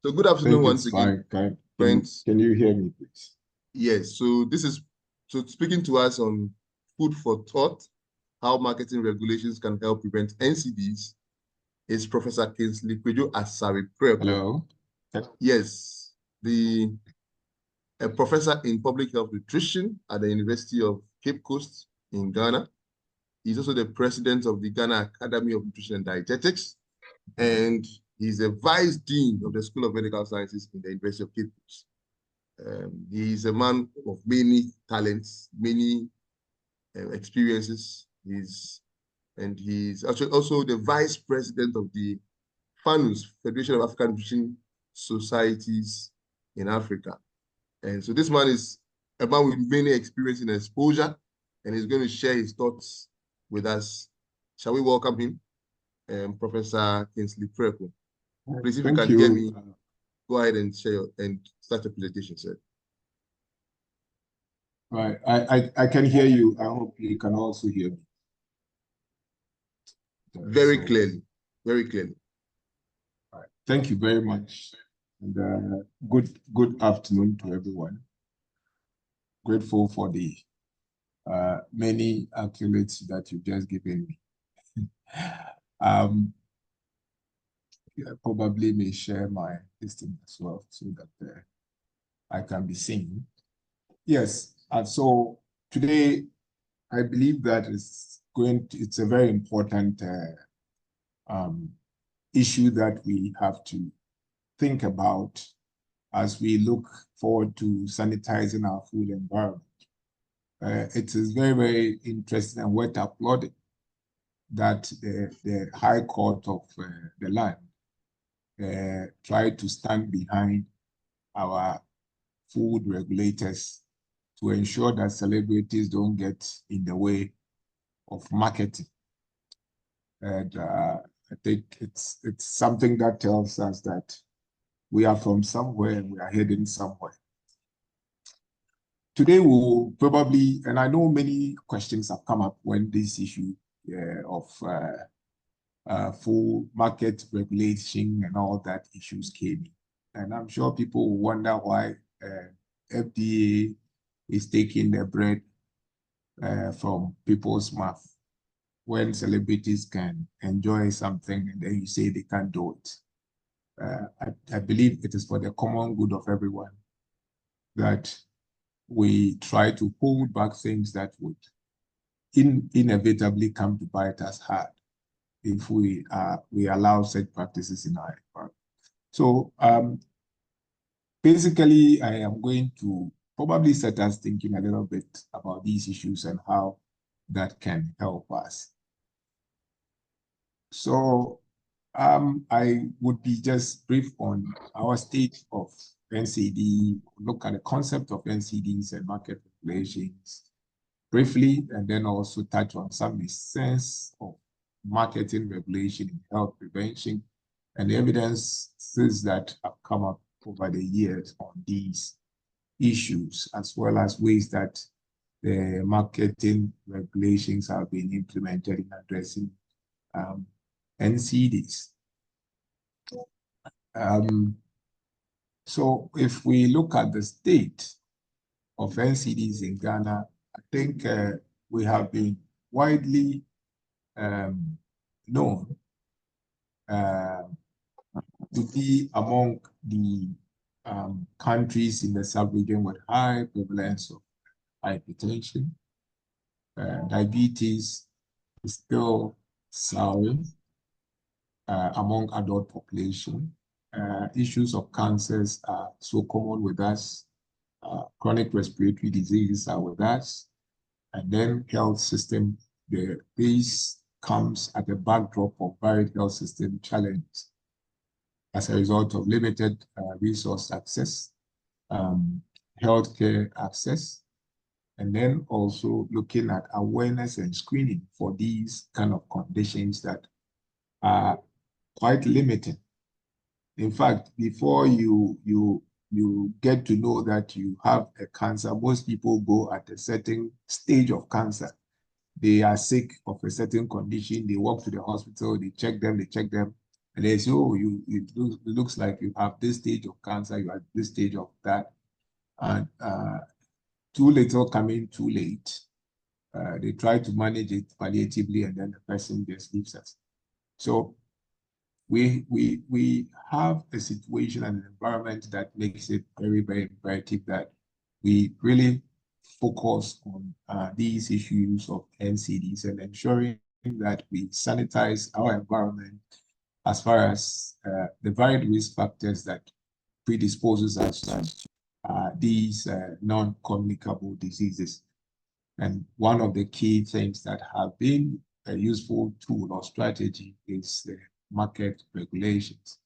So good I afternoon think once it's again, fine. friends. Can you hear me, please? Yes, so this is speaking to us on food for thought, how marketing regulations can help prevent NCDs is Professor Kingsley Kwejo Asari Prepo. Hello? Yes, a professor in public health nutrition at the University of Cape Coast in Ghana. He's also the president of the Ghana Academy of Nutrition and Dietetics, and he's a vice dean of the School of Medical Sciences in the University of Cape Coast. He's a man of many talents, many experiences. He's actually also the vice president of the FANUS, Federation of African Nutrition Societies in Africa. And so this man is a man with many experience and exposure, and he's going to share his thoughts with us. Shall we welcome him, Professor Kingsley Prepo? Please, if you can hear me, go ahead and share and start your presentation, sir. Right, I can hear you. I hope you can also hear me. Very clearly, very clearly. All right. Thank you very much, and good afternoon to everyone. Grateful for the many accolades that you've just given me. I probably may share my listing as well so that I can be seen. Yes, and so today I believe that it's a very important issue that we have to think about as we look forward to sanitizing our food environment. It is very, very interesting and worth applauding that the High Court of the land tried to stand behind our food regulators to ensure that celebrities don't get in the way of marketing. And I think it's something that tells us that we are from somewhere and we are heading somewhere. Today we'll probably, and I know many questions have come up when this issue of full market regulation and all that issues came in. And I'm sure people will wonder why FDA is taking the bread from people's mouth when celebrities can enjoy something and then you say they can't do it. I believe it is for the common good of everyone that we try to hold back things that would inevitably come to bite us hard if we allow such practices in our environment. So basically, I am going to probably set us thinking a little bit about these issues and how that can help us. So I would be just brief on our state of NCD, look at the concept of NCDs and market regulations briefly, and then also touch on some sense of marketing regulation in health prevention and the evidences that have come up over the years on these issues, as well as ways that the marketing regulations have been implemented in addressing NCDs. So if we look at the state of NCDs in Ghana, I think we have been widely known to be among the countries in the sub-region with high prevalence of hypertension. Diabetes is still soaring among adult population. Issues of cancers are so common with us. Chronic respiratory diseases are with us. And then health system, the base comes at the backdrop of varied health system challenges as a result of limited resource access, healthcare access, and then also looking at awareness and screening for these kind of conditions that are quite limited. In fact, before you get to know that you have a cancer, most people go at a certain stage of cancer they are sick of a certain condition, they walk to the hospital, they check them, and they say, oh, it looks like you have this stage of cancer, you have this stage of that. And too little coming too late. They try to manage it palliatively, and then the person just leaves us. So we have a situation and an environment that makes it very, very imperative that we really focus on these issues of NCDs and ensuring that we sanitize our environment as far as the varied risk factors that predisposes us to these non-communicable diseases. And one of the key things that have been a useful tool or strategy is market regulations.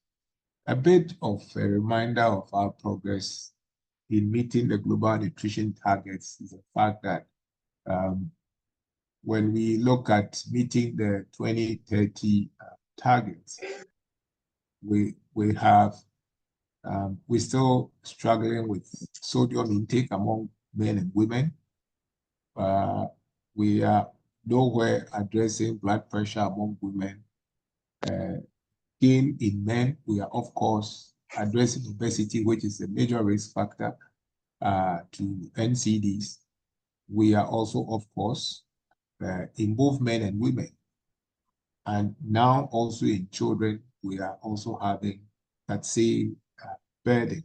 A bit of a reminder of our progress in meeting the global nutrition targets is the fact that when we look at meeting the 2030 targets, we're still struggling with sodium intake among men and women. We are nowhere addressing blood pressure among women. Again, in men, we are, of course, addressing obesity, which is a major risk factor to NCDs. We are also, of course, in both men and women. And now also in children, we are also having that same burden.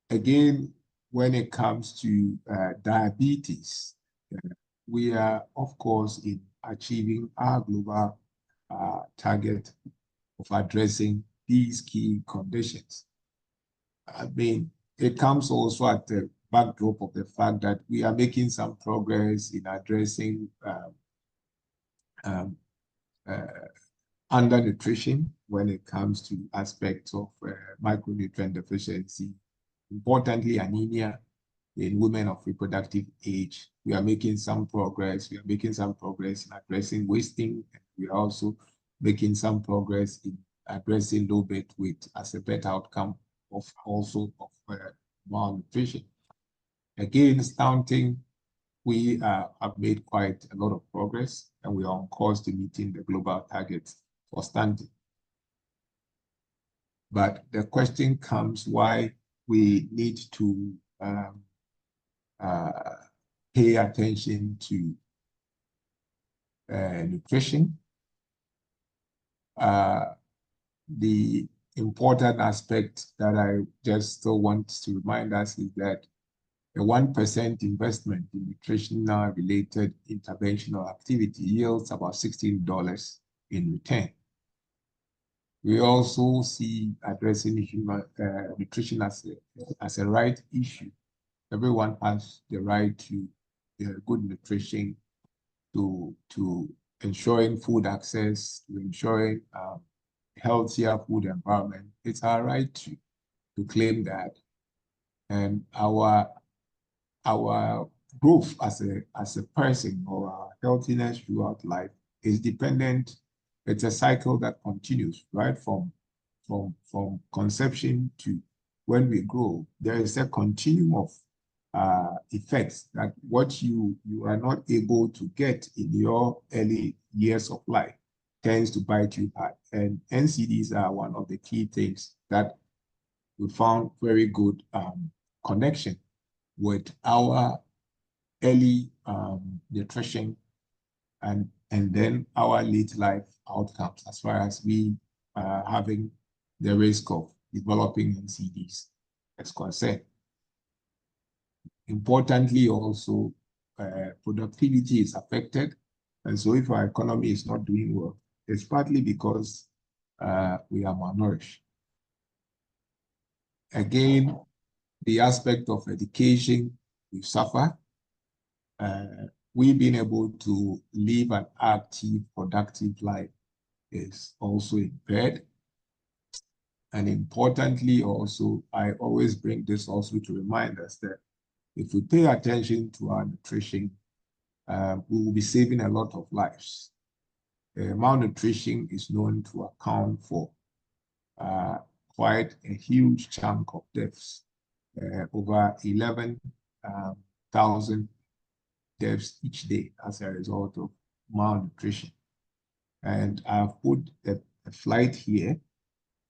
Again, when it comes to diabetes, we are, of course, in achieving our global target of addressing these key conditions. I mean, it comes also at the backdrop of the fact that we are making some progress in addressing undernutrition when it comes to aspects of micronutrient deficiency. Importantly, anemia in women of reproductive age. We are making some progress. We are making some progress in addressing wasting. We are also making some progress in addressing low birth weight as a better outcome of malnutrition. Again, stunting, we have made quite a lot of progress, and we are on course to meeting the global targets for stunting. But the question comes why we need to pay attention to nutrition. The important aspect that I just still want to remind us is that a 1% investment in nutritional-related interventional activity yields about $16 in return. We also see addressing nutrition as a right issue. Everyone has the right to good nutrition, to ensuring food access, to ensuring healthier food environment. It's our right to claim that, and our growth as a person or our healthiness throughout life is dependent. It's a cycle that continues, right? From conception to when we grow, there is a continuum of effects that what you are not able to get in your early years of life tends to bite you hard. And NCDs are one of the key things that we found very good connection with our early nutrition and then our late life outcomes as far as we having the risk of developing NCDs is concerned. Importantly, also, productivity is affected. And so if our economy is not doing well, it's partly because we are malnourished. Again, the aspect of education, we suffer. We being able to live an active, productive life is also impaired. And importantly, also, I always bring this also to remind us that if we pay attention to our nutrition, we will be saving a lot of lives. Malnutrition is known to account for quite a huge chunk of deaths. Over 11,000 deaths each day as a result of malnutrition. And I've put a flight here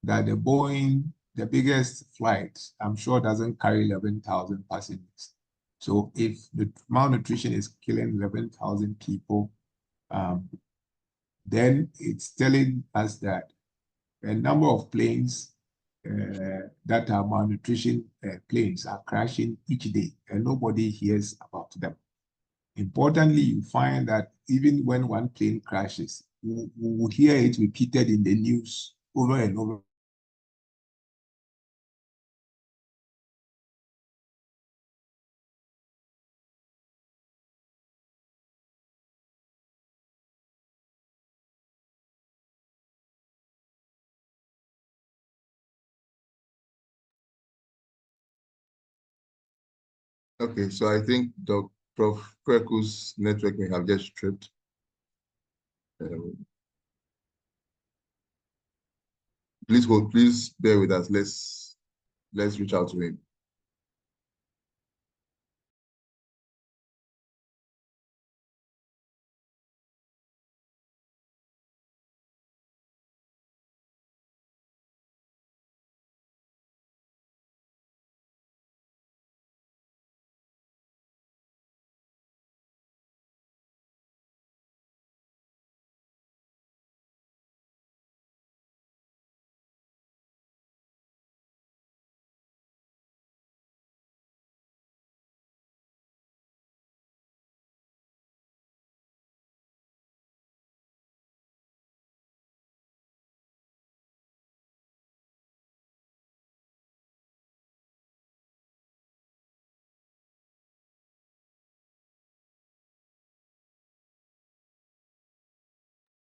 that the Boeing, the biggest flight, I'm sure doesn't carry 11,000 passengers. So if the malnutrition is killing 11,000 people, then it's telling us that a number of planes that are malnutrition planes are crashing each day, and nobody hears about them. Importantly, you find that even when one plane crashes, we will hear it repeated in the news over and over. Okay, so I think Prof. Kweku's network may have just tripped. Please hold, please bear with us. Let's reach out to him.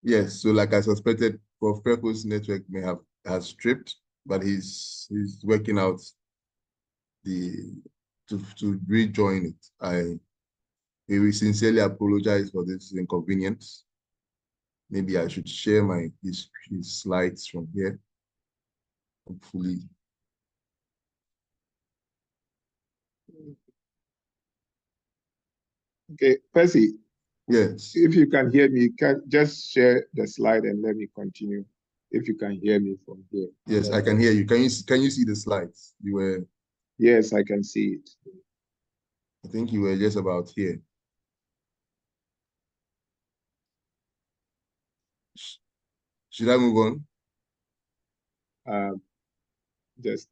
Yes, so like I suspected, Prof. Kweku's network may has tripped, but he's working out to rejoin it. We will sincerely apologize for this inconvenience. Maybe I should share his slides from here. Hopefully. Okay, Percy. Yes. If you can hear me, can just share the slide and let me continue. If you can hear me from here. Yes, I can hear you. Can you see the slides? You were. Yes, I can see it. I think you were just about here. Should I move on? Just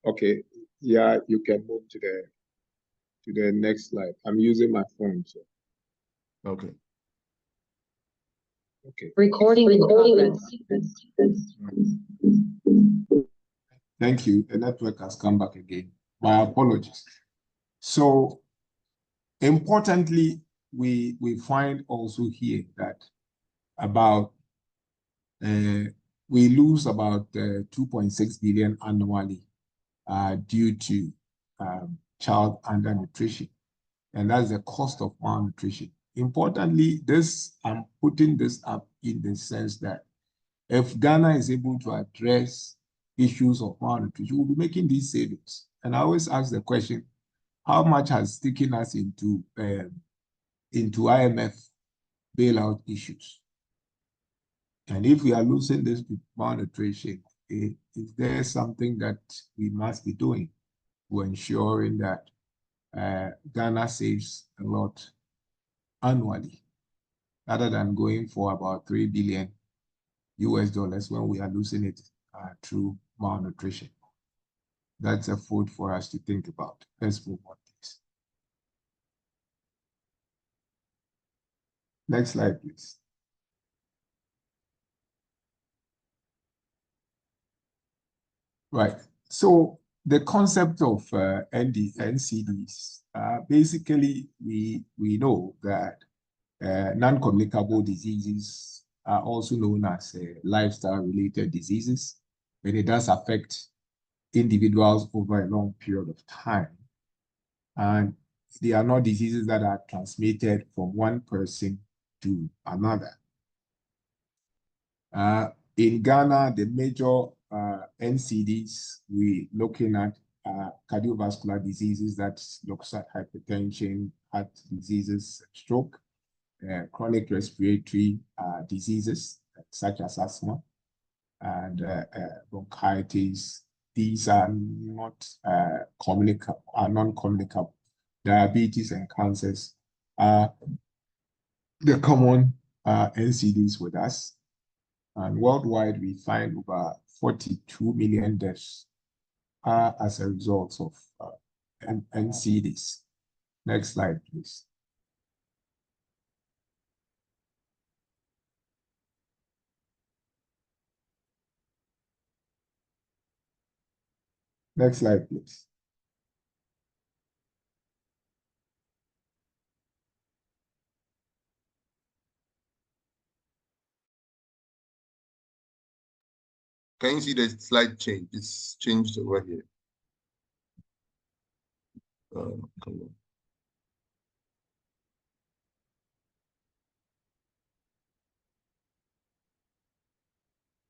okay. Yeah, you can move to the next slide. I'm using my phone, so. Okay. Okay. Recording. Thank you. The network has come back again. My apologies. So importantly, we find also here that about we lose about 2.6 billion annually due to child undernutrition, and that's the cost of malnutrition. Importantly, I'm putting this up in the sense that if Ghana is able to address issues of malnutrition, we'll be making these savings. And I always ask the question, how much has taken us into IMF bailout issues? And if we are losing this with malnutrition, is there something that we must be doing to ensuring that Ghana saves a lot annually, rather than going for about $3 billion when we are losing it through malnutrition? That's a food for us to think about. Let's move on, please. Next slide, please. Right. So the concept of NCDs, basically, we know that non-communicable diseases are also known as lifestyle-related diseases, and it does affect individuals over a long period of time. And they are not diseases that are transmitted from one person to another. In Ghana, the major NCDs we're looking at cardiovascular diseases that looks at hypertension, heart diseases, stroke, chronic respiratory diseases such as asthma and bronchitis. These are not non-communicable. Diabetes and cancers are the common NCDs with us. And worldwide, we find over 42 million deaths as a result of NCDs. Next slide, please. Next slide, please. Can you see the slide change? It's changed over here. Come on.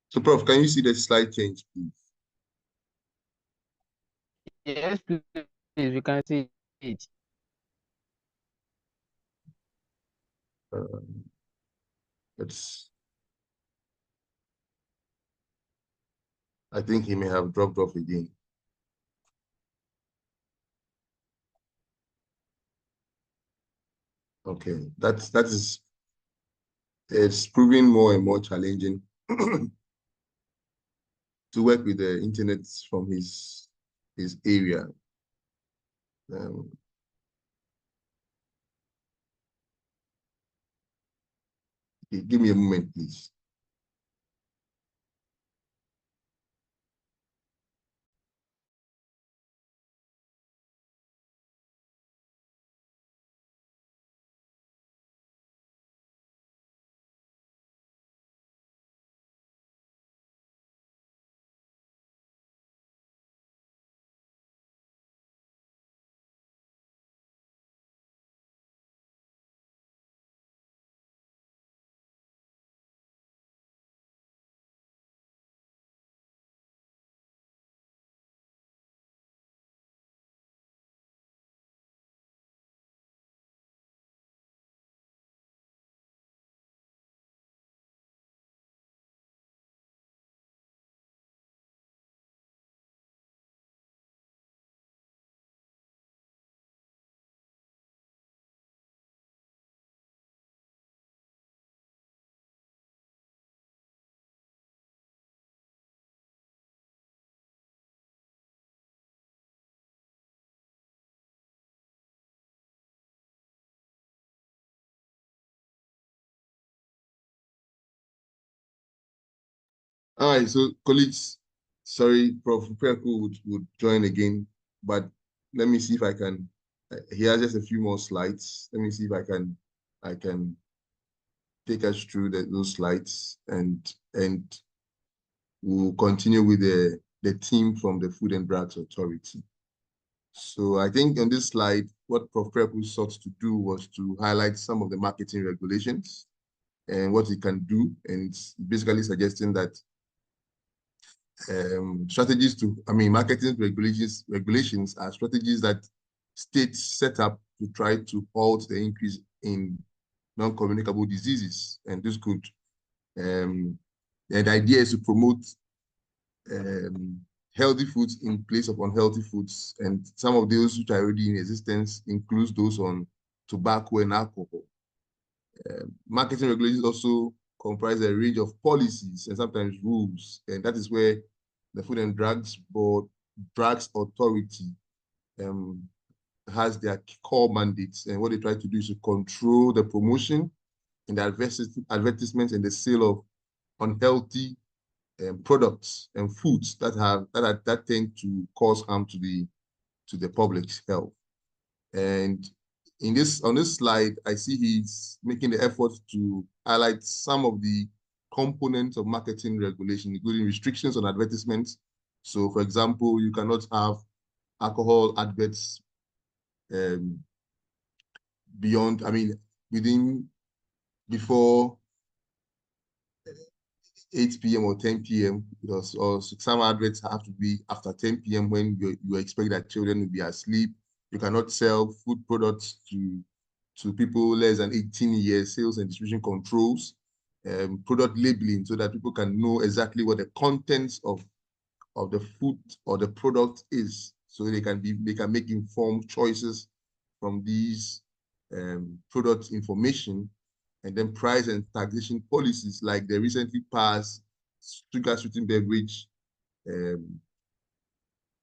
So, Prof, can you see the slide change, please? Yes, please, you can see it. It's. I think he may have dropped off again. Okay, that is. It's proving more and more challenging to work with the internet from his area. Give me a moment, please. All right, so colleagues, sorry, Prof. Preku would join again, but let me see if I can. He has just a few more slides. Let me see if I can take us through those slides, and we'll continue with the team from the Food and Drugs Authority. So I think on this slide, what Prof. Preku sought to do was to highlight some of the marketing regulations and what it can do, and it's basically suggesting that strategies marketing regulations are strategies that states set up to try to halt the increase in non-communicable diseases. And this could, and the idea is to promote healthy foods in place of unhealthy foods. And some of those which are already in existence includes those on tobacco and alcohol. Marketing regulations also comprise a range of policies and sometimes rules, and that is where the Food and Drugs Authority has their core mandates, and what they try to do is to control the promotion and the advertisements and the sale of unhealthy products and foods that tend to cause harm to the public's health. And on this slide, I see he's making the effort to highlight some of the components of marketing regulation, including restrictions on advertisements. So, for example, you cannot have alcohol adverts before 8 p.m. or 10 p.m. because or some adverts have to be after 10 p.m. when you expect that children will be asleep. You cannot sell food products to people less than 18 years, sales and distribution controls, product labeling so that people can know exactly what the contents of the food or the product is, so they can make informed choices from these product information. And then price and taxation policies, like the recently passed sugar sweetened beverage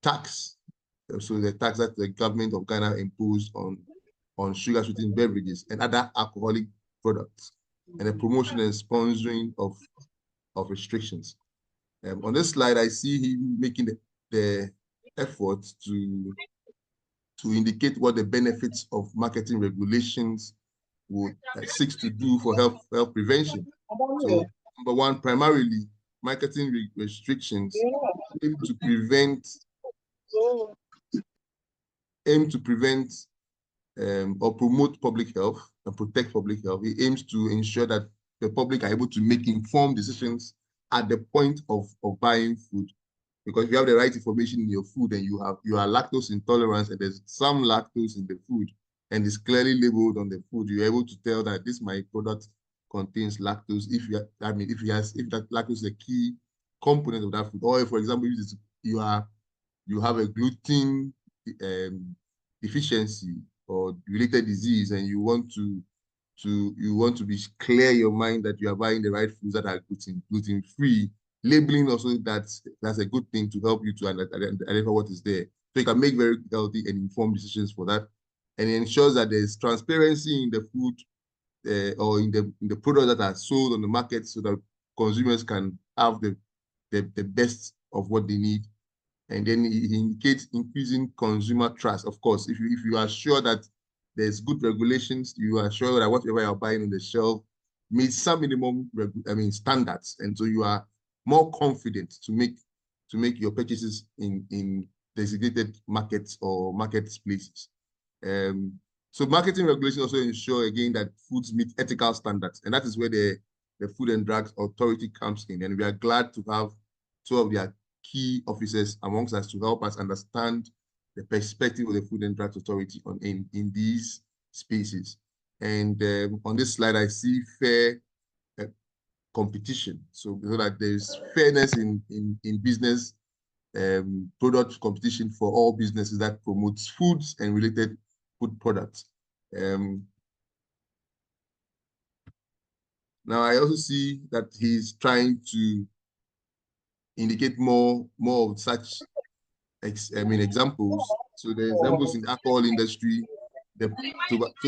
tax. So the tax that the government of Ghana imposed on sugar sweetened beverages and other alcoholic products, and the promotion and sponsoring of restrictions. On this slide, I see him making the effort to indicate what the benefits of marketing regulations would seek to do for health prevention. So, number one, primarily, marketing restrictions aim to prevent or promote public health and protect public health. It aims to ensure that the public are able to make informed decisions at the point of buying food. Because if you have the right information in your food and you are lactose intolerant and there's some lactose in the food and it's clearly labeled on the food, you're able to tell that this my product contains lactose if that lactose is a key component of that food. Or if, for example, you have a gluten deficiency or related disease and you want to be clear in your mind that you are buying the right foods that are gluten free. Labeling also, that's a good thing to help you to identify what is there. So you can make very healthy and informed decisions for that. And it ensures that there's transparency in the food or in the products that are sold on the market so that consumers can have the best of what they need. And then it indicates increasing consumer trust. Of course, if you are sure that there's good regulations, you are sure that whatever you're buying on the shelf meets some minimum standards, and so you are more confident to make your purchases in designated markets or marketplaces. So marketing regulations also ensure again that foods meet ethical standards, and that is where the Food and Drugs Authority comes in. And we are glad to have two of their key officers amongst us to help us understand the perspective of the Food and Drugs Authority in these spaces. And on this slide, I see fair competition, so that there's fairness in business product competition for all businesses that promotes foods and related food products. Now I also see that he's trying to indicate more of such examples. So the examples in the alcohol industry, so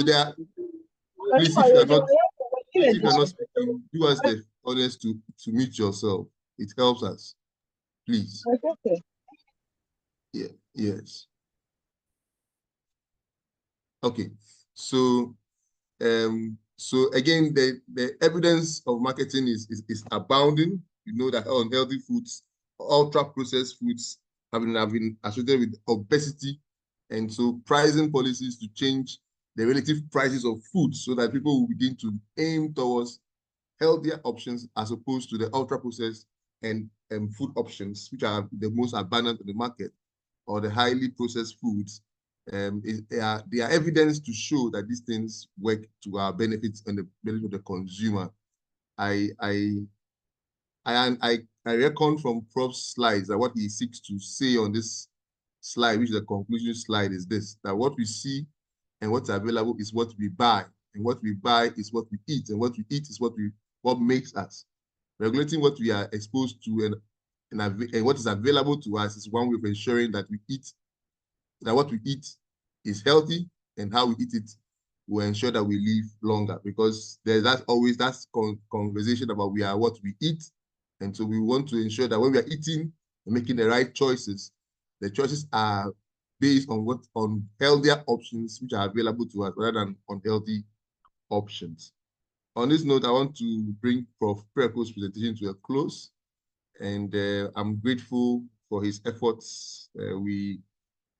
there are, please, if you are not speaking, do us the honors to mute yourself. It helps us, please. Okay. Yeah. Yes. Okay. So again, the evidence of marketing is abounding. You know that unhealthy foods, ultra processed foods have been associated with obesity, and so pricing policies to change the relative prices of food so that people will begin to aim towards healthier options as opposed to the ultra processed and food options, which are the most abundant in the market, or the highly processed foods. They are evidence to show that these things work to our benefits and the benefit of the consumer. I reckon from Prof's slides that what he seeks to say on this slide, which is the conclusion slide, is this: that what we see and what's available is what we buy, and what we buy is what we eat, and what we eat is what makes us. Regulating what we are exposed to and what is available to us is one way of ensuring that what we eat is healthy, and how we eat it will ensure that we live longer, because there's always that conversation about we are what we eat. And so we want to ensure that when we are eating and making the right choices, the choices are based on healthier options which are available to us rather than unhealthy options. On this note, I want to bring Prof. Preko's presentation to a close, and I'm grateful for his efforts. We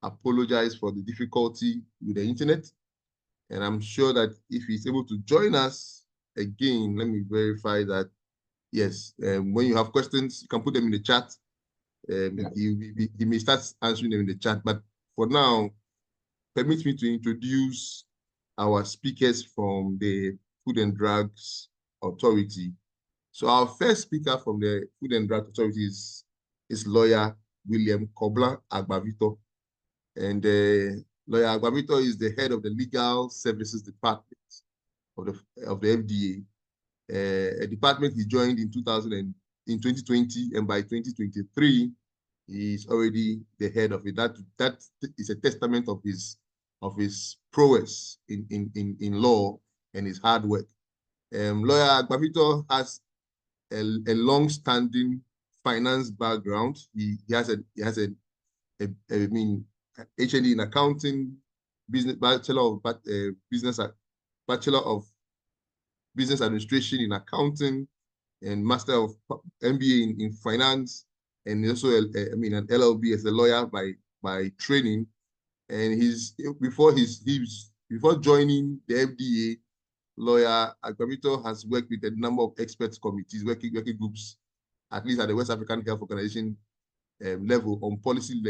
apologize for the difficulty with the internet, and I'm sure that if he's able to join us again, let me verify that Yes. When you have questions, you can put them in the chat. Yeah. He may start answering them in the chat. But for now, permit me to introduce our speakers from the Food and Drugs Authority. So our first speaker from the Food and Drug Authority is lawyer William Kobler Agbavito. And lawyer Agbavito is the head of the Legal Services Department of the FDA, a department he joined in 2020, and by 2023, he's already the head of it. That is a testament of his prowess in law and his hard work. Lawyer Agbavito has a long-standing finance background. He has a I mean HND in accounting, business bachelor of business administration in accounting, and master of MBA in finance, and also an LLB as a lawyer by training. And before joining the FDA, lawyer Agbavito has worked with a number of experts committees, working groups, at least at the West African Health Organization level, on policy,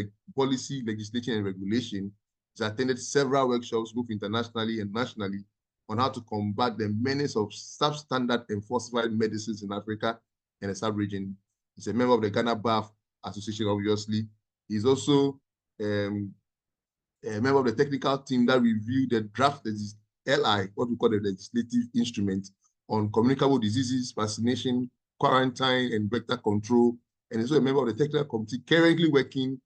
legislation, and regulation. He's attended several workshops, both internationally and nationally, on how to combat the menace of substandard and falsified medicines in Africa and the sub-region. He's a member of the Ghana Bar Association, obviously. He's also a member of the technical team that reviewed the draft LI, what we call the legislative instrument on communicable diseases, vaccination, quarantine, and vector control. And he's also a member of the technical committee currently working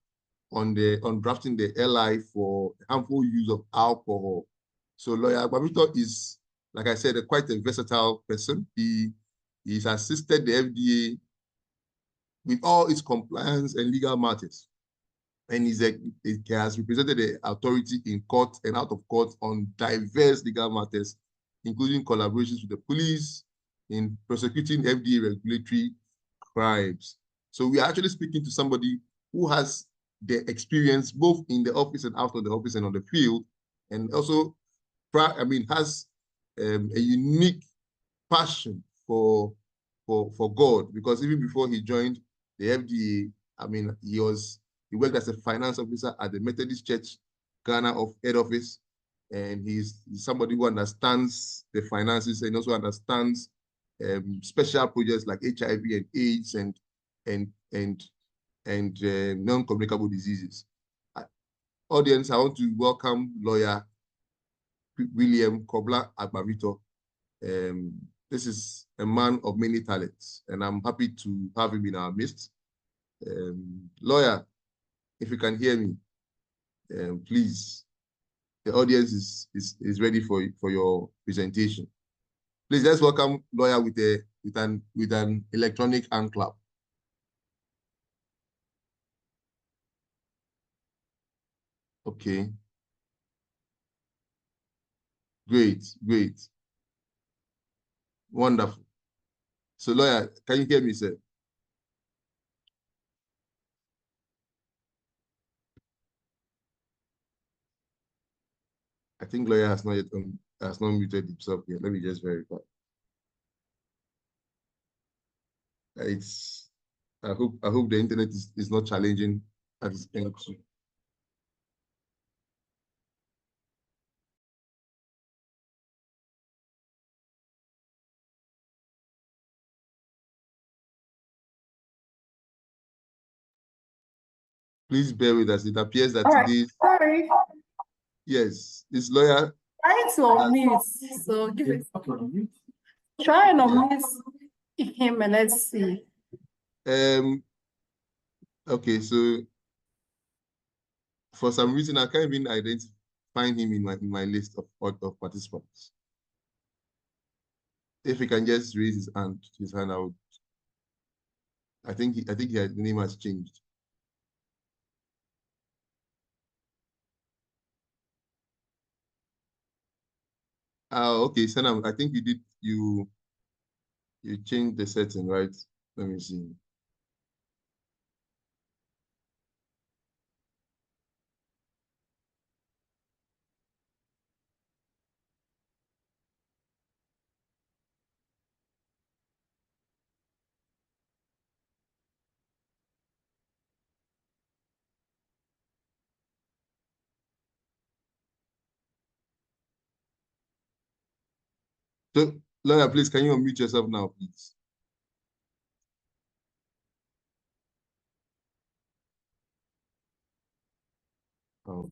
on drafting the LI for harmful use of alcohol. So lawyer Agbavito is, like I said, quite a versatile person. He's assisted the FDA with all its compliance and legal matters. And he has represented the authority in court and out of court on diverse legal matters, including collaborations with the police in prosecuting FDA regulatory crimes. So we are actually speaking to somebody who has the experience both in the office and out of the office and on the field, and also, has a unique passion for God, because even before he joined the FDA, he worked as a finance officer at the Methodist Church Ghana head office, and he's somebody who understands the finances and also understands special projects like HIV and AIDS and non-communicable diseases. Audience, I want to welcome lawyer William Kobler Agbavito. This is a man of many talents, and I'm happy to have him in our midst. Lawyer, if you can hear me, please, the audience is ready for your presentation. Please, let's welcome lawyer with an electronic hand clap. Okay. Great. Wonderful. So lawyer, can you hear me, sir? I think lawyer has not muted himself yet. Let me just verify. I hope the internet is not challenging at this point. Please bear with us. It appears that today. Sorry. Yes, this lawyer. Trying to unmute. So give it. Try and unmute him and let's see. Okay, so for some reason I can't even find him in my list of participants. If he can just raise his hand out. I think his name has changed. Okay, Senam, I think you changed the setting, right? Let me see. So, lawyer, please, can you unmute yourself now, please? Oh.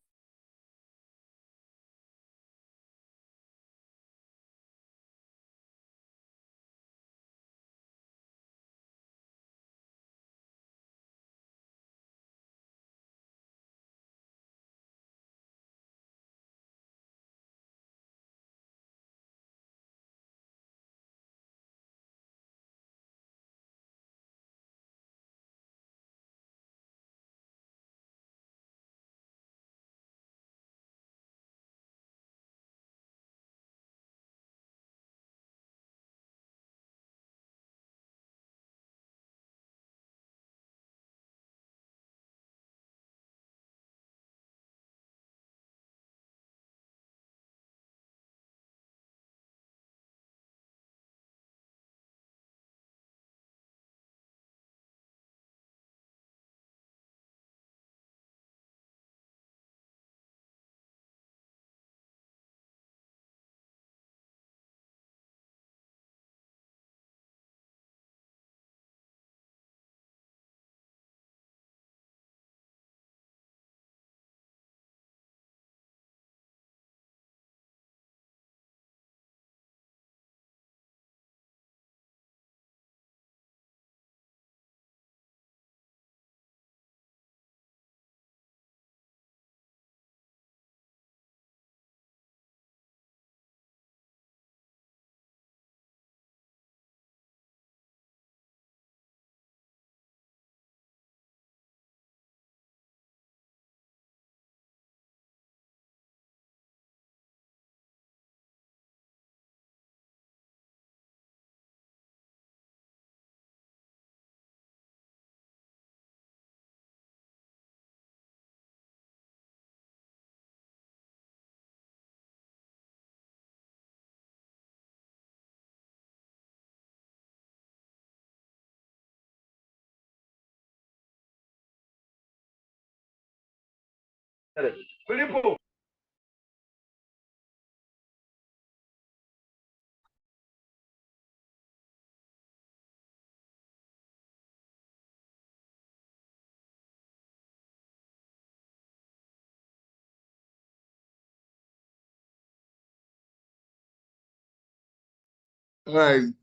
All right.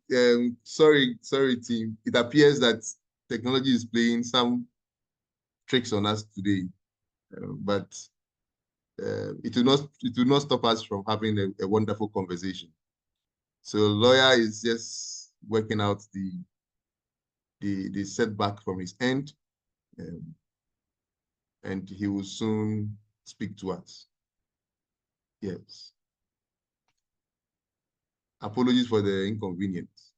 Sorry, team. It appears that technology is playing some tricks on us today, but it will not stop us from having a wonderful conversation. So, lawyer is just working out the setback from his end, and he will soon speak to us. Yes. Apologies for the inconvenience.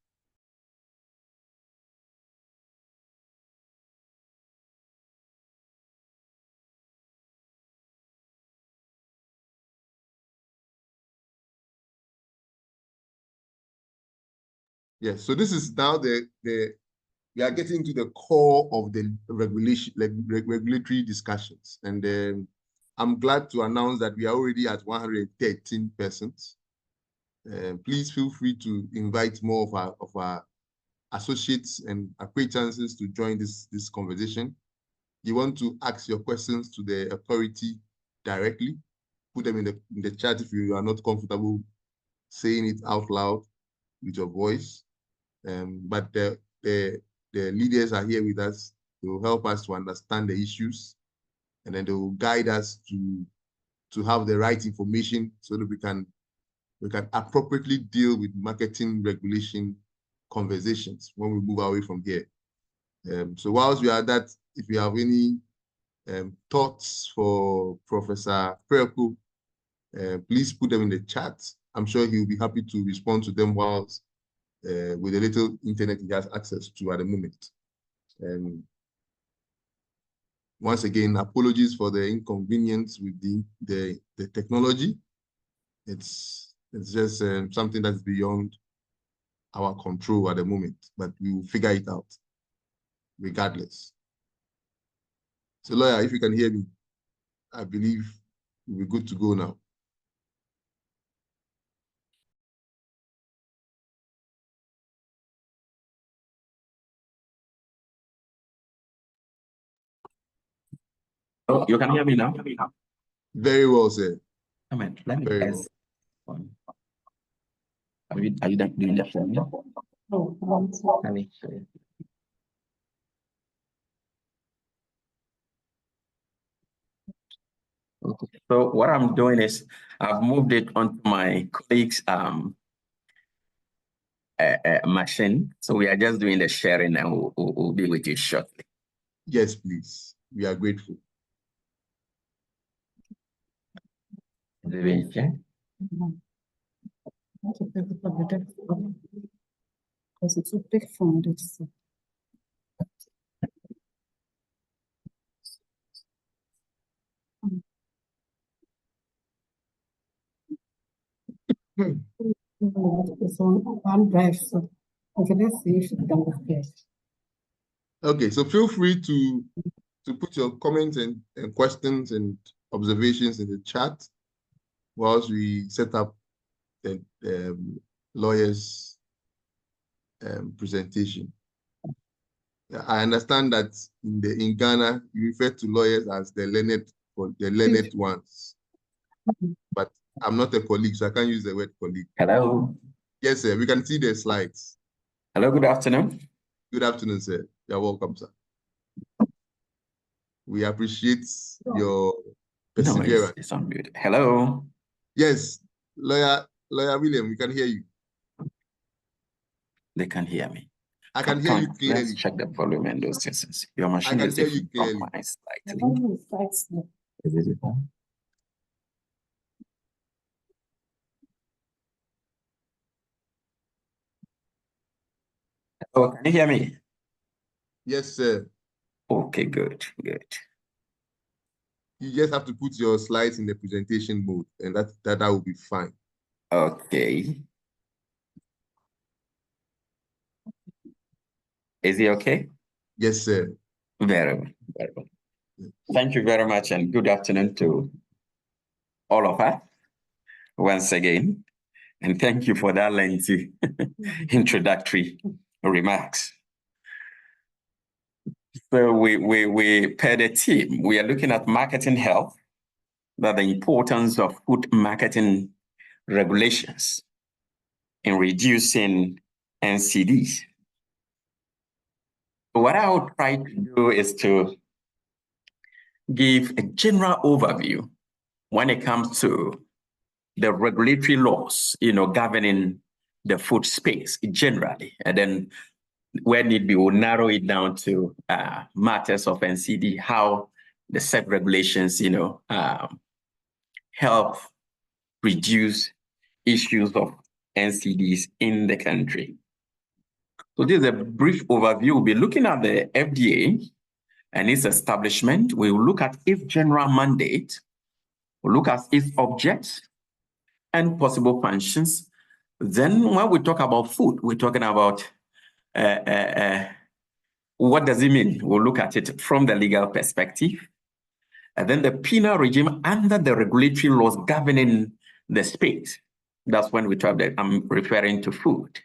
Yes, so this is now we are getting to the core of the regulation, regulatory discussions. And I'm glad to announce that we are already at 113 persons. Please feel free to invite more of our associates and acquaintances to join this conversation. You want to ask your questions to the authority directly, put them in the chat if you are not comfortable saying it out loud with your voice. But the leaders are here with us. They will help us to understand the issues, and then they will guide us to have the right information so that we can appropriately deal with marketing regulation conversations when we move away from here. So whilst we are at that, if you have any thoughts for Professor 4Hl, please put them in the chat. I'm sure he'll be happy to respond to them whilst with the little internet he has access to at the moment. Once again, apologies for the inconvenience with the technology. It's just something that's beyond our control at the moment, but we will figure it out regardless. So, lawyer, if you can hear me, I believe we're good to go now. Oh, you can hear me now? Very well, sir. Come on, let me Very press on. Are you doing that for me? Let me show you. Okay. So what I'm doing is I've moved it onto my colleague's machine. So we are just doing the sharing, and we'll be with you shortly. Yes, please. We are grateful. Okay. Because it's a big phone. It's on OneDrive. So okay, let's see if it can work. Okay, so feel free to put your comments and questions and observations in the chat whilst we set up the lawyer's presentation. I understand that in Ghana, you refer to lawyers as the learned ones. But I'm not a colleague, so I can't use the word colleague. Hello. Yes, sir. We can see the slides. Hello, good afternoon. Good afternoon, sir. You're welcome, sir. We appreciate your perseverance. No, it's on mute. Hello. Yes, lawyer William, we can hear you. They can hear me. I can hear you clearly. Let's check the volume and those things. Your machine I can is hear you clearly. slightly. Is it on? Oh, can you hear me? Yes, sir. Okay, good. You just have to put your slides in the presentation mode, and that will be fine. Okay. Is it okay? Yes, sir. Very well. Thank you very much, and good afternoon to all of us once again. And thank you for that lengthy introductory remarks. So we per the team, we are looking at marketing health, that the importance of food marketing regulations in reducing NCDs. What I would try to do is to give a general overview when it comes to the regulatory laws, governing the food space generally, and then where need be, we'll narrow it down to matters of NCD, how the set regulations, help reduce issues of NCDs in the country. So this is a brief overview. We'll be looking at the FDA and its establishment. We will look at its general mandate. We'll look at its objects and possible functions. Then when we talk about food, we're talking about what does it mean? We'll look at it from the legal perspective. And then the penal regime under the regulatory laws governing the space. That's when we talk that I'm referring to food.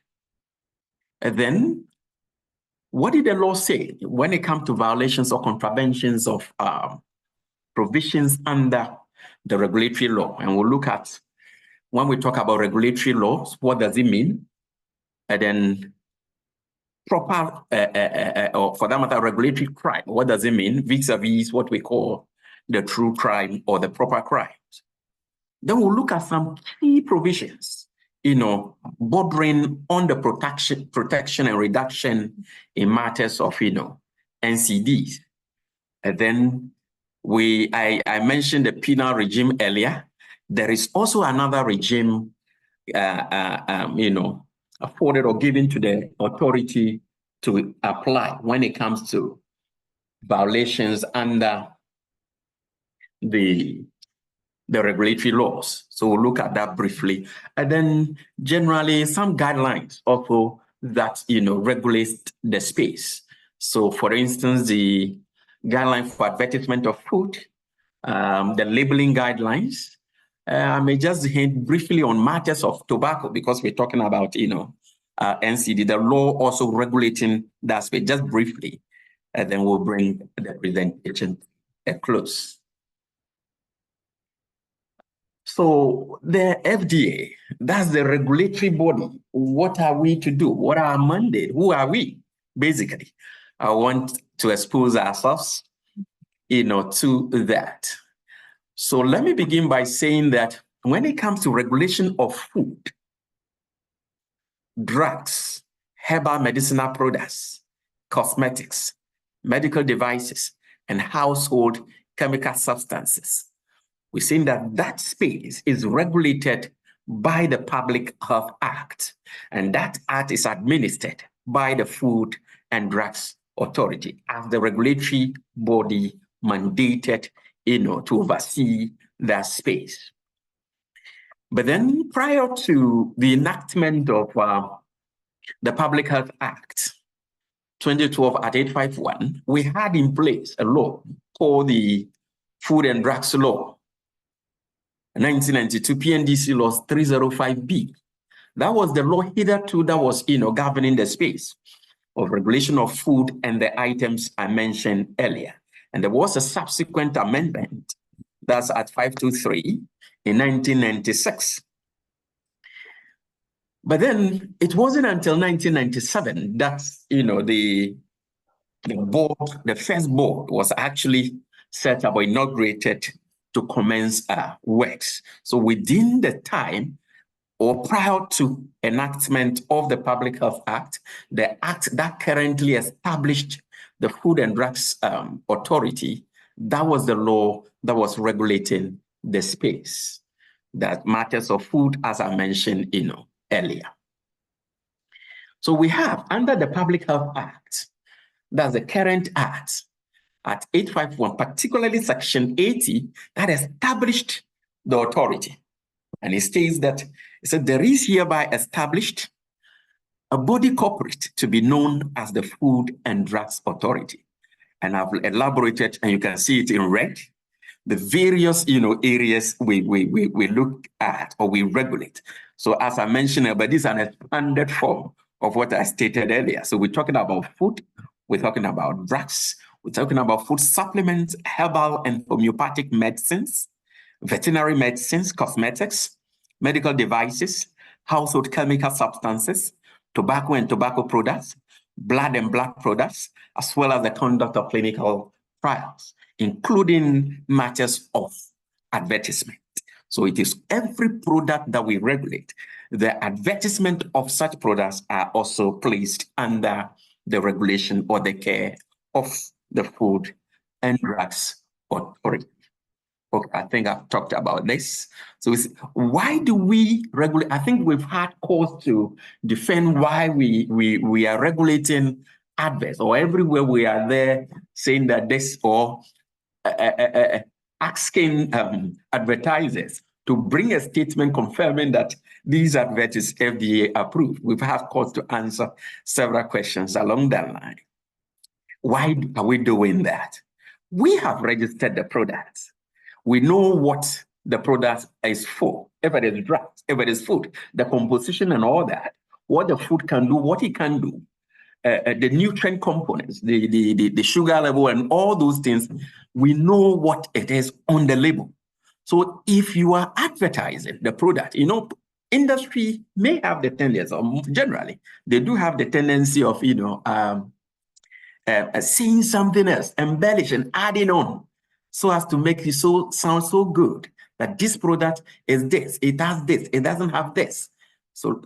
And then what did the law say when it comes to violations or contraventions of provisions under the regulatory law? And we'll look at, when we talk about regulatory laws, what does it mean? And then proper, or for that matter, regulatory crime, what does it mean vis-a-vis what we call the true crime or the proper crimes? Then we'll look at some key provisions, bordering on the protection and reduction in matters of, NCDs. And then I mentioned the penal regime earlier. There is also another regime, afforded or given to the authority to apply when it comes to violations under the regulatory laws. So we'll look at that briefly. And then generally some guidelines also that, regulate the space. So for instance, the guideline for advertisement of food, the labeling guidelines. I may just hint briefly on matters of tobacco because we're talking about, NCD, the law also regulating that space, just briefly. And then we'll bring the presentation a close. So the FDA, that's the regulatory body. What are we to do? What are our mandate? Who are we? Basically, I want to expose ourselves, to that. So let me begin by saying that when it comes to regulation of food, drugs, herbal medicinal products, cosmetics, medical devices, and household chemical substances, we're saying that that space is regulated by the Public Health Act, and that act is administered by the Food and Drugs Authority as the regulatory body mandated, to oversee that space. But then prior to the enactment of the Public Health Act 2012 at 851, we had in place a law called the Food and Drugs Law, 1992 PNDC Laws 305B. That was the law hitherto that was, governing the space of regulation of food and the items I mentioned earlier. And there was a subsequent amendment, that's at 523 in 1996. But then it wasn't until 1997 that, the board, the first board was actually set up or inaugurated to commence works. So within the time or prior to enactment of the Public Health Act, the act that currently established the Food and Drugs Authority, that was the law that was regulating the space, that matters of food, as I mentioned, earlier. So we have under the Public Health Act, that's the current act, at 851, particularly Section 80, that established the authority. And it states that, it said, there is hereby established a body corporate to be known as the Food and Drugs Authority. And I've elaborated, and you can see it in red, the various, areas we look at or we regulate. So as I mentioned, but this is an expanded form of what I stated earlier. So we're talking about food, we're talking about drugs, we're talking about food supplements, herbal and homeopathic medicines, veterinary medicines, cosmetics, medical devices, household chemical substances, tobacco and tobacco products, blood and blood products, as well as the conduct of clinical trials, including matters of advertisement. So it is every product that we regulate. The advertisement of such products are also placed under the regulation or the care of the Food and Drugs Authority. Okay, I think I've talked about this. So why do we regulate? I think we've had cause to defend why we are regulating adverts, or everywhere we are there saying that this, or asking advertisers to bring a statement confirming that these adverts is FDA approved. We've had cause to answer several questions along that line. Why are we doing that? We have registered the products. We know what the product is for. If it is drugs, if it is food, the composition and all that, what the food can do, what it can do, the nutrient components, the sugar level and all those things, we know what it is on the label. So if you are advertising the product, industry may have the tendency, or generally, they do have the tendency of, seeing something else, embellish and adding on, so as to make it sound so good that this product is this, it has this, it doesn't have this. So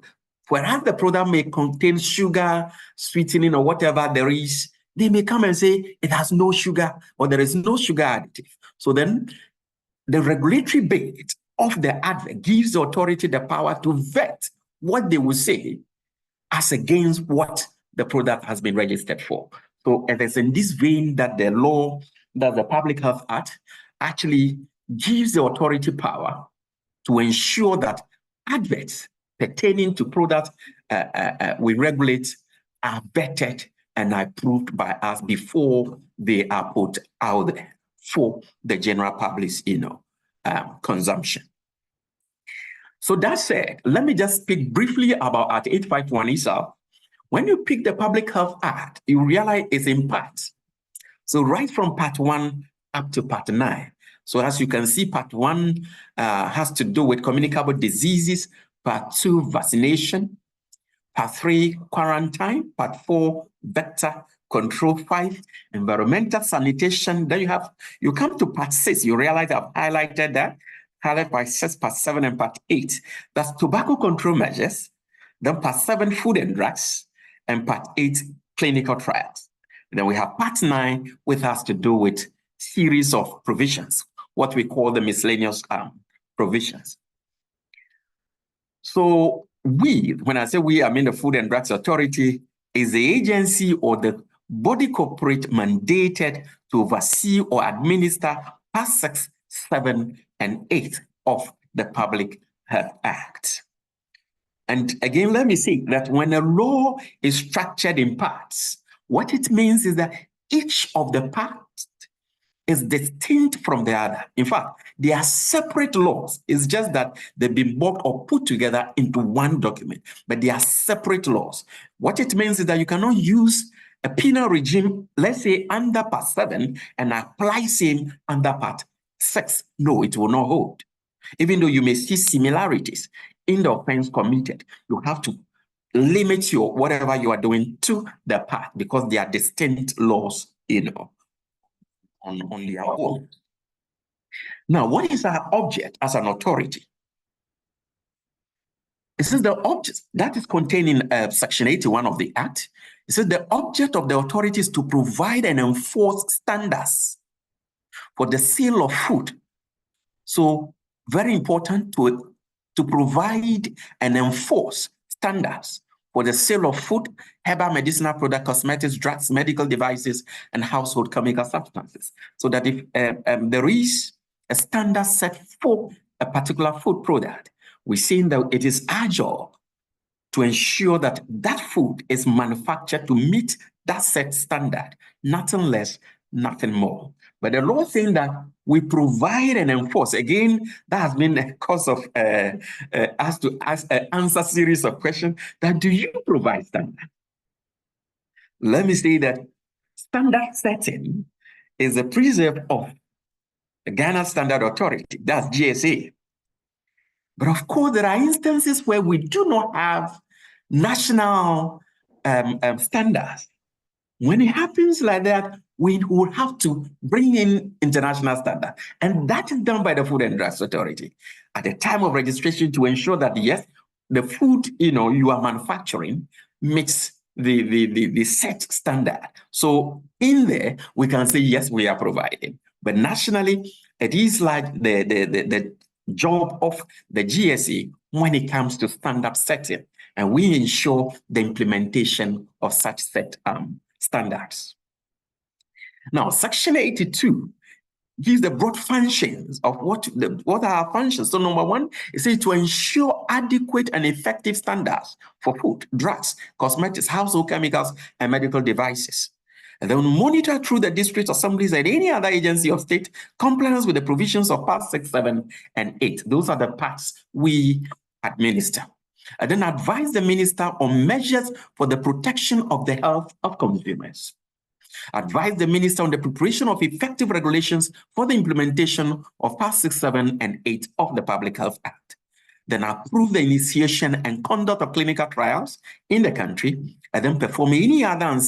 whereas the product may contain sugar, sweetening, or whatever there is, they may come and say it has no sugar or there is no sugar additive. So then the regulatory bit of the advert gives the authority the power to vet what they will say as against what the product has been registered for. So it is in this vein that the law, that the Public Health Act actually gives the authority power to ensure that adverts pertaining to products we regulate are vetted and are approved by us before they are put out there for the general public's consumption. So that said, let me just speak briefly about Act 851 itself. When you pick the Public Health Act, you realize it's in parts. So right from Part 1 up to part 9. So as you can see, part 1 has to do with communicable diseases, part 2, vaccination, part 3, quarantine, part 4, vector control, 5, environmental sanitation. Then you come to part 6. You realize I've highlighted that, highlighted by 6, part 7, and part 8. That's tobacco control measures. Then part 7, food and drugs, and part 8, clinical trials. Then we have part 9, which has to do with series of provisions, what we call the miscellaneous provisions. So when I say we, I mean the Food and Drugs Authority is the agency or the body corporate mandated to oversee or administer Part 6, 7, and 8 of the Public Health Act. And again, let me say that when a law is structured in parts, what it means is that each of the parts is distinct from the other. In fact, they are separate laws. It's just that they've been bought or put together into one document, but they are separate laws. What it means is that you cannot use a penal regime, let's say under Part 7, and apply same under Part 6. No, it will not hold. Even though you may see similarities in the offense committed, you have to limit your whatever you are doing to the part because they are distinct laws, on their own. Now, what is our object as an authority? It says the object that is contained in Section 81 of the Act. It says the object of the authority is to provide and enforce standards for the sale of food. So, very important to provide and enforce standards for the sale of food, herbal medicinal products, cosmetics, drugs, medical devices, and household chemical substances. So that if there is a standard set for a particular food product, we're saying that it is our job to ensure that that food is manufactured to meet that set standard, nothing less, nothing more. But the law is saying that we provide and enforce. Again, that has been a cause of us to answer a series of questions. That do you provide standard? Let me say that standard setting is a precept of the Ghana Standard Authority, that's GSA. But of course, there are instances where we do not have national standards. When it happens like that, we will have to bring in international standard. And that is done by the Food and Drugs Authority at the time of registration to ensure that, yes, the food you are manufacturing meets the set standard. So in there, we can say, yes, we are providing. But nationally, it is like the job of the GSA when it comes to standard setting. And we ensure the implementation of such set standards. Now, Section 82 gives the broad functions of what are our functions. So number 1, it says to ensure adequate and effective standards for food, drugs, cosmetics, household chemicals, and medical devices. And then monitor through the district assemblies and any other agency of state compliance with the provisions of Part 6, 7, and 8. Those are the parts we administer. And then advise the minister on measures for the protection of the health of consumers. Advise the minister on the preparation of effective regulations for the implementation of Part 6, 7, and 8 of the Public Health Act. Then approve the initiation and conduct of clinical trials in the country, and then perform any other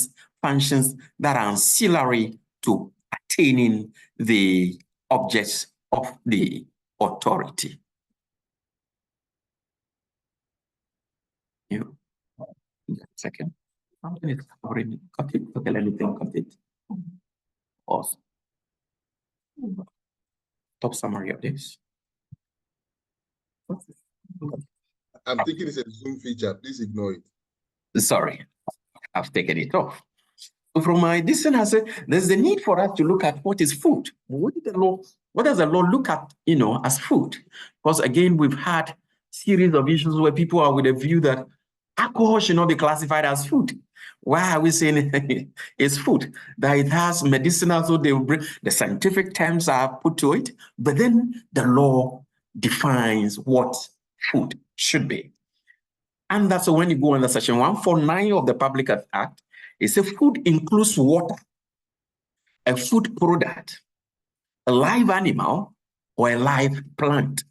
functions that are ancillary to attaining the objects of the authority. Second. Something is covering it. Okay, let me think of it. Pause. Top summary of this. I'm thinking it's a Zoom feature. Please ignore it. Sorry, I've taken it off. So from my decision, I said there's the need for us to look at what is food. What does the law look at, as food? Because again, we've had series of issues where people are with a view that alcohol should not be classified as food. Why are we saying it's food? That it has medicinal, so they will bring the scientific terms are put to it, but then the law defines what food should be. And that's when you go under Section 149 of the Public Health Act, it says food includes water, a food product, a live animal, or a live plant.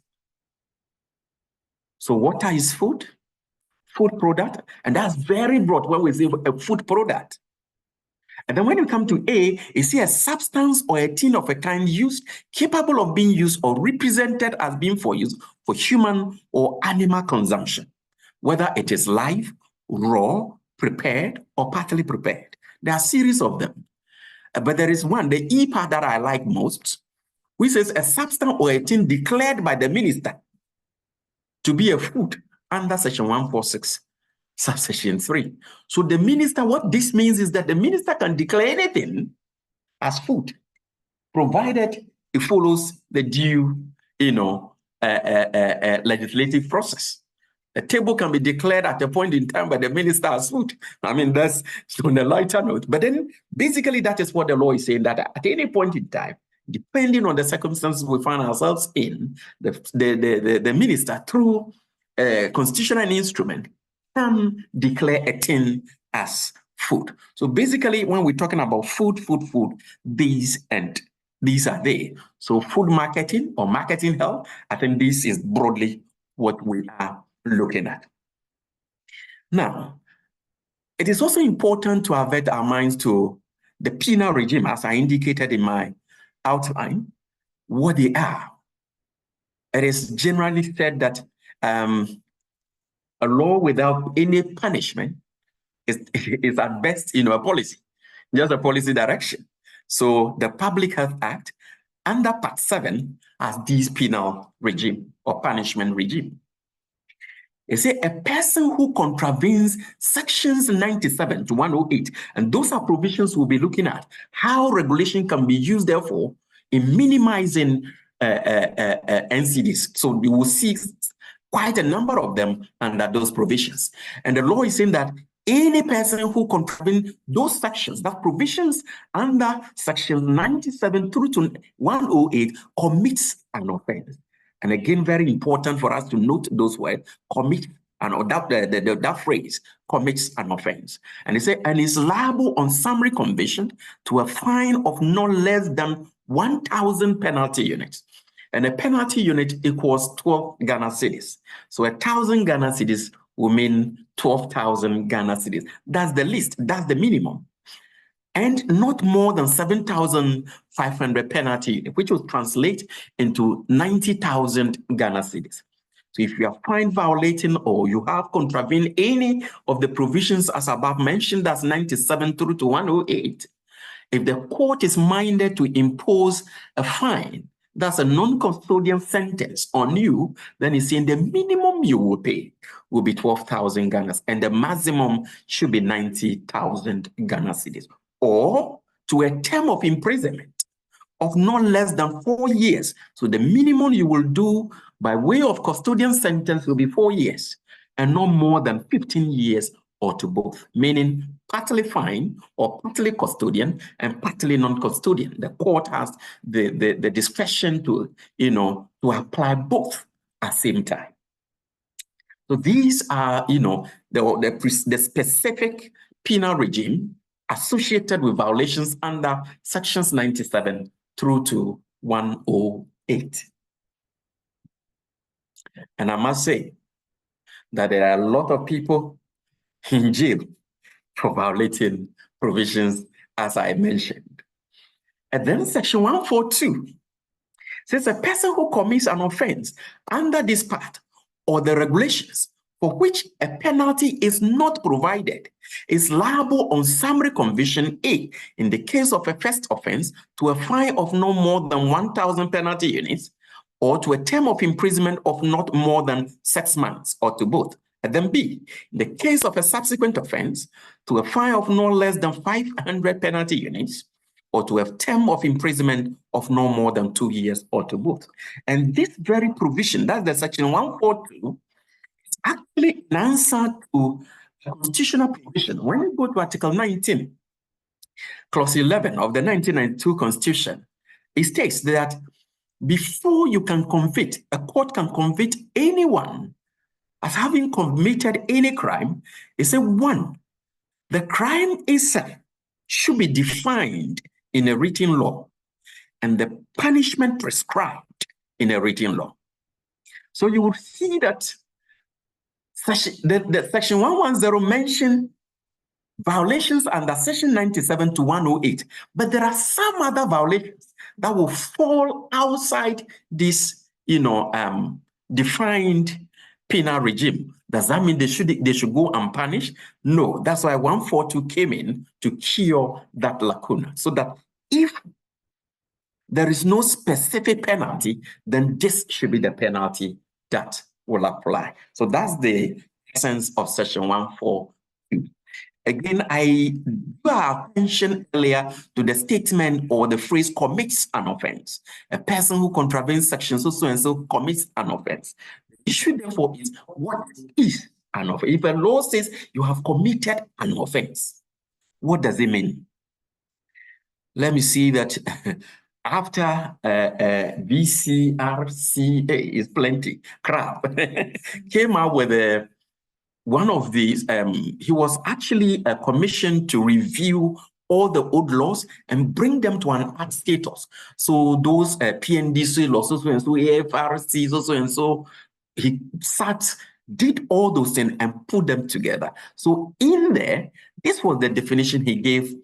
So water is food product, and that's very broad when we say a food product. And then when you come to A, you see a substance or a thing of a kind used, capable of being used or represented as being for use for human or animal consumption, whether it is live, raw, prepared, or partly prepared. There are a series of them. But there is one, the E part that I like most, which says a substance or a thing declared by the minister to be a food under section 146, subsection 3. So the minister, what this means is that the minister can declare anything as food, provided it follows the due, legislative process. A table can be declared at a point in time by the minister as food. I mean, that's on a lighter note. But then basically that is what the law is saying, that at any point in time, depending on the circumstances we find ourselves in, the minister, through a constitutional instrument, can declare a thing as food. So basically, when we're talking about food, these are they. So food marketing or marketing health, I think this is broadly what we are looking at. Now, it is also important to avert our minds to the penal regime, as I indicated in my outline, what they are. It is generally said that a law without any punishment is at best, a policy, just a policy direction. So the Public Health Act under Part 7 has this penal regime or punishment regime. It says a person who contravenes sections 97 to 108, and those are provisions we'll be looking at, how regulation can be used, therefore, in minimizing NCDs. So we will see quite a number of them under those provisions. And the law is saying that any person who contravenes those sections, that provisions under section 97 through to 108, commits an offense. And again, very important for us to note those words, commit, and that phrase, commits an offense. And it says, and is liable on summary conviction to a fine of not less than 1,000 penalty units. And a penalty unit equals 12 Ghana cedis. So 1,000 Ghana cedis will mean 12,000 Ghana cedis. That's the least, that's the minimum. And not more than 7,500 penalty, which will translate into 90,000 Ghana cedis. So if you are found violating or you have contravened any of the provisions as above mentioned, that's 97 through to 108, if the court is minded to impose a fine, that's a non-custodial sentence on you, then it's saying the minimum you will pay will be 12,000 Ghana, and the maximum should be 90,000 Ghana cedis. Or to a term of imprisonment of not less than 4 years. So the minimum you will do by way of custodian sentence will be 4 years, and not more than 15 years or to both, meaning partly fine or partly custodian and partly non-custodian. The court has the discretion to, to apply both at the same time. So these are, the specific penal regime associated with violations under sections 97 through to 108. And I must say that there are a lot of people in jail for violating provisions, as I mentioned. And then section 142 says a person who commits an offense under this part or the regulations for which a penalty is not provided is liable on summary conviction A, in the case of a first offense, to a fine of no more than 1,000 penalty units, or to a term of imprisonment of not more than 6 months, or to both. And then B, in the case of a subsequent offense, to a fine of no less than 500 penalty units, or to a term of imprisonment of no more than 2 years, or to both. And this very provision, that's the section 142, is actually an answer to a constitutional provision. When you go to Article 19, Clause 11 of the 1992 Constitution, it states that before you can convict, a court can convict anyone as having committed any crime. It says, 1, the crime itself should be defined in a written law. and the punishment prescribed in a written law. So you will see that the section 110 mentioned violations under section 97 to 108, but there are some other violations that will fall outside this, defined penal regime. Does that mean they should go unpunished? No, that's why 142 came in to cure that lacuna, so that if there is no specific penalty, then this should be the penalty that will apply. So that's the essence of section 142. Again, I drew our attention earlier to the statement or the phrase commits an offense. A person who contravenes section so and so commits an offense. The issue, therefore, is what is an offense? If a law says you have committed an offense, what does it mean? Let me see that after VCRCA is plenty, crap, came out with one of these. He was actually commissioned to review all the old laws and bring them to an act status. So those PNDC laws, so and so, AFRC, so and so, he did all those things and put them together. So in there, this was the definition he gave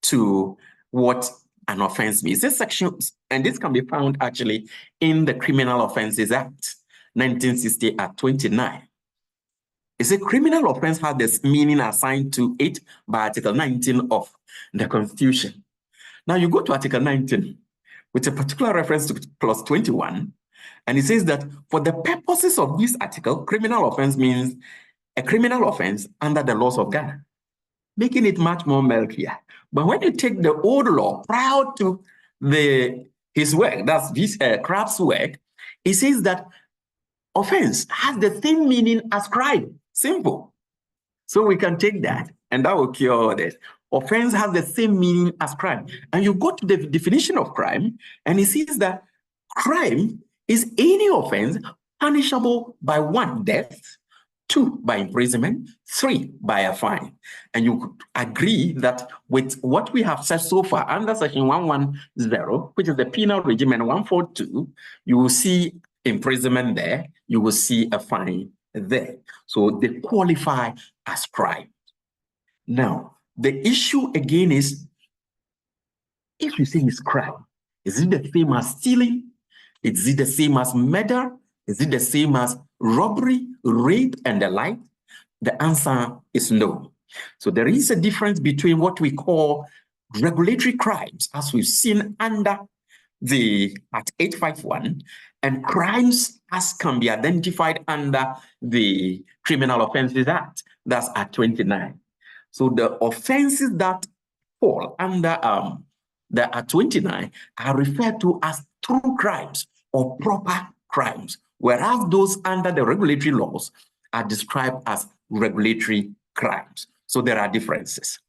to what an offense means. This section, and this can be found actually in the Criminal Offences Act, 1960 at 29. It's a criminal offense has this meaning assigned to it by Article 19 of the Constitution. Now you go to Article 19 with a particular reference to clause 21, and it says that for the purposes of this article, criminal offense means a criminal offense under the laws of Ghana, making it much more murkier. But when you take the old law prior to his work, that's this Kraft's work, it says that offense has the same meaning as crime. Simple. So we can take that, and that will cure all this. Offense has the same meaning as crime. And you go to the definition of crime, and it says that crime is any offense punishable by 1, death, 2, by imprisonment, 3, by a fine. And you could agree that with what we have said so far under section 110, which is the penal regime, and 142, you will see imprisonment there, you will see a fine there. So they qualify as crime. Now, the issue again is, if you say it's crime, is it the same as stealing? Is it the same as murder? Is it the same as robbery, rape, and the like? The answer is no. So there is a difference between what we call regulatory crimes, as we've seen under the Act 851, and crimes as can be identified under the Criminal Offences Act, that's Act 29. So the offenses that fall under the Act 29 are referred to as true crimes or proper crimes, whereas those under the regulatory laws are described as regulatory crimes. So there are differences.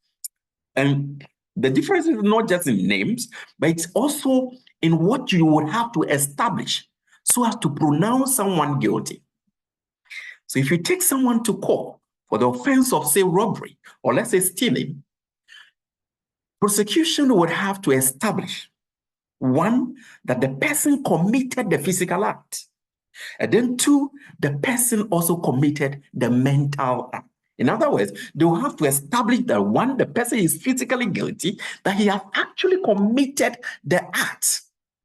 And the difference is not just in names, but it's also in what you would have to establish so as to pronounce someone guilty. So if you take someone to court for the offense of, say, robbery, or let's say stealing, prosecution would have to establish, 1, that the person committed the physical act, and then 2, the person also committed the mental act. In other words, they will have to establish that 1, the person is physically guilty, that he has actually committed the act,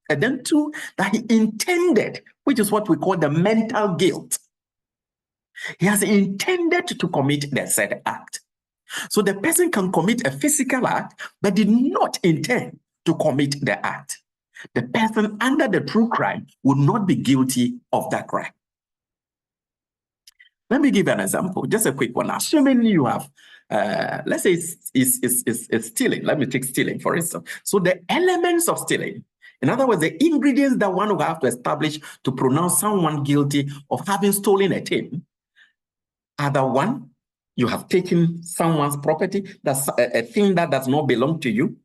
and then 2, that he intended, which is what we call the mental guilt. He has intended to commit the said act. So the person can commit a physical act, but did not intend to commit the act. The person under the true crime would not be guilty of that crime. Let me give an example, just a quick one. Assuming you have, let's say it's stealing. Let me take stealing, for instance. So the elements of stealing, in other words, the ingredients that one will have to establish to pronounce someone guilty of having stolen a thing, are the 1, you have taken someone's property, that's a thing that does not belong to you.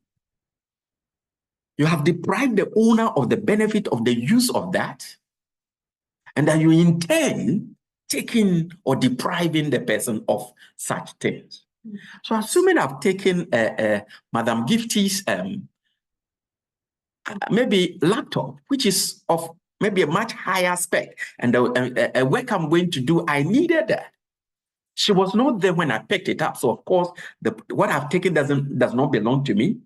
You have deprived the owner of the benefit of the use of that, and that you intend taking or depriving the person of such things. So assuming I've taken Madam Gifty's maybe laptop, which is of maybe a much higher spec, and a work I'm going to do, I needed that. She was not there when I picked it up. So of course, what I've taken does not belong to me.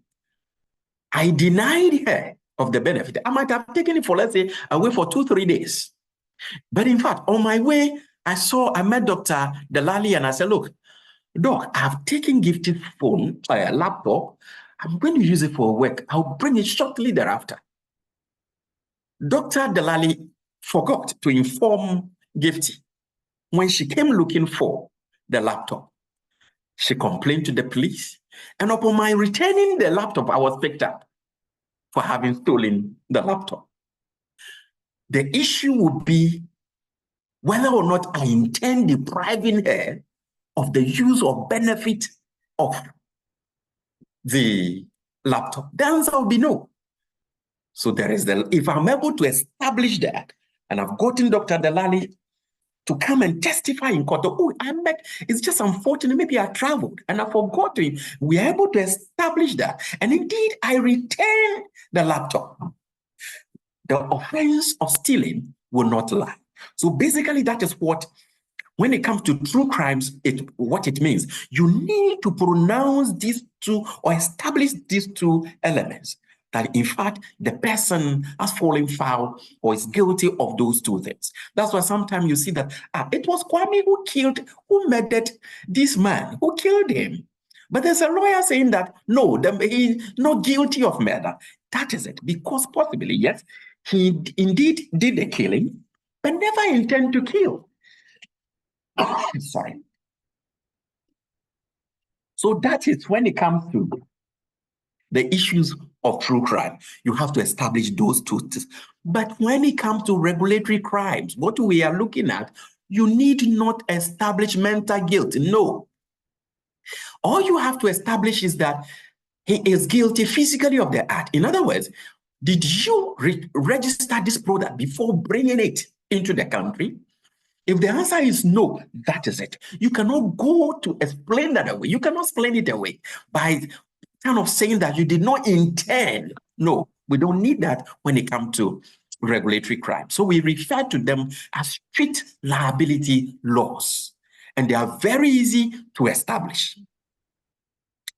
I denied her of the benefit. I might have taken it for, let's say, away for 2-3 days. But in fact, on my way, I met Dr. Delali and I said, look, Doc, I've taken Gifty's phone, laptop. I'm going to use it for work. I'll bring it shortly thereafter. Dr. Delali forgot to inform Gifty when she came looking for the laptop. She complained to the police. And upon my returning the laptop, I was picked up for having stolen the laptop. The issue would be whether or not I intend depriving her of the use or benefit of the laptop. The answer will be no. So there is if I'm able to establish that, and I've gotten Dr. Delali to come and testify in court, oh, it's just unfortunate, maybe I traveled and I forgot to. We are able to establish that. And indeed, I returned the laptop. The offense of stealing will not lie. So basically, that is what, when it comes to true crimes, what it means. You need to pronounce these two or establish these two elements. That in fact, the person has fallen foul or is guilty of those two things. That's why sometimes you see that it was Kwame who murdered this man, who killed him. But there's a lawyer saying that, no, he's not guilty of murder. That is it, because possibly, yes, he indeed did the killing, but never intend to kill. Sorry. So that is when it comes to the issues of true crime. You have to establish those two things. But when it comes to regulatory crimes, what we are looking at, you need not establish mental guilt. No. All you have to establish is that he is guilty physically of the act. In other words, did you register this product before bringing it into the country? If the answer is no, that is it. You cannot go to explain that away. You cannot explain it away by kind of saying that you did not intend. No, we don't need that when it comes to regulatory crime. So we refer to them as strict liability laws, and they are very easy to establish.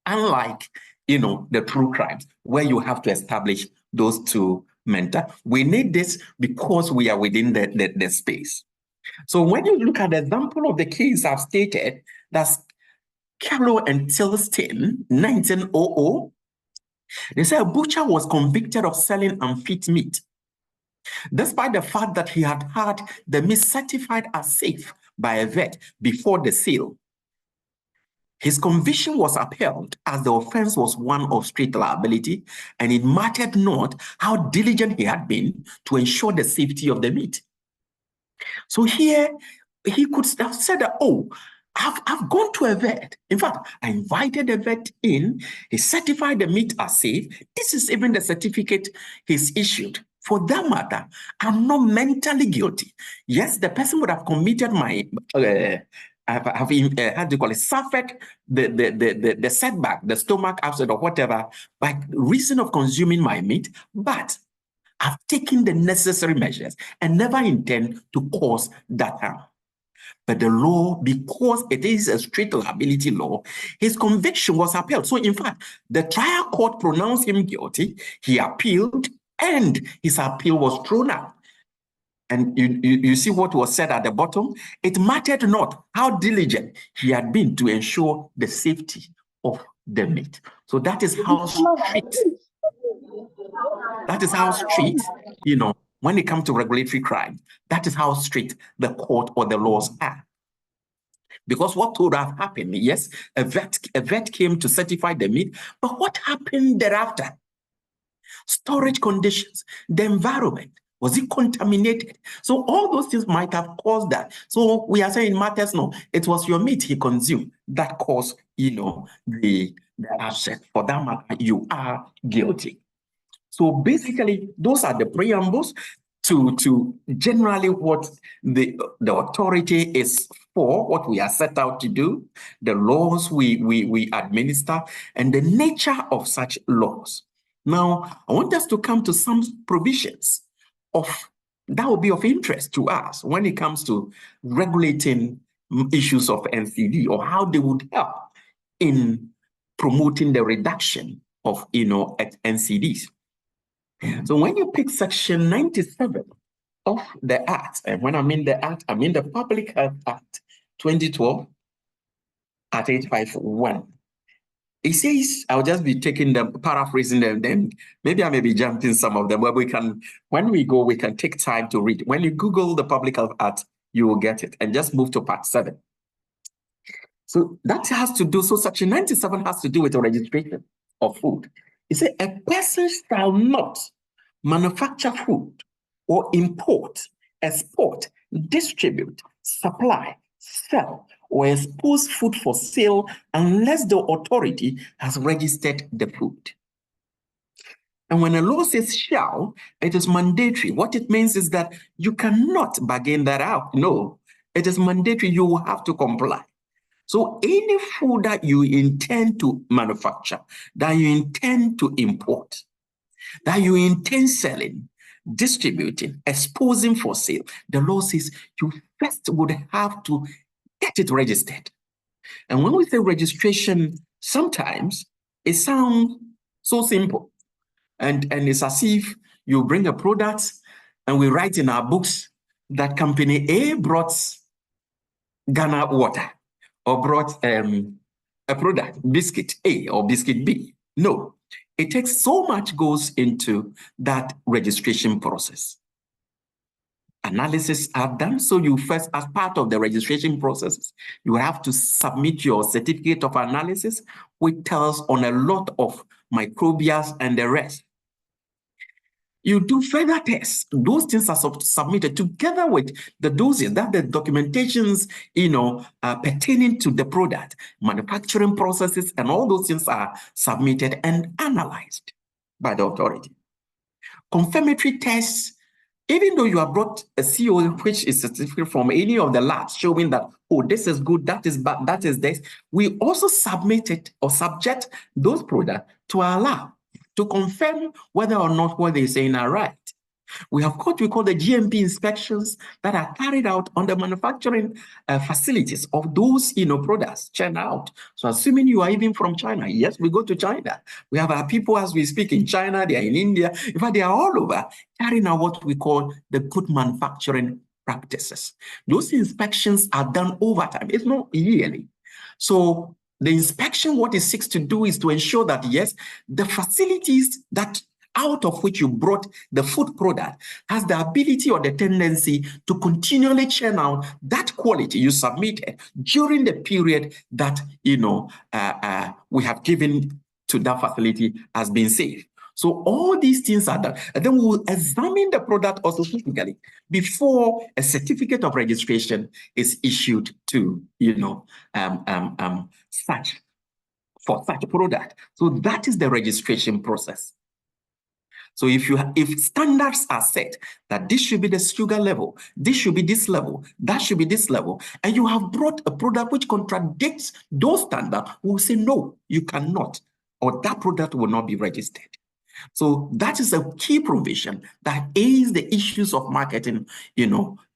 Unlike, the true crimes, where you have to establish those two mental. We need this because we are within the space. So when you look at the example of the case I've stated, that's Carlo and Tilston, 1900, they say a butcher was convicted of selling unfit meat, despite the fact that he had had the meat certified as safe by a vet before the sale. His conviction was upheld as the offense was one of strict liability, and it mattered not how diligent he had been to ensure the safety of the meat. So here, he could have said that, oh, I've gone to a vet. In fact, I invited a vet in. He certified the meat as safe. This is even the certificate he's issued. For that matter, I'm not mentally guilty. Yes, the person would have committed suffered the setback, the stomach upset or whatever, by reason of consuming my meat, but I've taken the necessary measures and never intend to cause that harm. But the law, because it is a strict liability law, his conviction was upheld. So in fact, the trial court pronounced him guilty, he appealed, and his appeal was thrown out. And you see what was said at the bottom? It mattered not how diligent he had been to ensure the safety of the meat. So that is how strict, when it comes to regulatory crime, that is how strict the court or the laws are. Because what would have happened? Yes, a vet came to certify the meat, but what happened thereafter? Storage conditions, the environment, was it contaminated? So all those things might have caused that. So we are saying matters no, it was your meat he consumed that caused, the upset. For that matter, you are guilty. So basically, those are the preambles to generally what the authority is for, what we are set out to do, the laws we administer, and the nature of such laws. Now, I want us to come to some provisions that will be of interest to us when it comes to regulating issues of NCD, or how they would help in promoting the reduction of NCDs. So when you pick section 97 of the Act, and when I mean the Act, I mean the Public Health Act 2012 at 851. It says, I'll just be taking them, paraphrasing them, then maybe I may be jumping some of them, but when we go, we can take time to read. When you Google the Public Health Act, you will get it, and just move to part 7. So that has to do, so section 97 has to do with the registration of food. It says, a person shall not manufacture food or import, export, distribute, supply, sell, or expose food for sale unless the authority has registered the food. And when a law says shall, it is mandatory. What it means is that you cannot bargain that out. No, it is mandatory. You will have to comply. So any food that you intend to manufacture, that you intend to import, that you intend selling, distributing, exposing for sale, the law says you first would have to get it registered. And when we say registration, sometimes it sounds so simple. And it's as if you bring a product and we write in our books that company A brought Ghana water, or brought a product, biscuit A or biscuit B. No, it takes so much goes into that registration process. Analysis are done. So you first, as part of the registration process, you have to submit your certificate of analysis, which tells on a lot of microbials and the rest. You do further tests. Those things are submitted together with the doses, that the documentations, pertaining to the product, manufacturing processes, and all those things are submitted and analyzed by the authority. Confirmatory tests, even though you have brought a CO, which is a certificate from any of the labs showing that, oh, this is good, that is bad, that is this, we also submit it or subject those products to our lab to confirm whether or not what they're saying are right. We have what we call the GMP inspections that are carried out on the manufacturing facilities of those products churned out. So assuming you are even from China, yes, we go to China. We have our people as we speak in China, they are in India. In fact, they are all over carrying out what we call the good manufacturing practices. Those inspections are done over time. It's not yearly. So the inspection, what it seeks to do is to ensure that, yes, the facilities that out of which you brought the food product has the ability or the tendency to continually churn out that quality you submitted during the period that, we have given to that facility as being safe. So all these things are done. And then we will examine the product also physically before a certificate of registration is issued to, such product. So that is the registration process. So if standards are set that this should be the sugar level, this should be this level, that should be this level, and you have brought a product which contradicts those standards, we will say, no, you cannot, or that product will not be registered. So that is a key provision that aids the issues of marketing,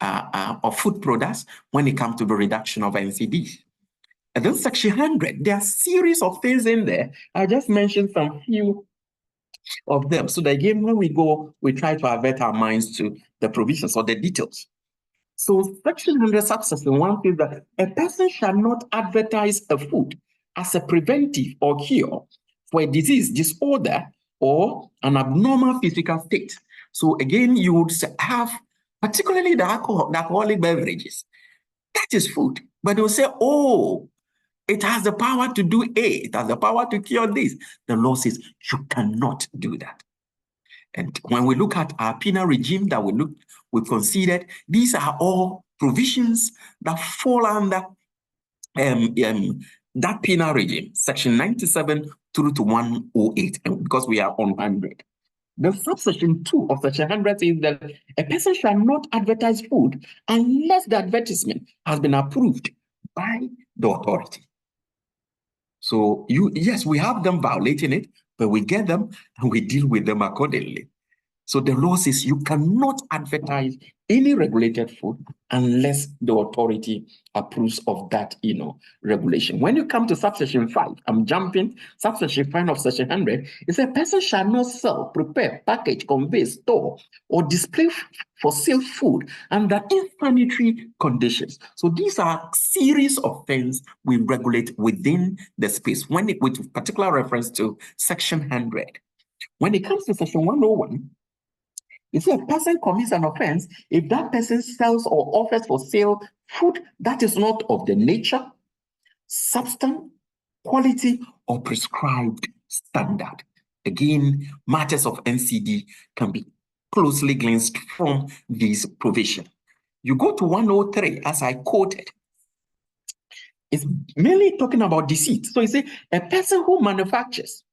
of food products when it comes to the reduction of NCDs. And then section 100, there are a series of things in there. I'll just mention some few of them. So that again, when we go, we try to avert our minds to the provisions or the details. So section 100 subsection 1 says that a person shall not advertise a food as a preventive or cure for a disease, disorder, or an abnormal physical state. So again, you would have, particularly the alcoholic beverages, that is food. But they will say, oh, it has the power to do A, it has the power to cure this. The law says you cannot do that. And when we look at our penal regime that we considered, these are all provisions that fall under that penal regime, section 97 through to 108, and because we are on 100. The subsection 2 of section 100 is that a person shall not advertise food unless the advertisement has been approved by the authority. So yes, we have them violating it, but we get them and we deal with them accordingly. So the law says you cannot advertise any regulated food unless the authority approves of that, regulation. When you come to subsection 5, I'm jumping, subsection 5 of section 100, it says a person shall not sell, prepare, package, convey, store, or display for sale food under unsanitary conditions. So these are series of things we regulate within the space, with particular reference to section 100. When it comes to section 101, if a person commits an offense, if that person sells or offers for sale food that is not of the nature, substance, quality, or prescribed standard. Again, matters of NCD can be closely glimpsed from this provision. You go to 103, as I quoted, it's mainly talking about deceit. So you say a person who manufactures,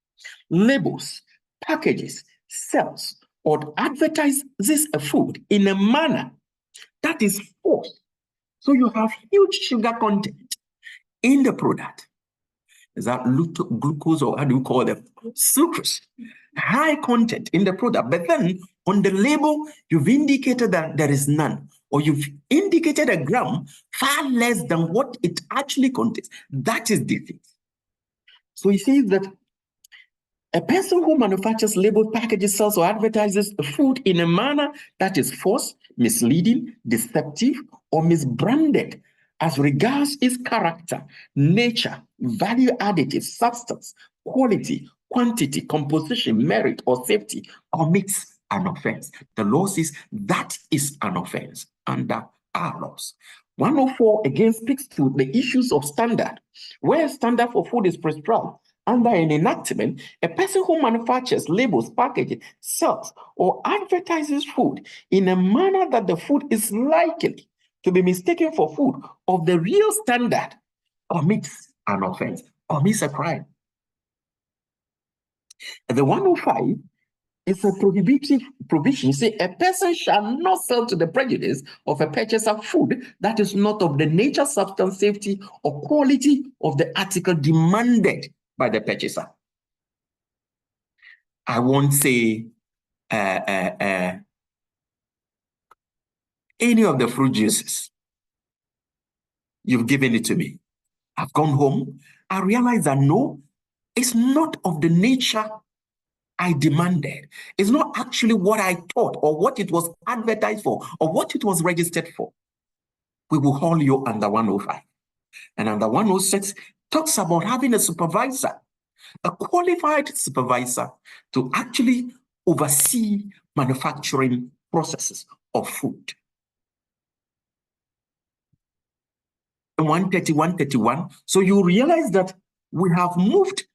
labels, packages, sells, or advertises a food in a manner that is false. So you have huge sugar content in the product. Is that glucose, or how do you call it? Sucrose. High content in the product. But then on the label, you've indicated that there is none, or you've indicated a gram far less than what it actually contains. That is deceit. So he says that a person who manufactures, labels, packages, sells, or advertises food in a manner that is false, misleading, deceptive, or misbranded as regards its character, nature, value additive, substance, quality, quantity, composition, merit, or safety, commits an offense. The law says that is an offense under our laws. 104 again speaks to the issues of standard. Where a standard for food is prescribed under an enactment, a person who manufactures, labels, packages, sells, or advertises food in a manner that the food is likely to be mistaken for food of the real standard commits an offense, commits a crime. And the 105 is a prohibitive provision. Say a person shall not sell to the prejudice of a purchaser food that is not of the nature, substance, safety, or quality of the article demanded by the purchaser. I won't say any of the fruit juices. You've given it to me. I've gone home. I realized that no, it's not of the nature I demanded. It's not actually what I thought or what it was advertised for or what it was registered for. We will haul you under 105. And under 106 talks about having a supervisor, a qualified supervisor, to actually oversee manufacturing processes of food. 130, 131. So you realize that we have moved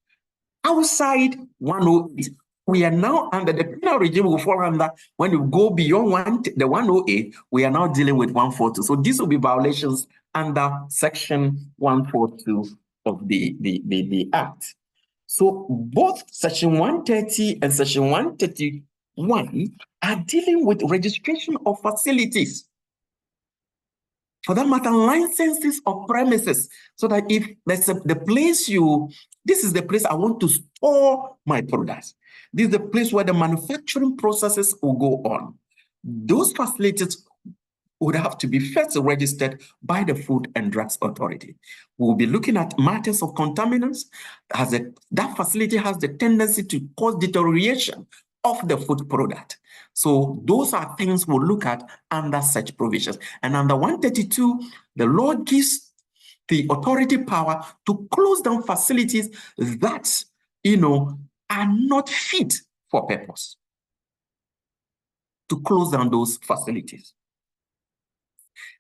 outside 108. We are now under the penal regime will fall under when you go beyond the 108, we are now dealing with 142. So these will be violations under section 142 of the Act. So both section 130 and section 131 are dealing with registration of facilities. For that matter, licenses of premises, so that if there's the place this is the place I want to store my products. This is the place where the manufacturing processes will go on. Those facilities would have to be first registered by the Food and Drugs Authority. We'll be looking at matters of contaminants. That facility has the tendency to cause deterioration of the food product. So those are things we'll look at under such provisions. And under 132, the law gives the authority power to close down facilities that, are not fit for purpose. To close down those facilities.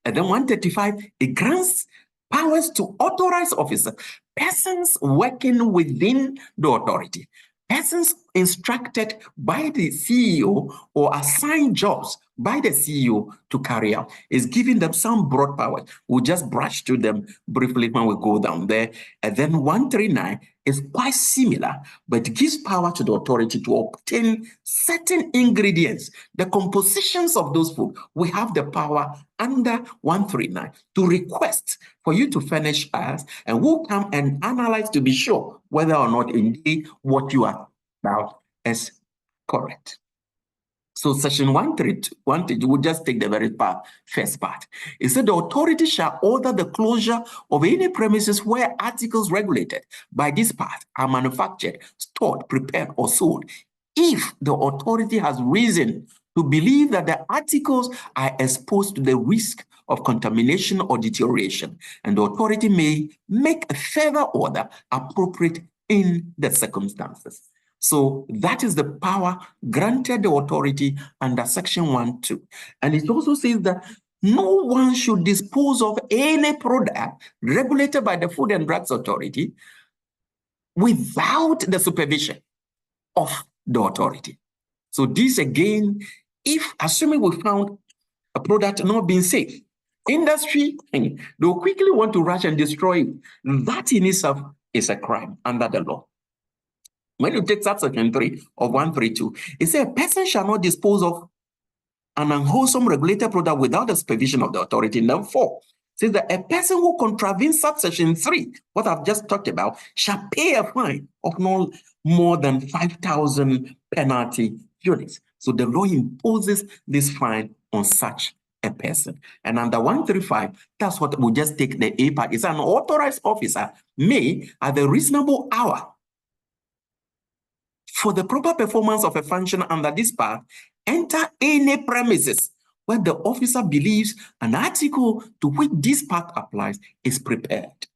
And then 135, it grants powers to authorize officers, persons working within the authority, persons instructed by the CEO or assigned jobs by the CEO to carry out. Is giving them some broad powers. We'll just brush through them briefly when we go down there. And then 139 is quite similar, but it gives power to the authority to obtain certain ingredients, the compositions of those food. We have the power under 139 to request for you to furnish us, and we'll come and analyze to be sure whether or not indeed what you are Now, is correct. So section 132, we'll just take the very first part. It said the authority shall order the closure of any premises where articles regulated by this part are manufactured, stored, prepared, or sold, if the authority has reason to believe that the articles are exposed to the risk of contamination or deterioration, and the authority may make a further order appropriate in the circumstances. So that is the power granted the authority under section 1(2). And it also says that no one should dispose of any product regulated by the Food and Drugs Authority without the supervision of the authority. So this again, if assuming we found a product not being safe, industry, they'll quickly want to rush and destroy it. That in itself is a crime under the law. When you take subsection 3 of 132, it says a person shall not dispose of an unwholesome regulated product without the supervision of the authority. Number 4 says that a person who contravenes subsection 3, what I've just talked about, shall pay a fine of no more than 5,000 penalty units. So the law imposes this fine on such a person. And under 135, that's what we'll just take the A part. It's an authorized officer may, at the reasonable hour, for the proper performance of a function under this part, enter any premises where the officer believes an article to which this part applies is prepared.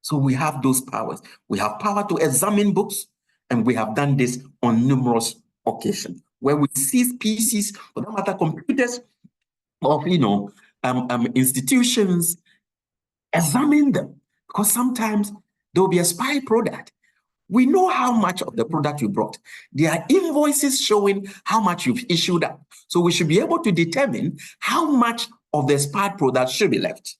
So we have those powers. We have power to examine books, and we have done this on numerous occasions, where we seize pieces, for that matter, computers of institutions, examine them, because sometimes there will be a spy product. We know how much of the product you brought. There are invoices showing how much you've issued out. So we should be able to determine how much of the expired product should be left.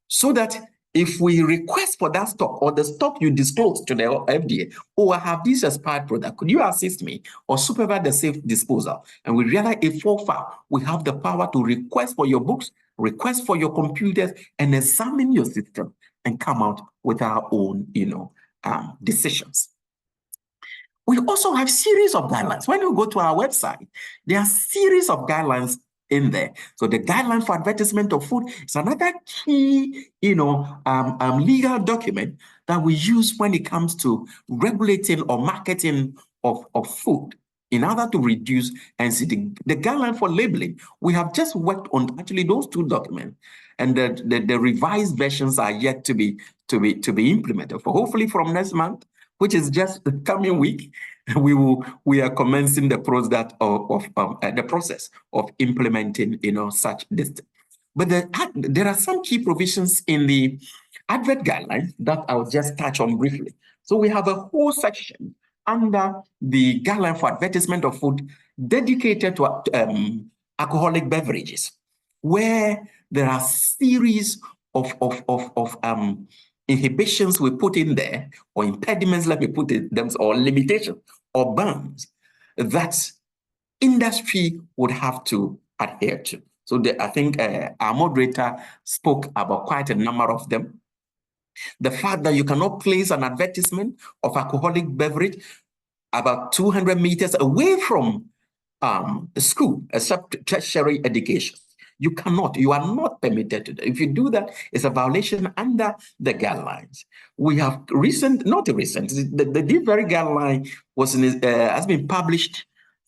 So that if we request for that stock or the stock you disclose to the FDA, oh, I have this expired product, could you assist me or supervise the safe disposal? And we realize if so far, we have the power to request for your books, request for your computers, and examine your system and come out with our own, decisions. We also have series of guidelines. When you go to our website, there are series of guidelines in there. So the guideline for advertisement of food is another key, legal document that we use when it comes to regulating or marketing of food in order to reduce NCD. The guideline for labeling, we have just worked on actually those two documents, and the revised versions are yet to be implemented. For hopefully from next month, which is just the coming week, we are commencing the process of implementing, such this. But there are some key provisions in the advert guidelines that I'll just touch on briefly. So we have a whole section under the guideline for advertisement of food dedicated to alcoholic beverages, where there are series of inhibitions we put in there, or impediments, let me put it, or limitations or bans that industry would have to adhere to. So I think our moderator spoke about quite a number of them. The fact that you cannot place an advertisement of alcoholic beverage about 200 meters away from the school, except tertiary education. You are not permitted to do. If you do that, it's a violation under the guidelines. We have the very guideline has been published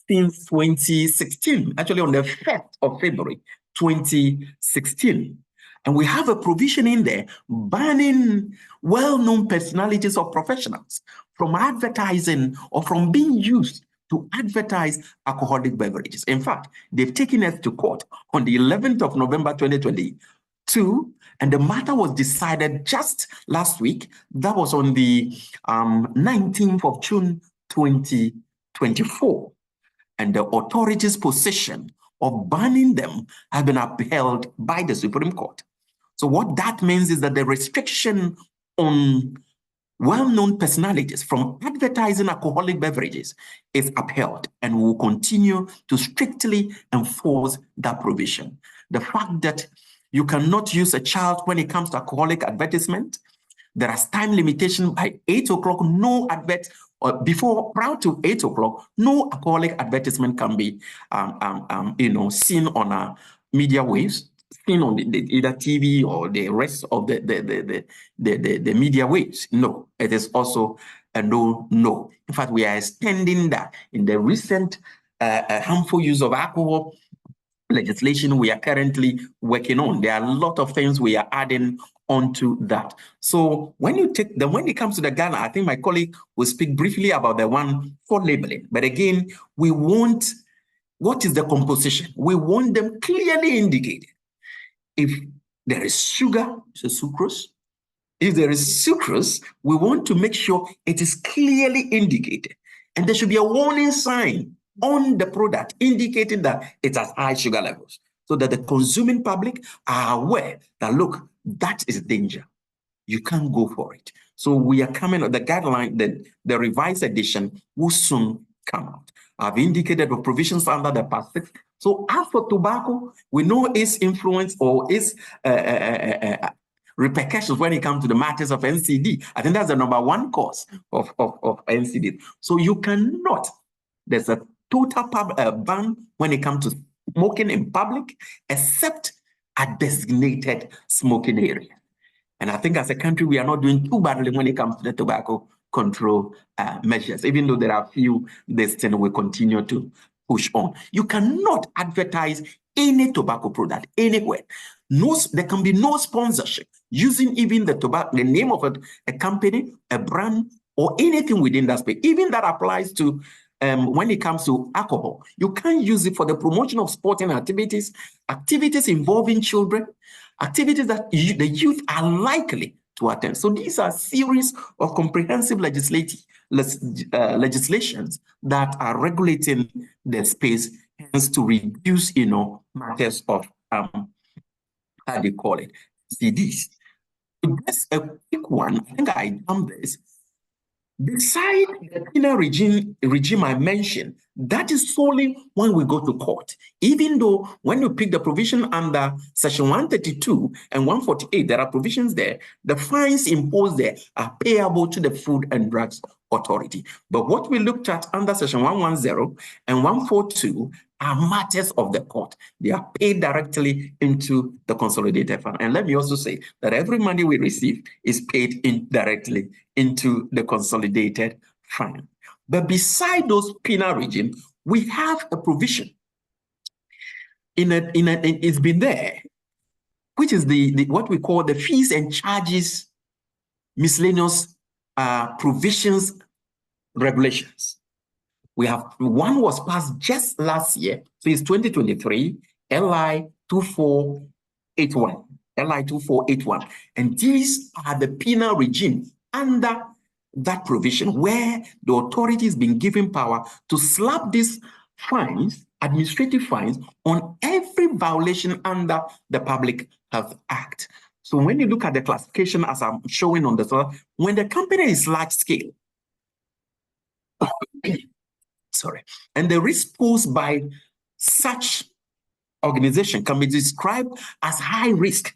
since 2016, actually on the 1st of February, 2016. And we have a provision in there banning well-known personalities or professionals from advertising or from being used to advertise alcoholic beverages. In fact, they've taken us to court on the 11th of November, 2022, and the matter was decided just last week. That was on the 19th of June, 2024. And the authorities' position of banning them has been upheld by the Supreme Court. So what that means is that the restriction on well-known personalities from advertising alcoholic beverages is upheld, and will continue to strictly enforce that provision. The fact that you cannot use a child when it comes to alcoholic advertisement, there is time limitation by 8 o'clock, no advert prior to 8 o'clock, no alcoholic advertisement can be, seen on our media waves, seen on either TV or the rest of the media waves. No, it is also a no. In fact, we are extending that in the recent harmful use of alcohol legislation we are currently working on. There are a lot of things we are adding onto that. So when it comes to the Ghana, I think my colleague will speak briefly about the one for labeling. But again, we want, what is the composition? We want them clearly indicated. If there is sugar, it's sucrose. If there is sucrose, we want to make sure it is clearly indicated. And there should be a warning sign on the product indicating that it has high sugar levels, so that the consuming public are aware that, look, that is danger. You can't go for it. So we are coming on the guideline, the revised edition will soon come out. I've indicated the provisions under the Part 6. So as for tobacco, we know its influence or its repercussions when it comes to the matters of NCD. I think that's the #1 cause of NCD. So you cannot, there's a total ban when it comes to smoking in public, except at designated smoking areas. And I think as a country, we are not doing too badly when it comes to the tobacco control measures, even though there are a few, this thing will continue to push on. You cannot advertise any tobacco product anywhere. There can be no sponsorship using even the name of a company, a brand, or anything within that space. Even that applies to when it comes to alcohol. You can't use it for the promotion of sporting activities, activities involving children, activities that the youth are likely to attend. So these are a series of comprehensive legislations that are regulating the space, hence to reduce, matters of, how do you call it, CDs. Just a quick one, I think I done this. Beside the penal regime I mentioned, that is solely when we go to court. Even though when you pick the provision under Section 132 and 148, there are provisions there, the fines imposed there are payable to the Food and Drugs Authority. But what we looked at under Section 110 and 142 are matters of the court. They are paid directly into the consolidated fund. And let me also say that every money we receive is paid indirectly into the consolidated fund. But beside those penal regime, we have a provision it's been there, which is the what we call the fees and charges miscellaneous provisions regulations. We have one was passed just last year, so it's 2023, LI 2481, LI 2481, and these are the penal regime under that provision where the authority has been given power to slap these fines, administrative fines, on every violation under the Public Health Act. So when you look at the classification as I'm showing on the slide, when the company is large scale, sorry, and the risk posed by such organization can be described as high risk,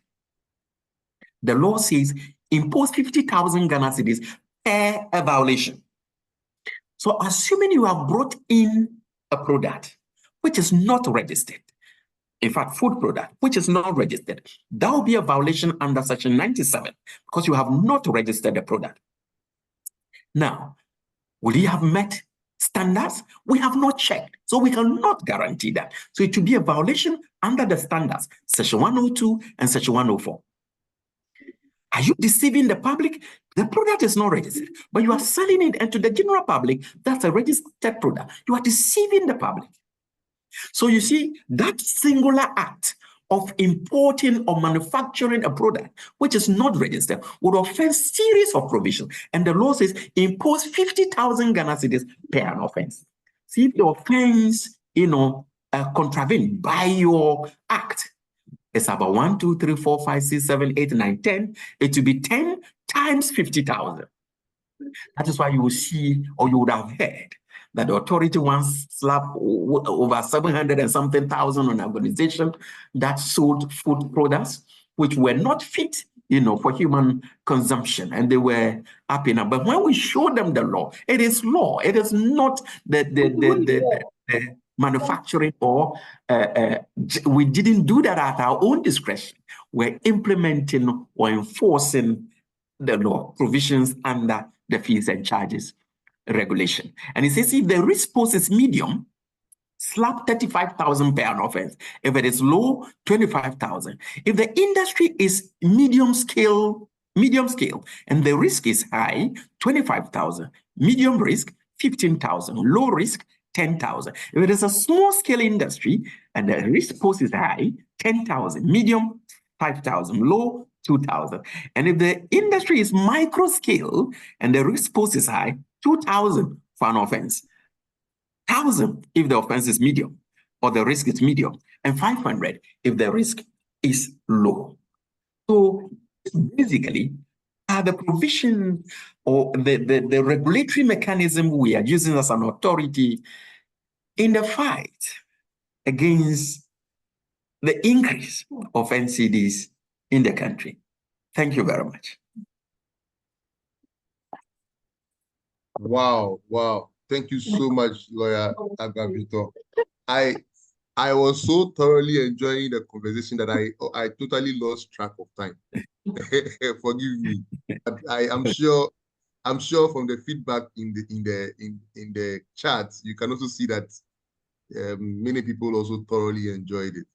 the law says impose 50,000 Ghana cedis per a violation. So assuming you have brought in a product which is not registered, in fact, food product which is not registered, that will be a violation under Section 97 because you have not registered the product. Now, will you have met standards? We have not checked, so we cannot guarantee that. So it will be a violation under the standards, Section 102 and Section 104. Are you deceiving the public? The product is not registered, but you are selling it into the general public. That's a registered product. You are deceiving the public. So you see, that singular act of importing or manufacturing a product which is not registered would offend series of provisions. And the law says impose 50,000 Ghana cedis per an offense. See, if the offense, contravened by your act, it's about 1, 2, 3, 4, 5, 6, 7, 8, 9, 10. It will be 10 times 50,000. That is why you will see, or you would have heard, that the authority once slapped over 700 and something thousand on an organization that sold food products which were not fit, for human consumption, and they were up in. But when we show them the law, it is law. It is not the manufacturing or we didn't do that at our own discretion. We're implementing or enforcing the law provisions under the fees and charges regulation. And it says if the risk poses medium, slap 35,000 per an offense. If it is low, 25,000. If the industry is medium scale, and the risk is high, 25,000. Medium risk, 15,000. Low risk, 10,000. If it is a small scale industry and the risk post is high, 10,000. Medium, 5,000. Low, 2,000. And if the industry is micro scale and the risk post is high, 2,000 for an offense. 1,000 if the offense is medium or the risk is medium, and 500 if the risk is low. So basically, the provision or the regulatory mechanism we are using as an authority in the fight against the increase of NCDs in the country. Thank you very much. Wow. Thank you so much, Lawyer Agavito. I was so thoroughly enjoying the conversation that I totally lost track of time. Forgive me. I'm sure from the feedback in the chat, you can also see that many people also thoroughly enjoyed it.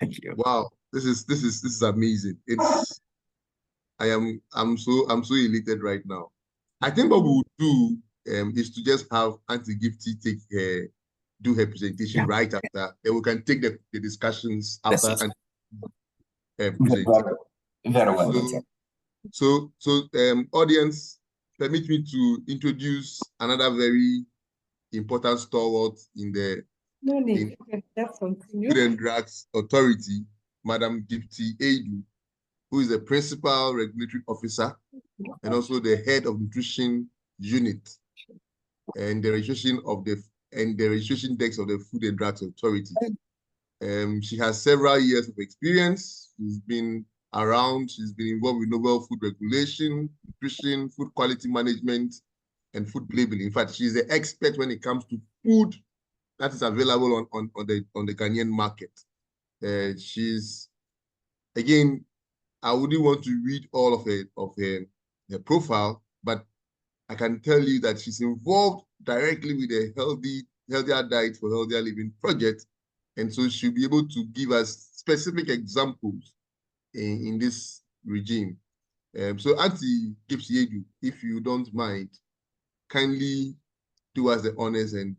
Thank you. Wow, this is amazing. I'm so elated right now. I think what we will do is to just have Auntie Gifty do her presentation right after, then we can take the discussions after and presenting. Very well. So, audience, permit me to introduce another very important stalwart in the Food and Drugs Authority, Madam Gand Hd4Hl, who is the Principal Regulatory Officer and also the Head of Nutrition Unit and the registration desk of the Food and Drugs Authority. She has several years of experience. She's been around. She's been involved with novel food regulation, nutrition, food quality management, and food labeling. In fact, she's the expert when it comes to food that is available on the Ghanaian market. She's, again, I wouldn't want to read all of her profile, but I can tell you that she's involved directly with the Healthier Diet for Healthier Living project, and so she'll be able to give us specific examples in this regime. So Auntie Gand4Hl, if you don't mind, kindly do us the honors and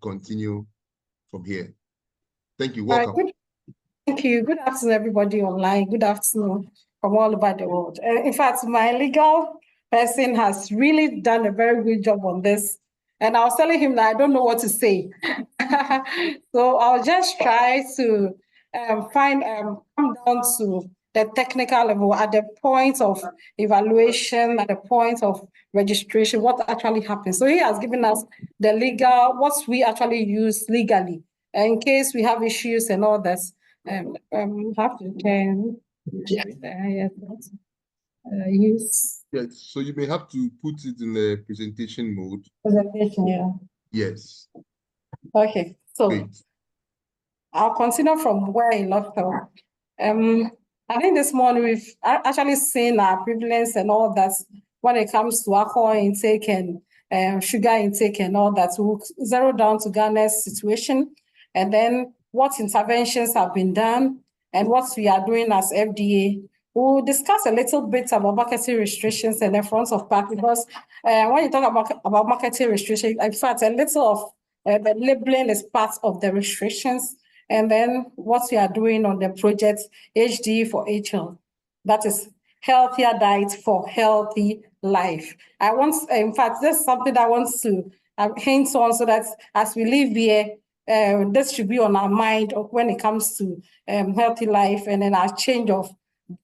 continue from here. Thank you. Welcome. Thank you. Good afternoon, everybody online. Good afternoon from all over the world. In fact, my legal person has really done a very good job on this. And I was telling him that I don't know what to say. So I'll just try to come down to the technical level at the point of evaluation, at the point of registration, what actually happens. So he has given us the legal, what we actually use legally, in case we have issues and all this. Have to turn use. Yes, so you may have to put it in the presentation mode. Presentation, yeah. Yes. Okay, so Great. I'll continue from where I left off. I think this morning we've actually seen our prevalence and all that when it comes to alcohol intake and sugar intake and all that. We'll zero down to Ghana's situation, and then what interventions have been done and what we are doing as FDA. We'll discuss a little bit about marketing restrictions and the front of pack, because when you talk about marketing restrictions, in fact, a little of the labeling is part of the restrictions. And then what we are doing on the project Hd4Hl, that is Healthier Diet for Healthy Life. In fact, this is something I want to hint on, so that as we leave here, this should be on our mind when it comes to healthy life, and then our change of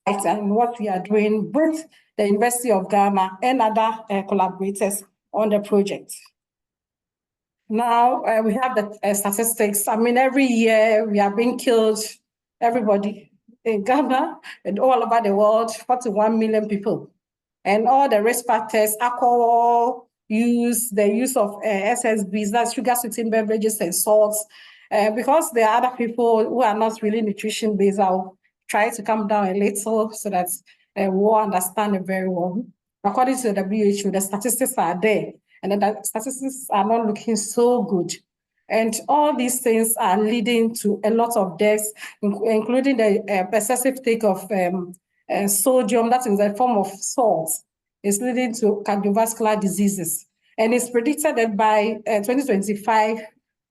diet and what we are doing with the University of Ghana and other collaborators on the project. Now we have the statistics. I mean, every year we are being killed. Everybody, in Ghana and all over the world, 41 million people. And all the risk factors, alcohol use, the use of SSBs, that's sugar sweetened beverages and salts. Because there are other people who are not really nutrition based, I'll try to come down a little so that we'll understand it very well. According to the WHO, the statistics are there, and the statistics are not looking so good. And all these things are leading to a lot of deaths, including the excessive take of sodium, that is a form of salt, is leading to cardiovascular diseases. And it's predicted that by 2025,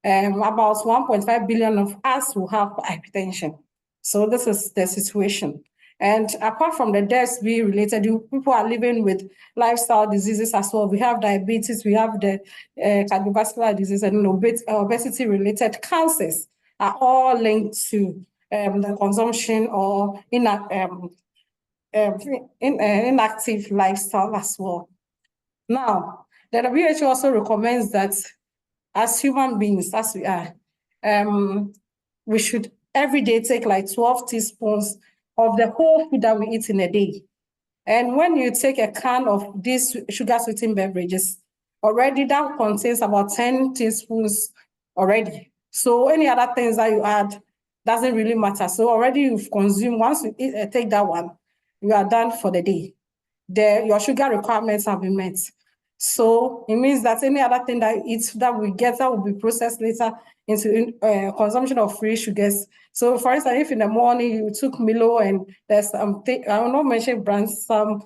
about 1.5 billion of us will have hypertension. So this is the situation. And apart from the deaths being related, people are living with lifestyle diseases as well. We have diabetes, we have the cardiovascular disease, and obesity-related cancers are all linked to the consumption or inactive lifestyle as well. Now, the WHO also recommends that as human beings, as we are, we should every day take like 12 teaspoons of the whole food that we eat in a day. And when you take a can of these sugar sweetened beverages, already that contains about 10 teaspoons already. So any other things that you add doesn't really matter. So already you've consumed, once you take that one, you are done for the day. Your sugar requirements have been met. So it means that any other thing that you eat that we get that will be processed later into consumption of free sugars. So for instance, if in the morning you took Milo and there's I will not mention brands, some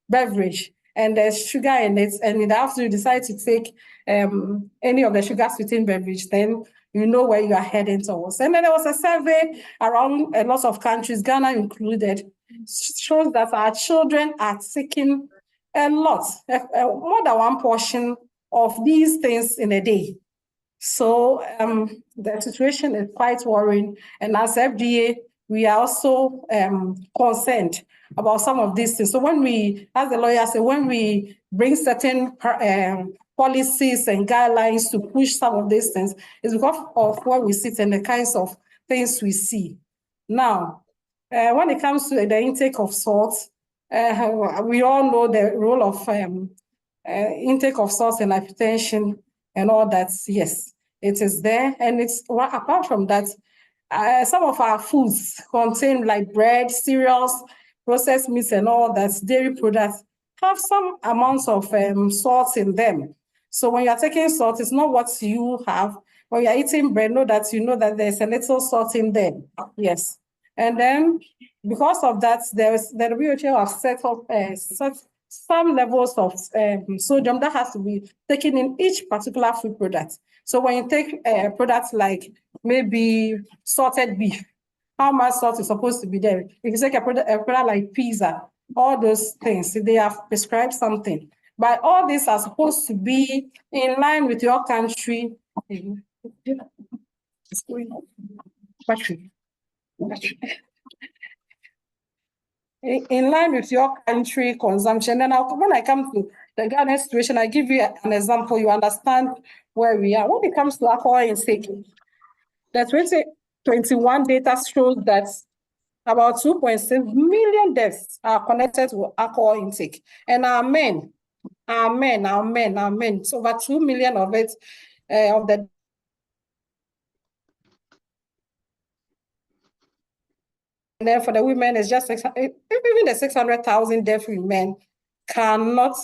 beverage, and there's sugar in it, and in the afternoon you decide to take any of the sugar sweetened beverage, then you know where you are heading towards. And then there was a survey around a lot of countries, Ghana included, shows that our children are taking a lot, more than one portion of these things in a day. So the situation is quite worrying. And as FDA, we are also concerned about some of these things. So when we, as the lawyer said, when we bring certain policies and guidelines to push some of these things, it's because of where we sit and the kinds of things we see. Now, when it comes to the intake of salt, we all know the role of intake of salt and hypertension and all that. Yes, it is there. And it's apart from that, some of our foods contain like bread, cereals, processed meats and all that, dairy products, have some amounts of salt in them. So when you're taking salt, it's not what you have. When you're eating bread, know that there's a little salt in there. Yes. And then because of that, the WHO has set up some levels of sodium that has to be taken in each particular food product. So when you take products like maybe salted beef, how much salt is supposed to be there? If you take a product like pizza, all those things, they have prescribed something. But all these are supposed to be in line with your country. In line with your country consumption. And when I come to the Ghana situation, I give you an example, you understand where we are. When it comes to alcohol intake, the 2021 data shows that about 2.6 million deaths are connected to alcohol intake. And our men, it's over 2 million of it, of the and then for the women, it's just 600, even the 600,000 deaf women cannot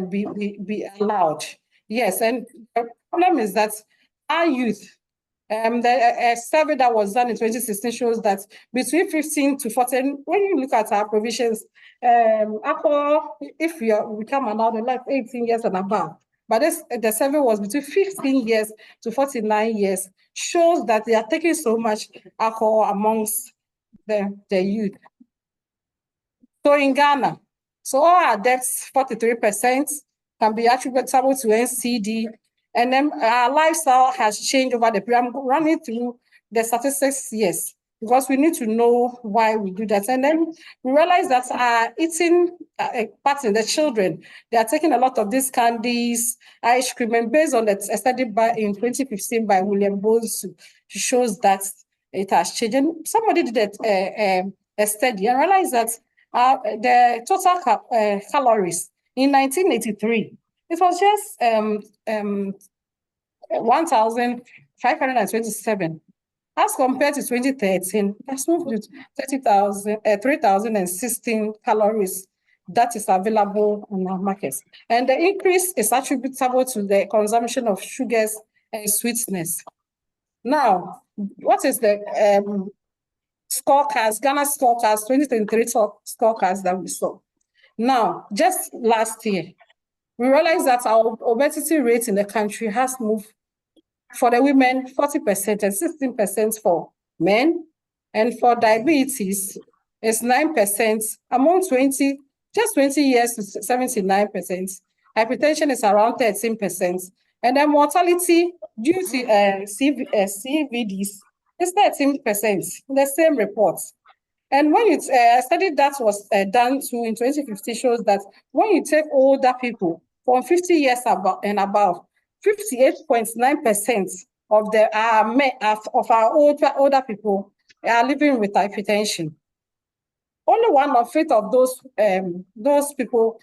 be allowed. Yes, and the problem is that our youth, a survey that was done in 2016 shows that between 15 to 14, when you look at our provisions, alcohol, if we become allowed in like 18 years and above, but the survey was between 15 years to 49 years, shows that they are taking so much alcohol amongst the youth. So in Ghana, so all our deaths, 43%, can be attributable to NCD. And then our lifestyle has changed over the period. I'm running through the statistics, yes, because we need to know why we do that. And then we realize that our eating pattern, the children, they are taking a lot of these candies, ice cream, and based on the study in 2015 by William Bones, shows that it has changed. And somebody did a study and realized that the total calories in 1983, it was just 1,527. As compared to 2013, that's moved to 3,016 calories that is available on our markets. And the increase is attributable to the consumption of sugars and sweetness. Now, what is the scorecards, Ghana scorecards, 2023 scorecards that we saw? Now, just last year, we realized that our obesity rate in the country has moved for the women 40% and 16% for men, and for diabetes is 9% among 20 years to 79%. Hypertension is around 13%, and then mortality due to CVDs is 13% in the same report. And when it's a study that was done in 2015 shows that when you take older people from 50 years and above, 58.9% of our older people are living with hypertension. Only 1/5 of those people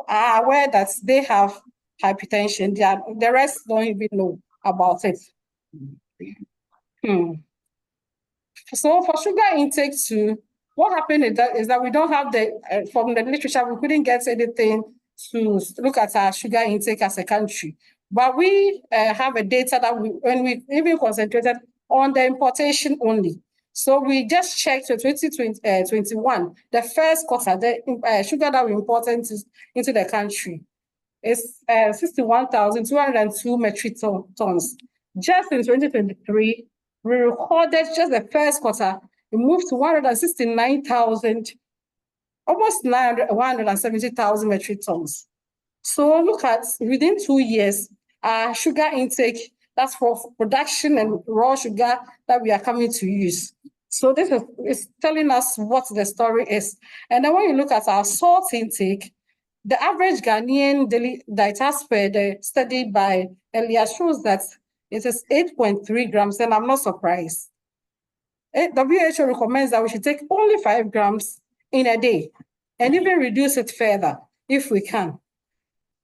are aware that they have hypertension. The rest don't even know about it. So for sugar intake too, what happened is that we don't have from the literature, we couldn't get anything to look at our sugar intake as a country. But we have a data that when we even concentrated on the importation only. So we just checked for 2021, the first quarter, the sugar that we imported into the country is 61,202 metric tons. Just in 2023, we recorded just the first quarter, we moved to 169,000, almost 170,000 metric tons. So look at within 2 years, our sugar intake, that's for production and raw sugar that we are coming to use. So this is telling us what the story is. And then when you look at our salt intake, the average Ghanaian daily diet as per the study by Elias shows that it is 8.3 grams, and I'm not surprised. WHO recommends that we should take only 5 grams in a day and even reduce it further if we can.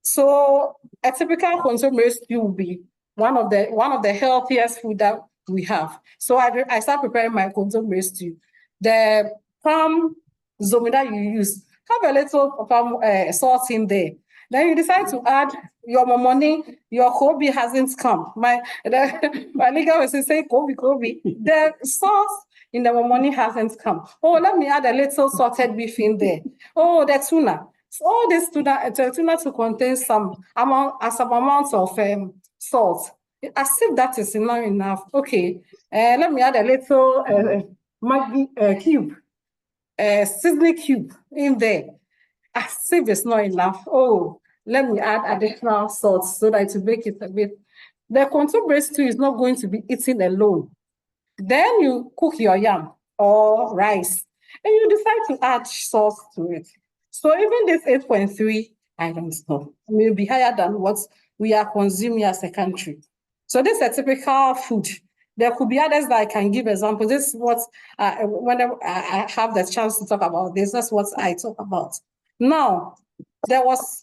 So a typical consumer stew will be one of the healthiest food that we have. So I start preparing my consumer stew. The palm zomi that you use, have a little palm salt in there. Then you decide to add your money, your Kobe hasn't come. My legal was saying Kobe. The sauce in the money hasn't come. Oh, let me add a little salted beef in there. Oh, the tuna. So all this tuna to contain some amount of salt. As if that is not enough. Okay, let me add a little Maggi cube, seasoning cube in there. As if it's not enough. Oh, let me add additional salt so that to make it a bit. The contour breast stew is not going to be eaten alone. Then you cook your yam or rice, and you decide to add sauce to it. So even this 8.3, I don't know, may be higher than what we are consuming as a country. So this is a typical food. There could be others that I can give examples. This is what, whenever I have the chance to talk about this, that's what I talk about. Now, there was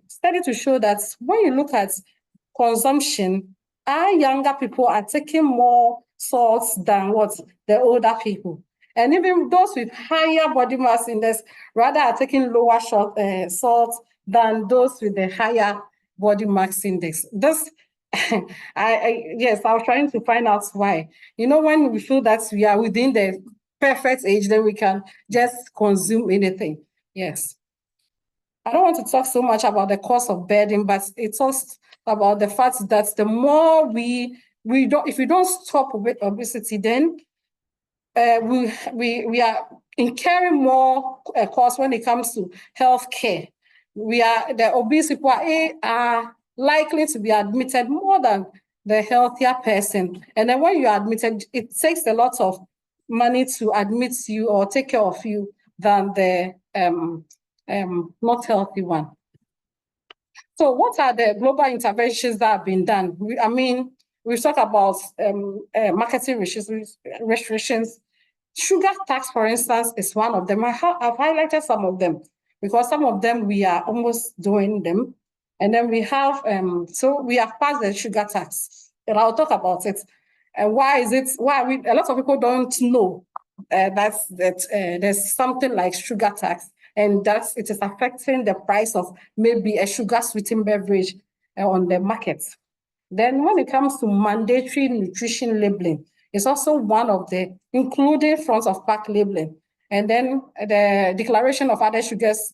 study to show that when you look at consumption, our younger people are taking more salts than what the older people. And even those with higher body mass index rather are taking lower salt than those with the higher body mass index. This, yes, I was trying to find out why. You know, when we feel that we are within the perfect age, then we can just consume anything. Yes. I don't want to talk so much about the cause of burden, but it talks about the fact that the more if we don't stop with obesity, then we are incurring more costs when it comes to healthcare. The obese people are likely to be admitted more than the healthier person. And then when you are admitted, it takes a lot of money to admit you or take care of you than the not healthy one. So what are the global interventions that have been done? we talk about marketing restrictions. Sugar tax, for instance, is one of them. I've highlighted some of them because some of them we are almost doing them. And then we have, so we have passed the sugar tax, and I'll talk about it. And why is it, a lot of people don't know that there's something like sugar tax, and that it is affecting the price of maybe a sugar sweetened beverage on the market. Then when it comes to mandatory nutrition labeling, it's also one of the, including front of pack labeling. And then the declaration of added sugars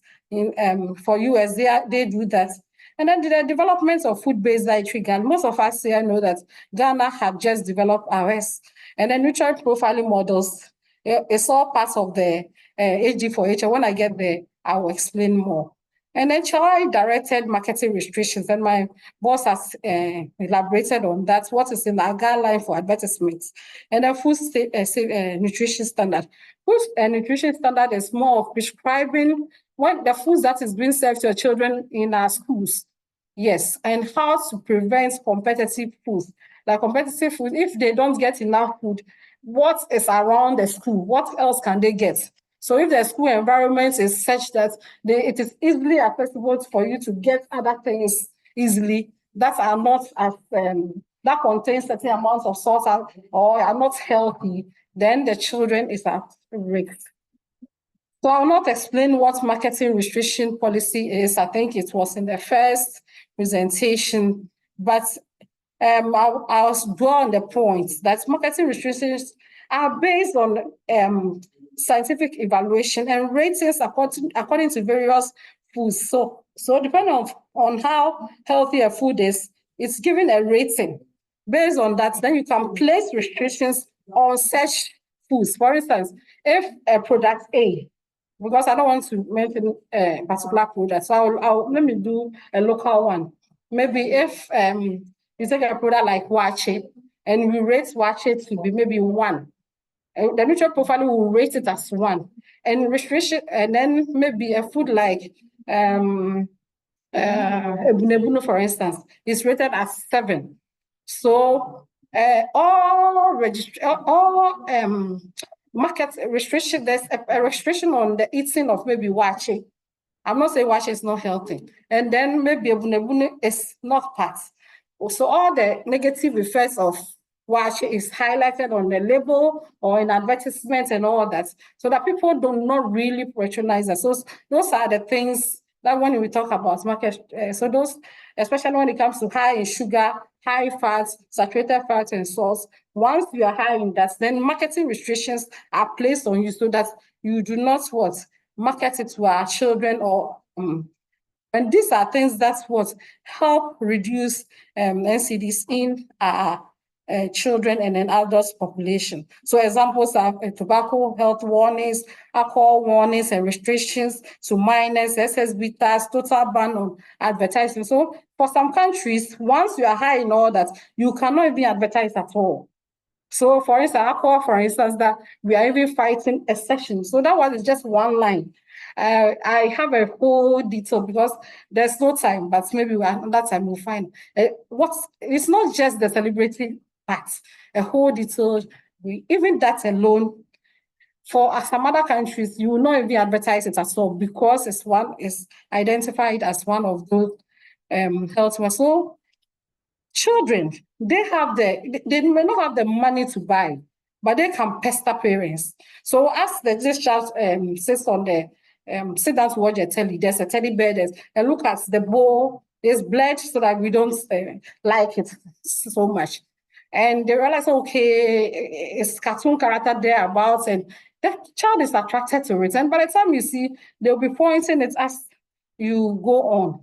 for US, they do that. And then the development of food-based dietary guide. Most of us here know that Ghana have just developed ours. And then nutrient profiling models, it's all part of the Hd4Hl. When I get there, I will explain more. And then child-directed marketing restrictions, and my boss has elaborated on that, what is in our guideline for advertisements. And then food nutrition standard. Food nutrition standard is more of prescribing what the foods that is being served to your children in our schools. Yes, and how to prevent competitive foods. Like competitive food, if they don't get enough food, what is around the school? What else can they get? So if the school environment is such that it is easily accessible for you to get other things easily that are not as that contains certain amounts of salt or are not healthy, then the children is at risk. So I'll not explain what marketing restriction policy is. I think it was in the first presentation, but I'll dwell on the point that marketing restrictions are based on scientific evaluation and ratings according to various foods. So depending on how healthy a food is, it's given a rating. Based on that, then you can place restrictions on such foods. For instance, if a product A, because I don't want to mention a particular product, so let me do a local one. Maybe if you take a product like wache, and we rate wache to be maybe 1, the nutrient profile will rate it as 1, and restriction, and then maybe a food like ebunebunu, for instance, is rated as 7. So all market restriction, there's a restriction on the eating of maybe wache. I'm not saying wache is not healthy, and then maybe ebunebunu is not part. So all the negative effects of wache is highlighted on the label or in advertisements and all that, so that people do not really patronize us. So those are the things that when we talk about market, so those, especially when it comes to high in sugar, high fats, saturated fats and salts, once you are high in that, then marketing restrictions are placed on you so that you do not market it to our children or and these are things that help reduce NCDs in our children and an adult population. So examples are tobacco health warnings, alcohol warnings and restrictions to minors, SSB tax, total ban on advertising. So for some countries, once you are high in all that, you cannot even advertise at all. So for instance, alcohol, for instance, that we are even fighting a section. So that was just one line. I have a whole detail because there's no time, but maybe another time we'll find it's not just the celebrity part, a whole detail. Even that alone, for some other countries, you will not even advertise it at all because it's identified as one of those health risks. So children, they may not have the money to buy, but they can pester parents. So as this child sits on the sit down to watch a telly, there's a teddy bear, and look at the bowl, there's blood, so that we don't like it so much. And they realize, okay, it's cartoon character thereabouts, and the child is attracted to it. And by the time you see, they'll be pointing it as you go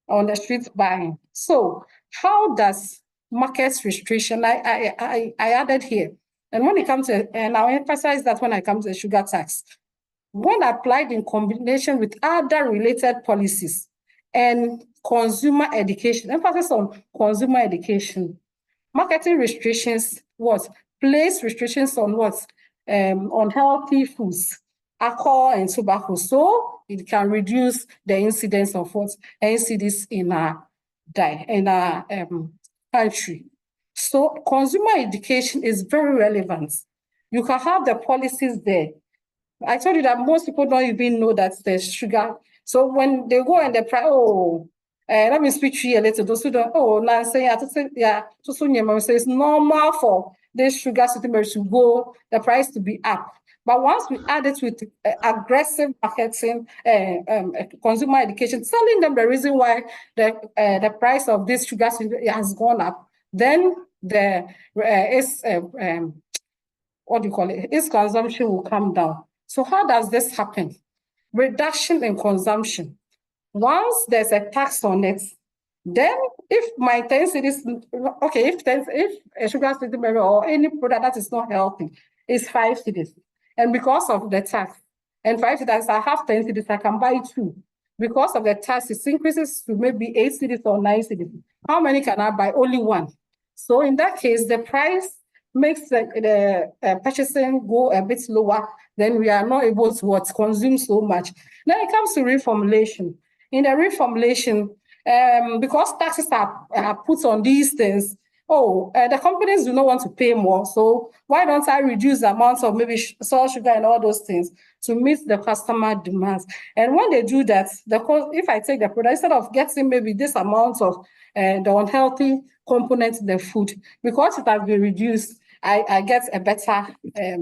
on the street buying. So how does market restriction, I added here, and when it comes to, and I'll emphasize that when it comes to sugar tax, when applied in combination with other related policies and consumer education, emphasis on consumer education, marketing restrictions place restrictions on on healthy foods, alcohol and tobacco, so it can reduce the incidence of NCDs in our country. So consumer education is very relevant. You can have the policies there. I told you that most people don't even know that there's sugar. So when they go and they try, let me speak to you a little. Those who don't, so it's normal for this sugar sweetener to go, the price to be up. But once we add it with aggressive marketing, consumer education, telling them the reason why the price of this sugar sweetener has gone up, then its consumption will come down. So how does this happen? Reduction in consumption. Once there's a tax on it, then if my 10 cedis, okay, if a sugar sweetener or any product that is not healthy is 5 cedis, and because of the tax, and 5 cedis, I have 10 cedis, I can buy 2. Because of the tax, it increases to maybe 8 cedis or 9 cedis. How many can I buy? Only 1. So in that case, the price makes the purchasing go a bit lower, then we are not able to consume so much. Then it comes to reformulation. In the reformulation, because taxes are put on these things, the companies do not want to pay more, so why don't I reduce the amount of maybe salt, sugar, and all those things to meet the customer demands? And when they do that, if I take the product, instead of getting maybe this amount of the unhealthy components in the food, because it has been reduced, I get a better, a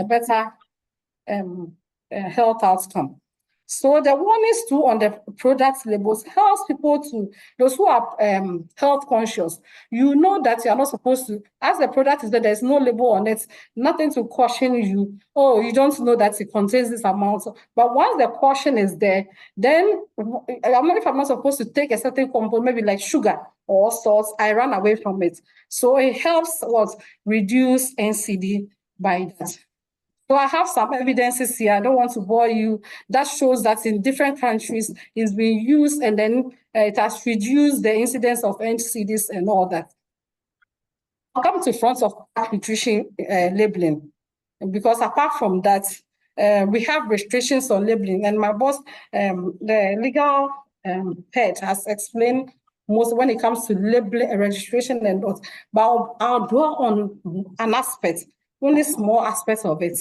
better health outcome. So the warnings too on the product labels helps people to, those who are health conscious, you know that you are not supposed to, as the product is there's no label on it, nothing to caution you, you don't know that it contains this amount. But once the caution is there, then if I'm not supposed to take a certain component, maybe like sugar or salt, I run away from it. So it helps reduce NCD by that. So I have some evidences here. I don't want to bore you. That shows that in different countries it's been used, and then it has reduced the incidence of NCDs and all that. I'll come to front of nutrition labeling, because apart from that, we have restrictions on labeling. And my boss, the legal head, has explained most when it comes to labeling, registration, and what. But I'll dwell on an aspect, only small aspects of it.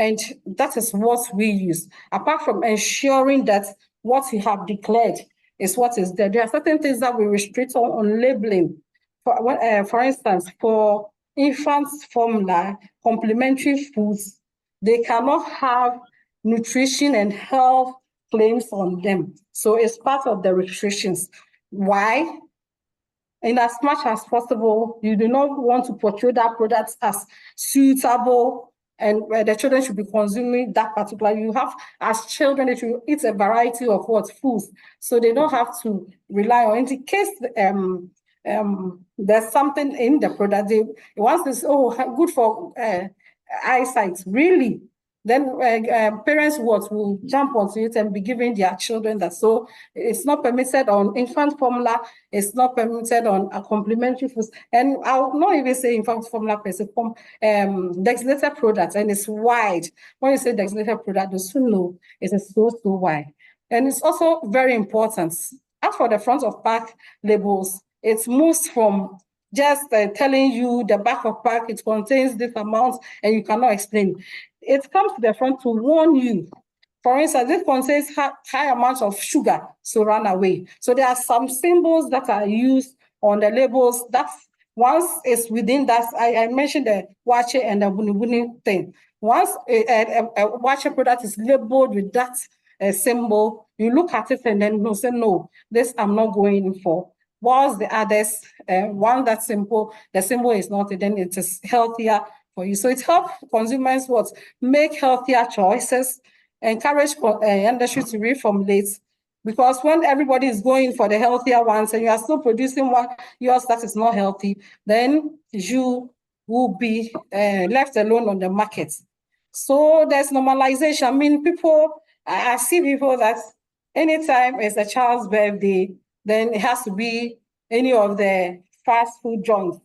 And that is what we use. Apart from ensuring that what you have declared is what is there, there are certain things that we restrict on labeling. For instance, for infants formula, complementary foods, they cannot have nutrition and health claims on them. So it's part of the restrictions. Why? In as much as possible, you do not want to portray that product as suitable, and where the children should be consuming that particular. You have, as children, they should eat a variety of foods, so they don't have to rely on. In case there's something in the product, once it's good for eyesight, really, then parents will jump onto it and be giving their children that. So it's not permitted on infant formula, it's not permitted on complementary foods, and I'll not even say infant formula per se, designated products, and it's wide. When you say designated product, those who know, it's so wide. And it's also very important. As for the front of pack labels, it moves from just telling you the back of pack, it contains this amount, and you cannot explain. It comes to the front to warn you. For instance, it contains high amounts of sugar, so run away. So there are some symbols that are used on the labels. That once it's within that, I mentioned the wache and the bunibuni thing. Once a wache product is labeled with that symbol, you look at it and then you say, no, this I'm not going for. Whilst the others, one that simple, the symbol is not, then it is healthier for you. So it helps consumers make healthier choices, encourage industry to reformulate, because when everybody is going for the healthier ones and you are still producing yours that is not healthy, then you will be left alone on the market. So there's normalization. I mean, I see people that anytime it's a child's birthday, then it has to be any of the fast food joints.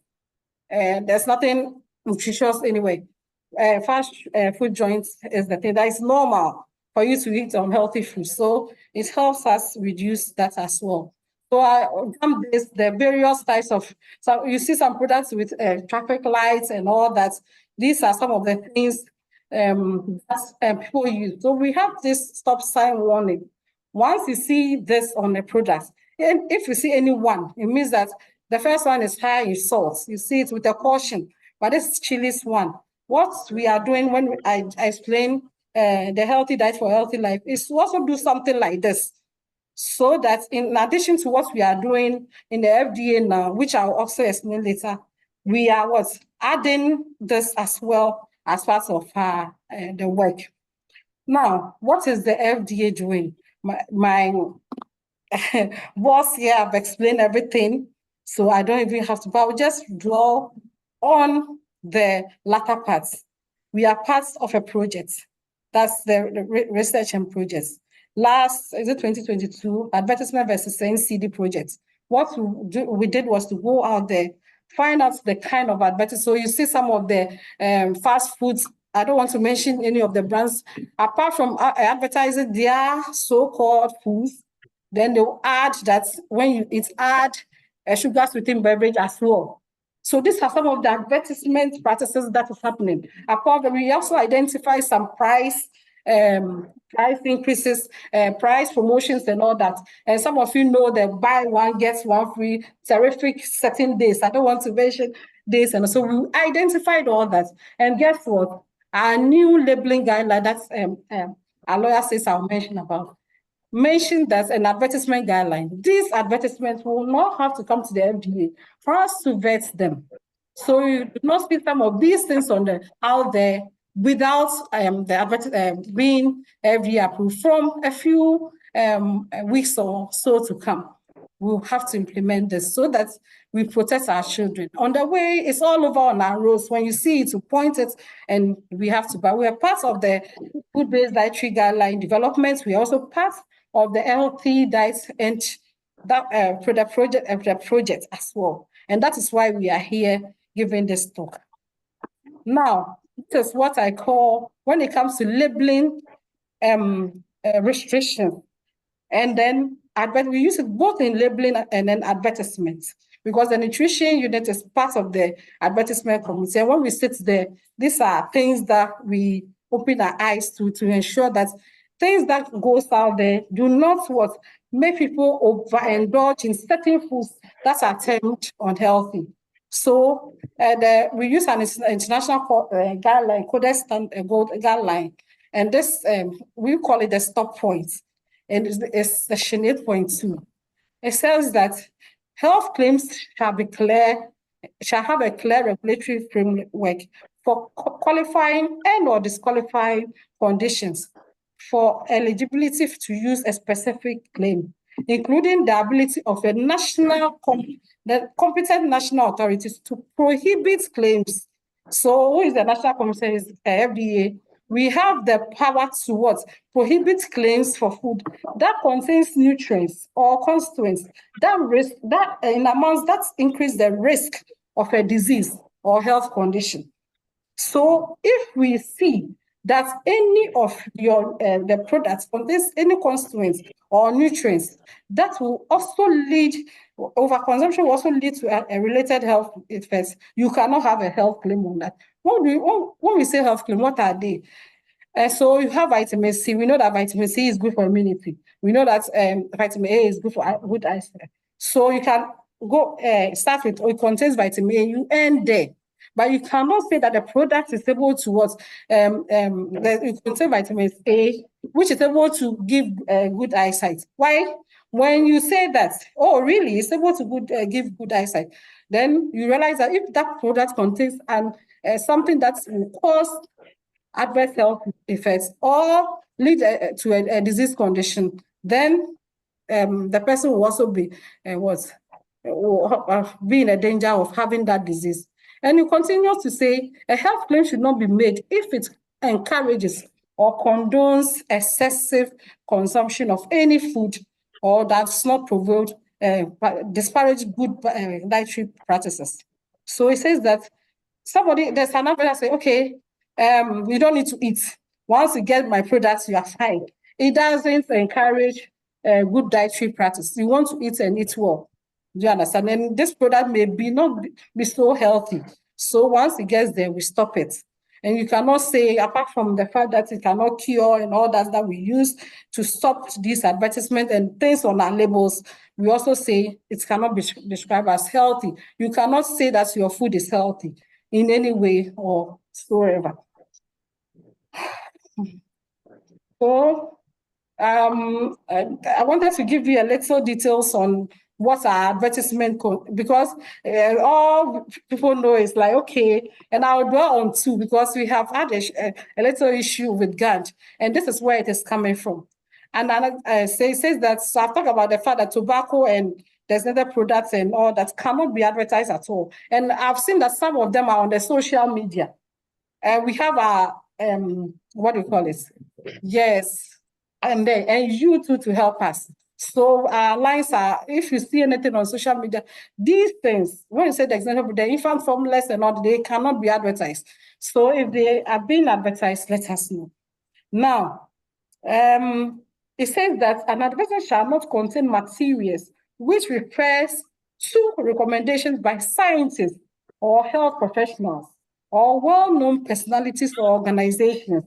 There's nothing nutritious anyway. Fast food joints is the thing that is normal for you to eat unhealthy food. So it helps us reduce that as well. So the various types of, so you see some products with traffic lights and all that. These are some of the things that people use. So we have this stop sign warning. Once you see this on a product, and if you see any one, it means that the first one is high in salt. You see it with a caution, but this is chilies one. What we are doing when I explain the healthy diet for healthy life is to also do something like this. So that in addition to what we are doing in the FDA now, which I'll also explain later, we are adding this as well as part of the work. Now, what is the FDA doing? My boss here have explained everything, so I don't even have to, but I'll just draw on the latter parts. We are part of a project. That's the research and projects. Last, is it 2022, advertisement versus NCD project. What we did was to go out there, find out the kind of advertising. So you see some of the fast foods, I don't want to mention any of the brands, apart from advertising their so-called foods, then they'll add that when it's add a sugar sweetened beverage as well. So these are some of the advertisement practices that is happening. Apart from, we also identify some price increases, price promotions and all that. And some of you know the buy one, get one free, terrific certain days. I don't want to mention days. And so we identified all that. And guess what? Our new labeling guideline, that's our lawyer says I'll mention about, mentioned that an advertisement guideline. These advertisements will not have to come to the FDA for us to vet them. So you do not see some of these things out there without the being FDA approved. From a few weeks or so to come, we'll have to implement this so that we protect our children. On the way, it's all over on our roads. When you see it, you point it, and we have to. But we are part of the food-based dietary guideline development. We are also part of the healthy diet and that the project as well. And that is why we are here giving this talk. Now, this is what I call, when it comes to labeling restrictions, and then we use it both in labeling and then advertisements, because the nutrition unit is part of the advertisement committee. And when we sit there, these are things that we open our eyes to ensure that things that goes out there do not make people overindulge in certain foods that are termed unhealthy. So we use an international guideline, Codex guideline, and this we call it the stop point, and it's section 8.2. It says that health claims shall have a clear regulatory framework for qualifying and or disqualifying conditions for eligibility to use a specific claim, including the ability of a the competent national authorities to prohibit claims. So who is the national competent? Is FDA. We have the power to prohibit claims for food that contains nutrients or constituents that in amounts that increase the risk of a disease or health condition. So if we see that any of the products contains any constituents or nutrients that will also lead, overconsumption will also lead to a related health effects, you cannot have a health claim on that. When we say health claim, what are they? So you have vitamin C. We know that vitamin C is good for immunity. We know that vitamin A is good for good eyesight. So you can go start with, it contains vitamin A, you end there. But you cannot say that the product is able to it contains vitamin A, which is able to give good eyesight. Why? When you say that, oh, really, it's able to give good eyesight, then you realize that if that product contains something that will cause adverse health effects or lead to a disease condition, then the person will also be be in a danger of having that disease. And you continue to say a health claim should not be made if it encourages or condones excessive consumption of any food or does not promote disparage good dietary practices. So it says that there's another that say, okay, you don't need to eat. Once you get my products, you are fine. It doesn't encourage good dietary practice. You want to eat and eat well. Do you understand? And this product may not be so healthy. So once it gets there, we stop it. And you cannot say, apart from the fact that it cannot cure and all that we use to stop these advertisements and things on our labels, we also say it cannot be described as healthy. You cannot say that your food is healthy in any way or whatsoever. So I wanted to give you a little details on what our advertisement because all people know is like, okay, and I'll dwell on two because we have had a little issue with Gand, and this is where it is coming from. And it says that, so I've talked about the fact that tobacco and there's other products and all that cannot be advertised at all. And I've seen that some of them are on the social media. We have our, what do you call it? Yes, and you too to help us. So our lines are, if you see anything on social media, these things, when you say the example, the infant formulas and all, they cannot be advertised. So if they are being advertised, let us know. Now, it says that an advertisement shall not contain materials which refers to recommendations by scientists or health professionals or well-known personalities or organizations.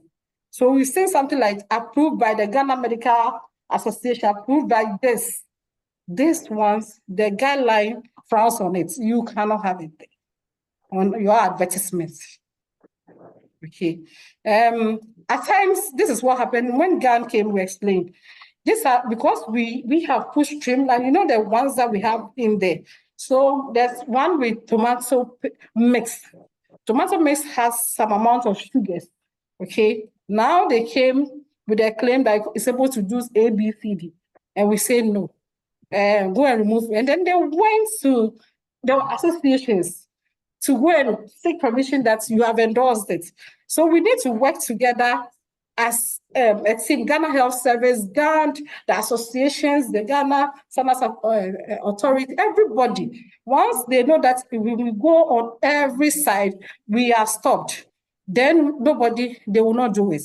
So we say something like approved by the Ghana Medical Association, approved by this. This ones, the guideline frowns on it. You cannot have it on your advertisements. Okay. At times, this is what happened when Gand came. We explained this because we have pushed streamline. You know the ones that we have in there. So there's one with tomato mix. Tomato mix has some amount of sugars. Okay. Now they came with a claim that it's able to do A, B, C, D, and we say no. Go and remove it. And then they went to the associations to go and seek permission that you have endorsed it. So we need to work together as a team, Ghana Health Service, Gand, the associations, the Ghana Standards Authority, everybody. Once they know that we will go on every side, we are stopped. Then they will not do it.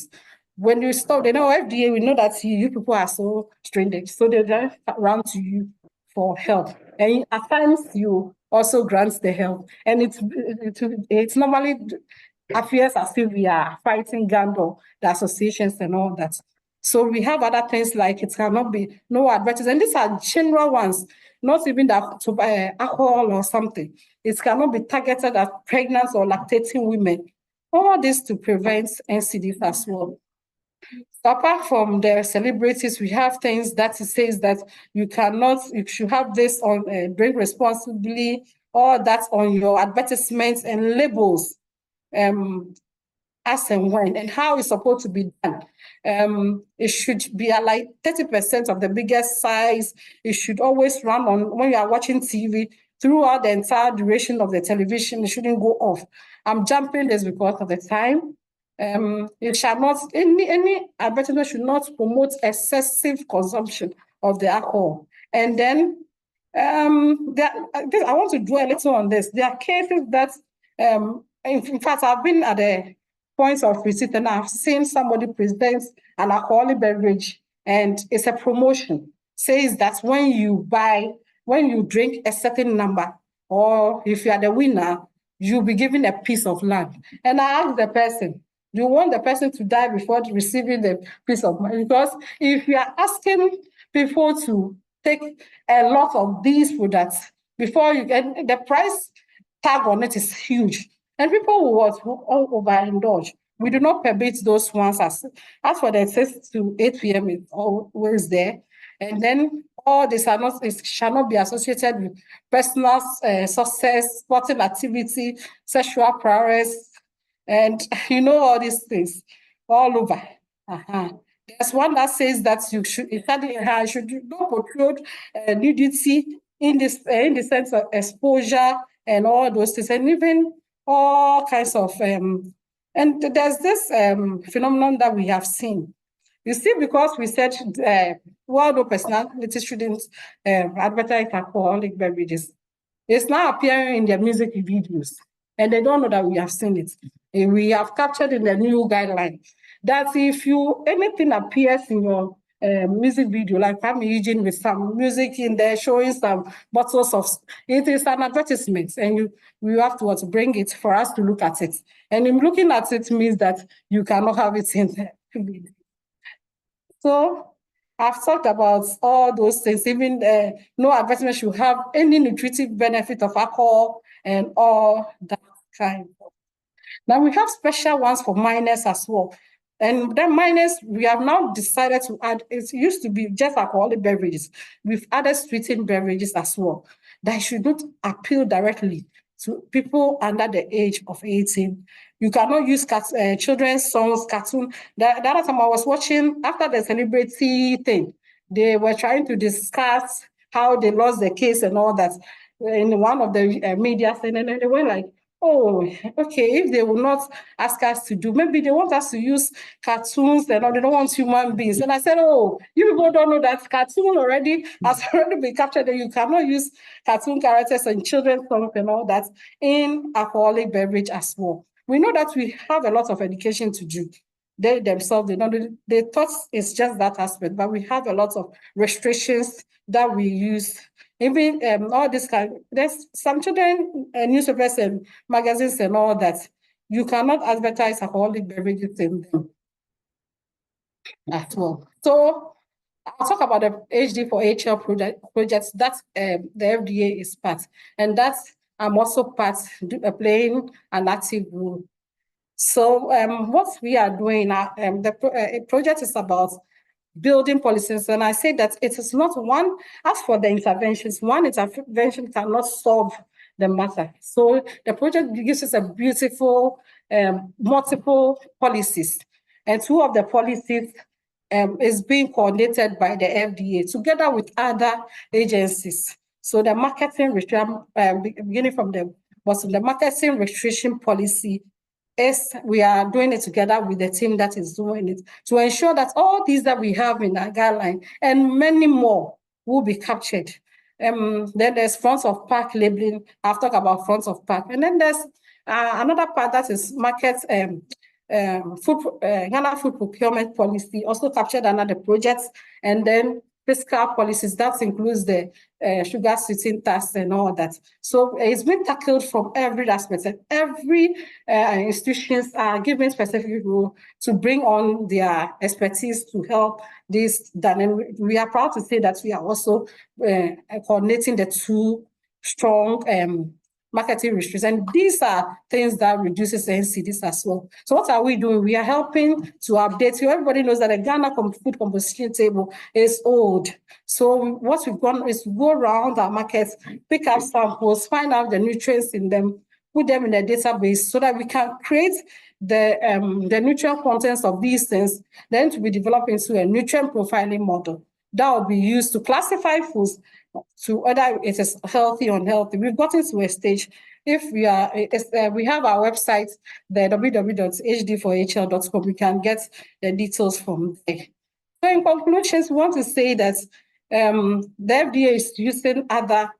When you stop, they know FDA, we know that you people are so strained, so they just run to you for help. And at times you also grants the help. And it's normally appears as if we are fighting Gand or the associations and all that. So we have other things like it cannot be no advertising. And these are general ones, not even that to alcohol or something. It cannot be targeted at pregnant or lactating women. All this to prevent NCDs as well. So apart from the celebrities, we have things that it says that you should have this on drink responsibly, all that on your advertisements and labels, as and when, and how it's supposed to be done. It should be like 30% of the biggest size. It should always run on when you are watching TV throughout the entire duration of the television. It shouldn't go off. I'm jumping this because of the time. It shall not, any advertisement should not promote excessive consumption of the alcohol. And then I want to dwell a little on this. There are cases that, in fact, I've been at the points of receipt and I've seen somebody present an alcoholic beverage and it's a promotion. Says that when you drink a certain number, or if you are the winner, you'll be given a piece of land. And I asked the person, do you want the person to die before receiving the piece of money? Because if you are asking people to take a lot of these products before you get the price tag on it is huge. And people will overindulge. We do not permit those ones as for the 6 to 8 p.m. it's always there. And then all this shall not be associated with personal success, sporting activity, sexual prowess, and all these things all over. There's one that says that you should not portray nudity in the sense of exposure and all those things, and even all kinds of and there's this phenomenon that we have seen. You see, because we said well-known personalities shouldn't advertise alcoholic beverages, it's now appearing in their music videos, and they don't know that we have seen it. We have captured in the new guideline that if anything appears in your music video, like Pam Eugene with some music in there, showing some bottles of, it is an advertisement, and you have to bring it for us to look at it. And in looking at it means that you cannot have it in there. So I've talked about all those things, even no advertisement should have any nutritive benefit of alcohol and all that kind. Now we have special ones for minors as well. And then minors, we have now decided to add, it used to be just alcoholic beverages. We've added sweetened beverages as well. That should not appeal directly to people under the age of 18. You cannot use children's songs, cartoon. The other time I was watching, after the celebrity thing, they were trying to discuss how they lost the case and all that in one of the media, and then they were like, oh, okay, if they will not ask us to do, maybe they want us to use cartoons and all, they don't want human beings. And I said, oh, you people don't know that cartoon already has already been captured, and you cannot use cartoon characters and children's songs and all that in alcoholic beverage as well. We know that we have a lot of education to do. They themselves, they thought it's just that aspect, but we have a lot of restrictions that we use. Even all this there's some children newspapers and magazines and all that. You cannot advertise alcoholic beverages in them as well. So I'll talk about the Hd4Hl project that the FDA is part, and that's I'm also part playing an active role. So what we are doing, the project is about building policies, and I say that it is not one, as for the interventions, one intervention cannot solve the matter. So the project gives us a beautiful multiple policies, and two of the policies is being coordinated by the FDA together with other agencies. So the marketing restriction, beginning from the bottom, the marketing restriction policy is we are doing it together with the team that is doing it to ensure that all these that we have in our guideline and many more will be captured. Then there's front of pack labeling. I've talked about front of pack. And then there's another part that is market Ghana food procurement policy, also captured under the projects. And then fiscal policies, that includes the sugar sweetening tax and all that. So it's been tackled from every aspect, and every institutions are given specific role to bring on their expertise to help this done. And we are proud to say that we are also coordinating the two strong marketing restrictions. And these are things that reduces NCDs as well. So what are we doing? We are helping to update you. Everybody knows that the Ghana food composition table is old. So what we've done is go around our markets, pick up samples, find out the nutrients in them, put them in a database so that we can create the nutrient contents of these things, then to be developed into a nutrient profiling model that will be used to classify foods to whether it is healthy or unhealthy. We've gotten to a stage, if we are, we have our website, the www.hd4hl.com, we can get the details from there. So in conclusions, we want to say that the FDA is using other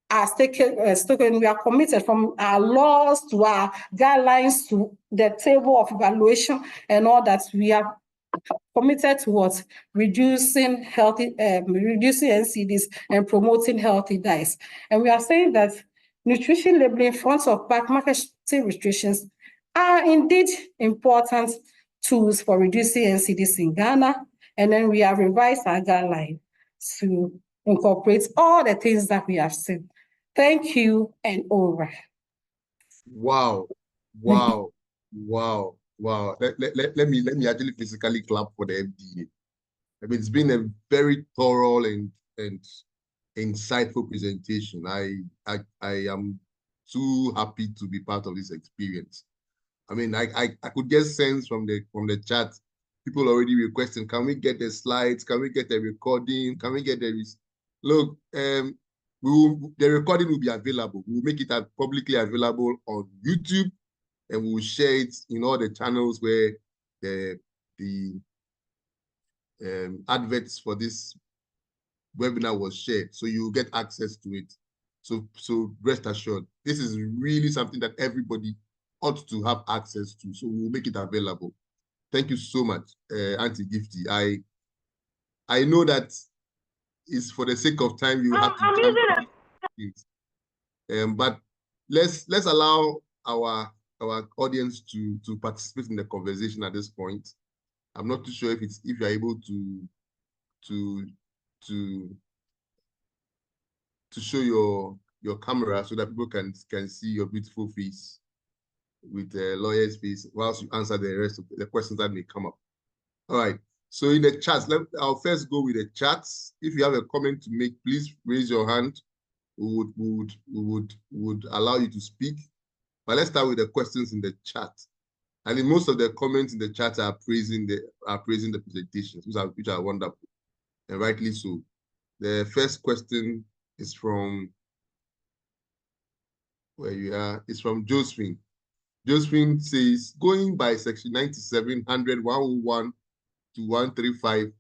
we are committed from our laws to our guidelines to the table of evaluation and all that. We are committed towards reducing reducing NCDs and promoting healthy diets. And we are saying that nutrition labeling, front of pack, marketing restrictions are indeed important tools for reducing NCDs in Ghana. And then we have revised our guideline to incorporate all the things that we have seen. Thank you, and over. Wow, wow, wow. Wow, let me actually physically clap for the FDA. I mean, it's been a very thorough and insightful presentation. I am too happy to be part of this experience. I mean, I could get sense from the chat, people already requesting, can we get the slides? Can we get the recording? Can we get the look? The recording will be available. We'll make it publicly available on YouTube, and we'll share it in all the channels where the adverts for this webinar was shared. So you'll get access to it. So rest assured, this is really something that everybody ought to have access to. So we'll make it available. Thank you so much, Auntie Gifty. I know that it's for the sake of time you have to jump things. But let's allow our audience to participate in the conversation at this point. I'm not too sure if you're able to show your camera so that people can see your beautiful face with the lawyer's face whilst you answer the rest of the questions that may come up. All right. So in the chats, I'll first go with the chats. If you have a comment to make, please raise your hand. We would allow you to speak. But let's start with the questions in the chat. I think most of the comments in the chat are praising the presentations, which are wonderful, and rightly so. The first question is from where you are. It's from Josephine. Josephine says, going by section 97, 100, 101 to 135,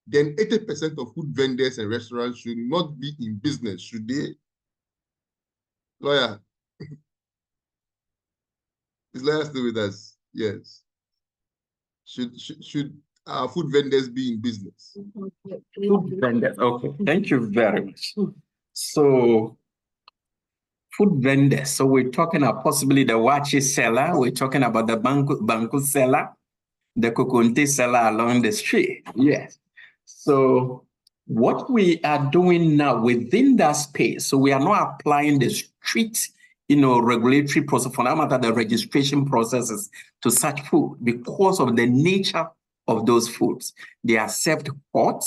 then 80% of food vendors and restaurants should not be in business, should they? Lawyer. Is lawyer still with us? Yes. Should our food vendors be in business? Food vendors. Okay. Thank you very much. So, food vendors. So we're talking about possibly the wachi seller. We're talking about the banku seller, the kokonte seller along the street. Yes. So what we are doing now within that space, so we are not applying the strict, regulatory process for that matter, the registration processes to such food because of the nature of those foods. They are served hot,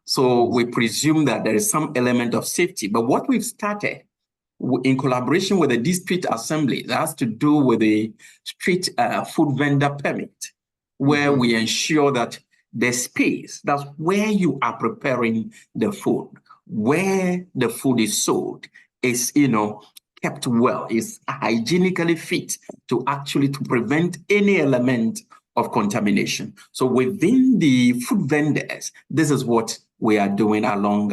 so we presume that there is some element of safety. But what we've started in collaboration with the district assembly, that has to do with the street food vendor permit, where we ensure that the space, that's where you are preparing the food, where the food is sold, is, kept well, is hygienically fit to prevent any element of contamination. So within the food vendors, this is what we are doing along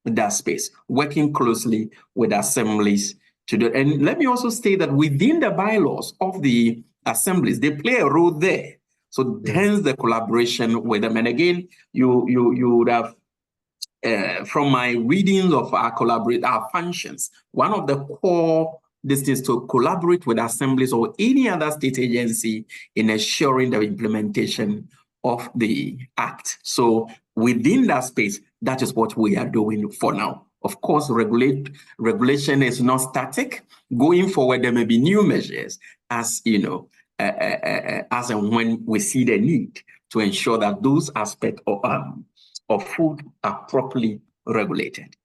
that space, working closely with assemblies to do. And let me also state that within the bylaws of the assemblies, they play a role there. So hence the collaboration with them. And again, you would have, from my readings of our functions, one of the core is to collaborate with assemblies or any other state agency in ensuring the implementation of the act. So within that space, that is what we are doing for now. Of course, regulation is not static. Going forward, there may be new measures as as and when we see the need to ensure that those aspects of food are properly regulated.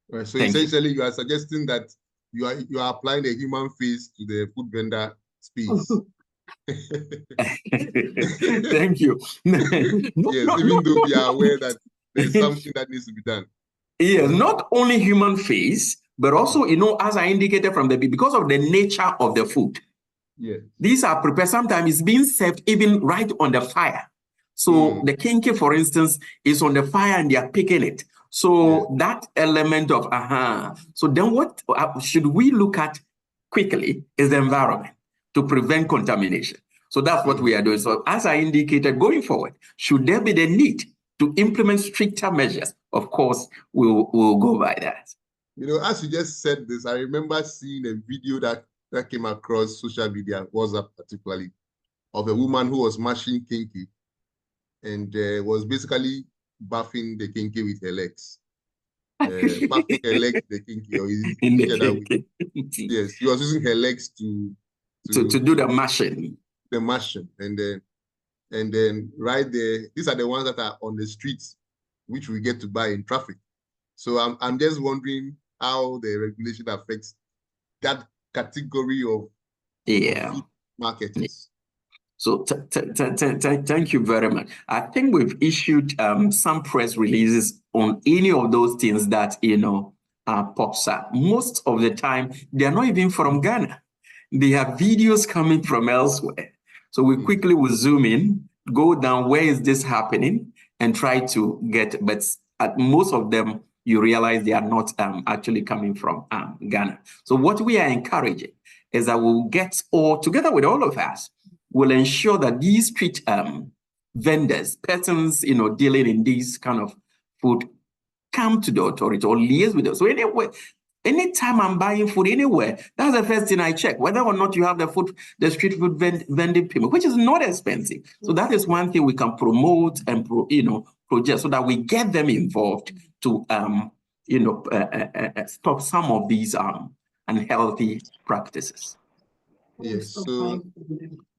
Right. So essentially, you are suggesting that you are applying the human face to the food vendor space. Thank you. Even though we are aware that there's something that needs to be done. Yes, not only human face, but also, as I indicated from the beginning, because of the nature of the food. Yeah. These are prepared. Sometimes it's being served even right on the fire. So the kinky, for instance, is on the fire and they are picking it. So that element of So then what should we look at quickly is the environment to prevent contamination. So that's what we are doing. So as I indicated, going forward, should there be the need to implement stricter measures, of course, we'll go by that. As you just said this, I remember seeing a video that came across social media, WhatsApp particularly, of a woman who was mashing kinky and was basically buffing the kinky with her legs. Buffing her legs with the kinky. Or yes, she was using her legs to do the mashing. The mashing. And then right there, these are the ones that are on the streets, which we get to buy in traffic. So I'm just wondering how the regulation affects that category of food marketers. So thank you very much. I think we've issued some press releases on any of those things that pops up. Most of the time, they are not even from Ghana. They have videos coming from elsewhere. So we quickly will zoom in, go down, where is this happening, and try to get, but at most of them, you realize they are not actually coming from Ghana. So what we are encouraging is that we'll get, or together with all of us, will ensure that these street vendors, persons, dealing in these kind of food come to the authority or liaise with us. So anyway, anytime I'm buying food anywhere, that's the first thing I check, whether or not you have the street food vending payment, which is not expensive. So that is one thing we can promote and project so that we get them involved to stop some of these unhealthy practices. Yes, so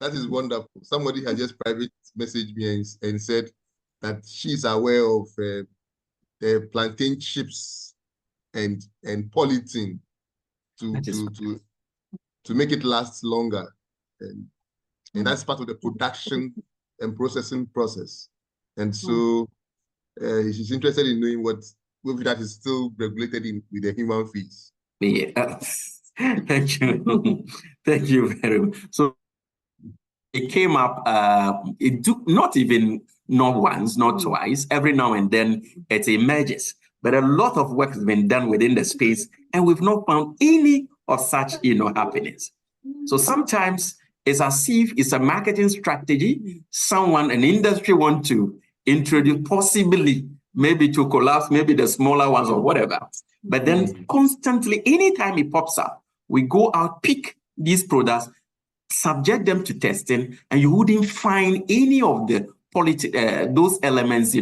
that is wonderful. Somebody has just private messaged me and said that she's aware of the plantain chips and polythene to make it last longer, and that's part of the production and processing process. And so she's interested in knowing whether that is still regulated with the human fees. Yeah. Thank you. Thank you very much. So it came up, it took not once, not twice, every now and then it emerges. But a lot of work has been done within the space, and we've not found any of such, happenings. So sometimes it's as if it's a marketing strategy. An industry want to introduce, possibly, maybe to collapse, maybe the smaller ones or whatever. But then constantly, anytime it pops up, we go out, pick these products, subject them to testing, and you wouldn't find any of the those elements,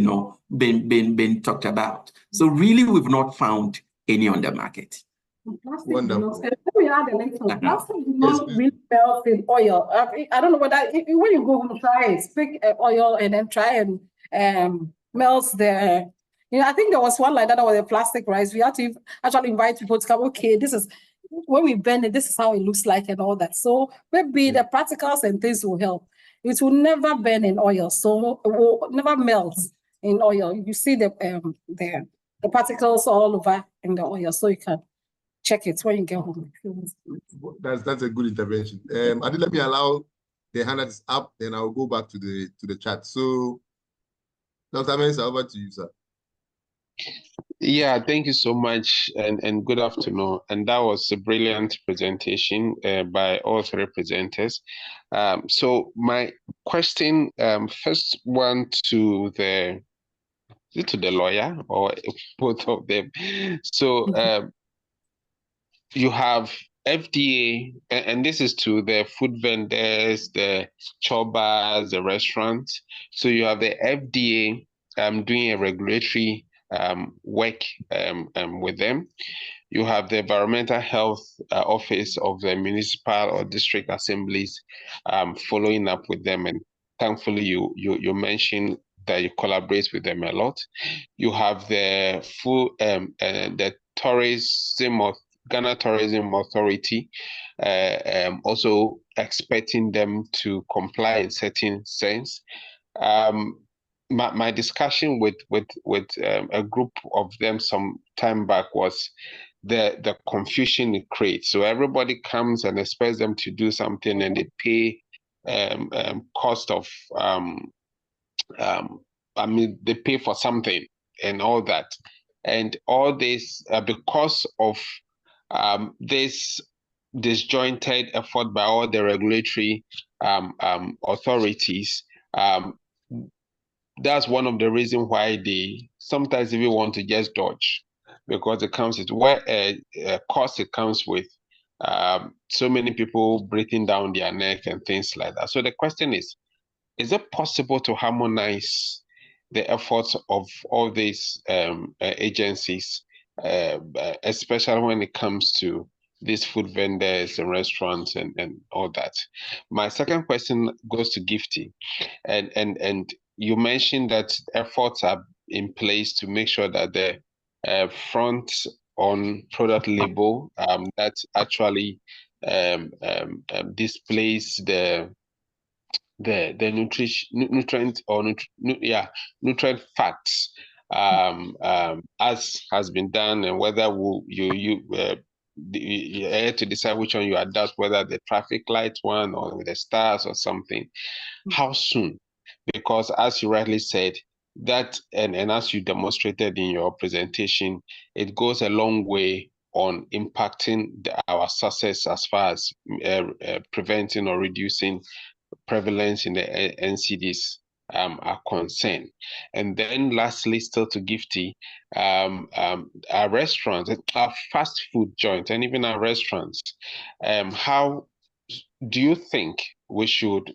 being talked about. So really, we've not found any on the market. Wonderful. Let me add a little. Plastic do not really melt in oil. I don't know whether when you go home, try it, pick oil and then try and melt the. I think there was one like that was a plastic rice. We had to actually invite people to come. Okay, this is when we bend it. This is how it looks like and all that. So maybe the practicals and things will help. It will never burn in oil, so it will never melt in oil. You see the particles all over in the oil, so you can check it when you get home. That's a good intervention. Adi, let me allow the hand that is up, then I'll go back to the chat. So, Dr. Mensah, over to you, sir. Yeah, thank you so much, and good afternoon. And that was a brilliant presentation by all three presenters. So my question, first one to the lawyer or both of them. So you have FDA, and this is to the food vendors, the chobas, the restaurants. So you have the FDA doing a regulatory work with them. You have the environmental health office of the municipal or district assemblies following up with them, and thankfully you mentioned that you collaborate with them a lot. You have the full the tourism of Ghana Tourism Authority also expecting them to comply in certain sense. My discussion with a group of them some time back was the confusion it creates. So everybody comes and expects them to do something, and they pay cost of they pay for something and all that, and all this because of this disjointed effort by all the regulatory authorities. That's one of the reasons why they sometimes even want to just dodge, because it comes with cost it comes with so many people breathing down their neck and things like that. So the question is it possible to harmonize the efforts of all these agencies, especially when it comes to these food vendors and restaurants and all that? My second question goes to Gifty, and you mentioned that efforts are in place to make sure that the front on product label that actually displays the nutrient facts as has been done, and whether you had to decide which one you adopt, whether the traffic light one or the stars or something. How soon? Because as you rightly said, that and as you demonstrated in your presentation, it goes a long way on impacting our success as far as preventing or reducing prevalence in the NCDs are concerned. And then lastly, still to Gifty, our restaurants, our fast food joints, and even our restaurants, how do you think we should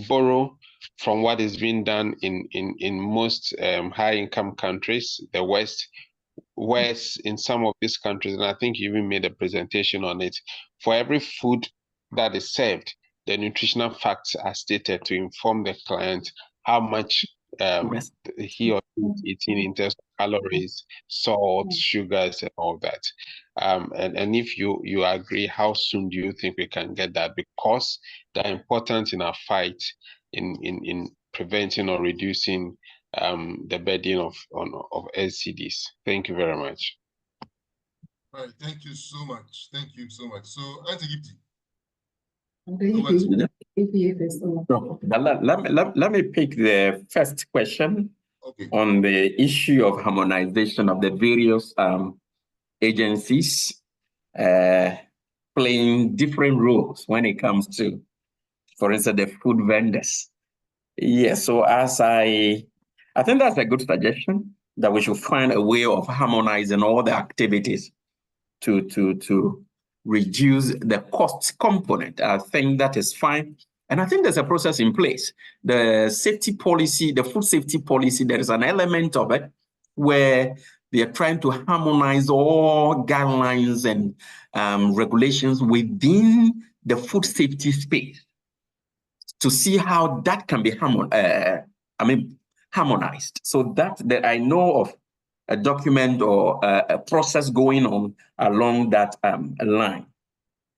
borrow from what is being done in most high-income countries, the West, whereas in some of these countries, and I think you even made a presentation on it, for every food that is served, the nutritional facts are stated to inform the client how much he or she is eating in terms of calories, salt, sugars, and all that. And if you agree, how soon do you think we can get that? Because they're important in our fight in preventing or reducing the burden of SCDs. Thank you very much. All right, thank you so much. Thank you so much. So, Auntie Gipti. Let me pick the first question on the issue of harmonization of the various agencies playing different roles when it comes to, for instance, the food vendors. Yes, so I think that's a good suggestion, that we should find a way of harmonizing all the activities to reduce the cost component. I think that is fine. And I think there's a process in place. The safety policy, the food safety policy, there is an element of it where they are trying to harmonize all guidelines and regulations within the food safety space to see how that can be harmonized. So that I know of a document or a process going on along that line.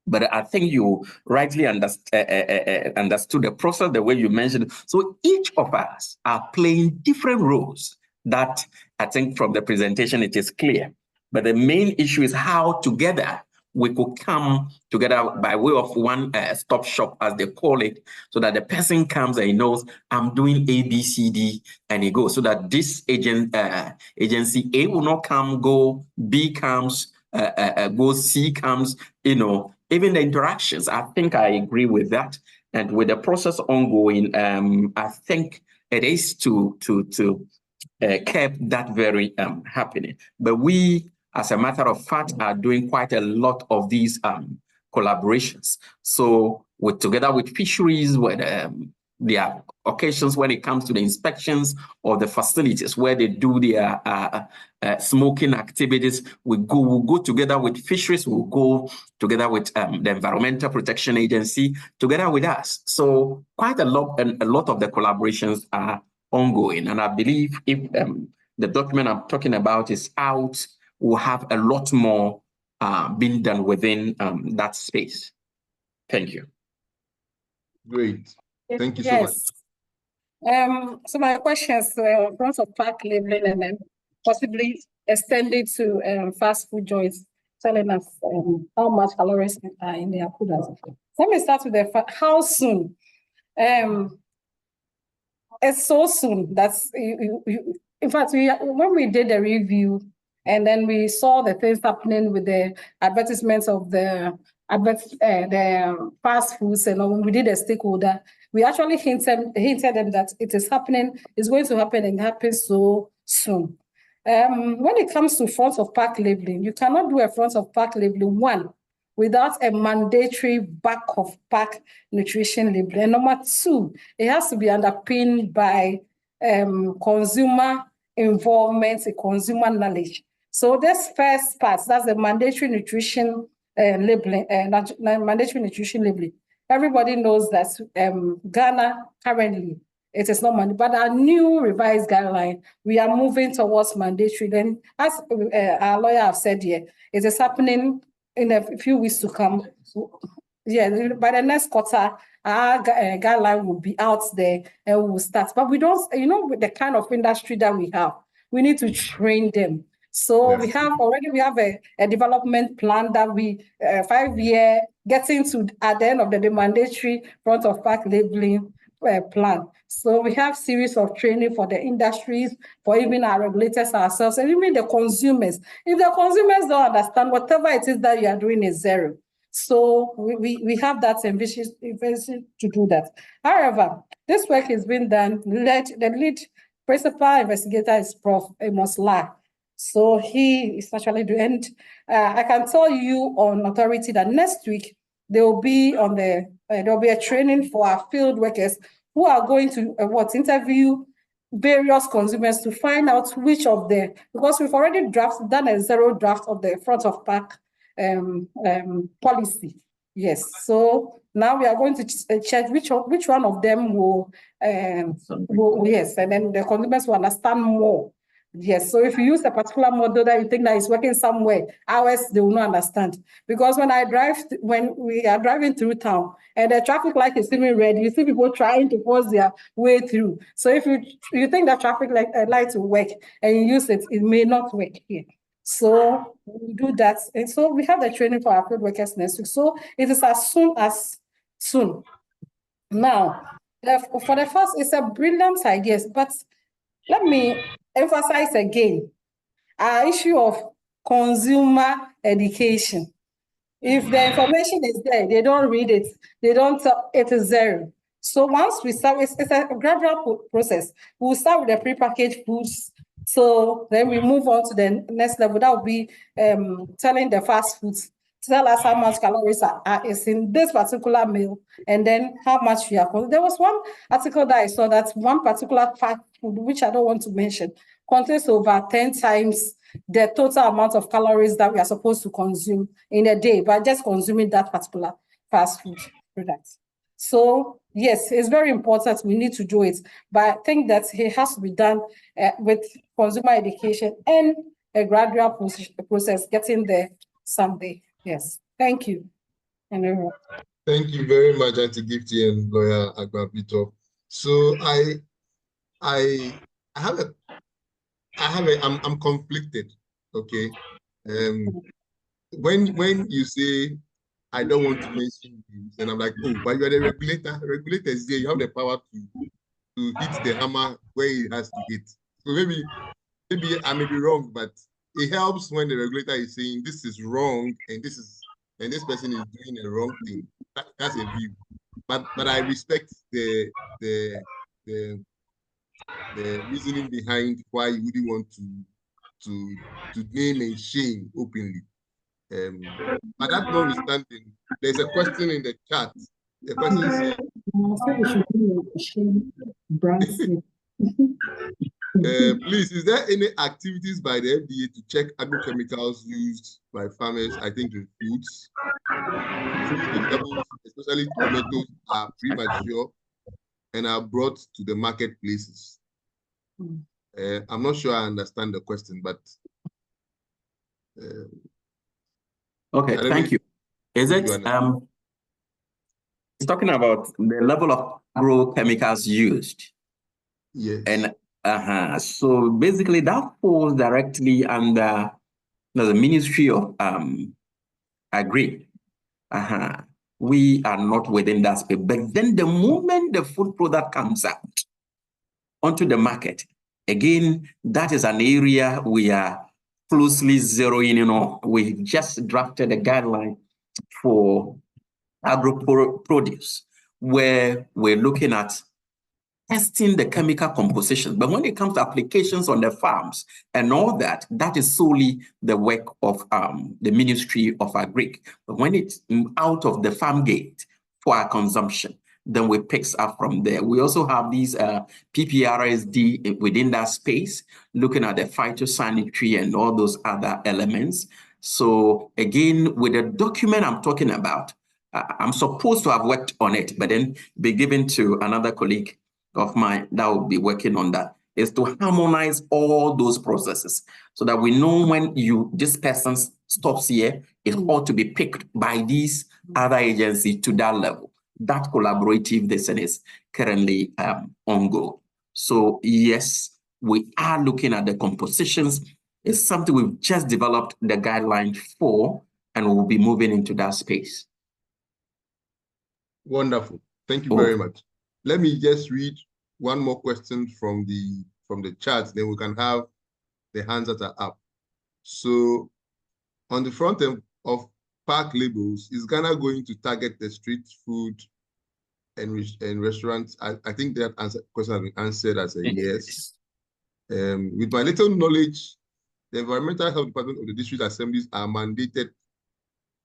But I think you rightly understood the process the way you mentioned. So each of us are playing different roles that I think from the presentation it is clear. But the main issue is how together we could come together by way of one stop shop, as they call it, so that the person comes and he knows I'm doing A, B, C, D, and he goes, so that this agency A will not come, go, B comes, go, C comes, you know, even the interactions. I think I agree with that. And with the process ongoing, I think it is to keep that very happening. But we, as a matter of fact, are doing quite a lot of these collaborations. So together with fisheries, where there are occasions when it comes to the inspections of the facilities where they do their smoking activities, we'll go together with fisheries, we'll go together with the Environmental Protection Agency, together with us. So quite a lot of the collaborations are ongoing. And I believe if the document I'm talking about is out, we'll have a lot more being done within that space. Thank you. Great. Thank you so much. So my questions front of pack labeling and then possibly extended to fast food joints, telling us how much calories are in their food. Let me start with the how soon. It's so soon. That's in fact, when we did the review and then we saw the things happening with the advertisements of the fast foods, and when we did a stakeholder, we actually hinted them that it is happening, it's going to happen and happen so soon. When it comes to front of pack labeling, you cannot do a front of pack labeling without a mandatory back of pack nutrition labeling. And number two, it has to be underpinned by consumer involvement, consumer knowledge. So this first part, that's the mandatory nutrition labeling, mandatory nutrition labeling. Everybody knows that Ghana currently, it is not mandatory, but our new revised guideline, we are moving towards mandatory. Then, as our lawyer have said here, it is happening in a few weeks to come. Yeah, by the next quarter, our guideline will be out there and we will start. But we don't, with the kind of industry that we have, we need to train them. So yes. we have a development plan that we 5-year getting to at the end of the mandatory front of pack labeling plan. So we have series of training for the industries, for even our regulators ourselves, and even the consumers. If the consumers don't understand, whatever it is that you are doing is zero. So we have that ambition to do that. However, this work is being done. The lead principal investigator is Prof. Amos La. So he is actually doing, and I can tell you on authority that next week there will be a training for our field workers who are going to interview various consumers to find out which of because we've already done a zero draft of the front of pack policy. Yes, so now we are going to check which one of them will yes, and then the consumers will understand more. Yes, so if you use a particular model that you think that is working somewhere, ours they will not understand. Because when we are driving through town and the traffic light is even red, you see people trying to force their way through. So if you think that traffic light will work and you use it, it may not work here. So we do that. And so we have the training for our field workers next week. So it is as soon as soon. Now, for the first, it's a brilliant idea, but let me emphasize again, our issue of consumer education. If the information is there, they don't read it, it is zero. So once we start, it's a gradual process. We'll start with the prepackaged foods. So then we move on to the next level. That will be telling the fast foods, tell us how much calories is in this particular meal, and then how much you are. There was one article that I saw that one particular fast food, which I don't want to mention, contains over 10 times the total amount of calories that we are supposed to consume in a day by just consuming that particular fast food product. So yes, it's very important. We need to do it, but I think that it has to be done with consumer education and a gradual process, getting there someday. Yes, thank you. Thank you very much, Auntie Gifty and Lawyer Agbabito. So I'm conflicted. Okay, when you say I don't want to mention names, and I'm like, oh, but you are the regulator. Regulator is there. You have the power to hit the hammer where it has to hit. So maybe I may be wrong, but it helps when the regulator is saying this is wrong and this person is doing a wrong thing. That's a view. But I respect the reasoning behind why you wouldn't want to name and shame openly. But that notwithstanding, there's a question in the chat. The question says, please, is there any activities by the FDA to check agrochemicals used by farmers, I think in foods? Vegetables, especially tomatoes, are premature and are brought to the marketplaces. I'm not sure I understand the question, but okay, thank you. Is it it's talking about the level of agrochemicals used? Yes. And so basically that falls directly under the Ministry of Agri. We are not within that space. But then the moment the food product comes out onto the market, again, that is an area we are closely zeroing in on. We just drafted a guideline for agro-produce where we're looking at testing the chemical composition. But when it comes to applications on the farms and all that, that is solely the work of the Ministry of Agri. But when it's out of the farm gate for our consumption, then we pick up from there. We also have these PPRSD within that space, looking at the phytosanitary and all those other elements. So again, with the document I'm talking about, I'm supposed to have worked on it, but then be given to another colleague of mine that will be working on that, is to harmonize all those processes so that we know when this person stops here, it ought to be picked by these other agencies to that level. That collaborative lesson is currently ongoing. So yes, we are looking at the compositions. It's something we've just developed the guideline for, and we'll be moving into that space. Wonderful. Thank you very much. Let me just read one more question from the chat, then we can have the hands that are up. So on the front end of pack labels, is Ghana going to target the street food and restaurants? I think that question has been answered as a yes. With my little knowledge, the Environmental Health Department of the district assemblies are mandated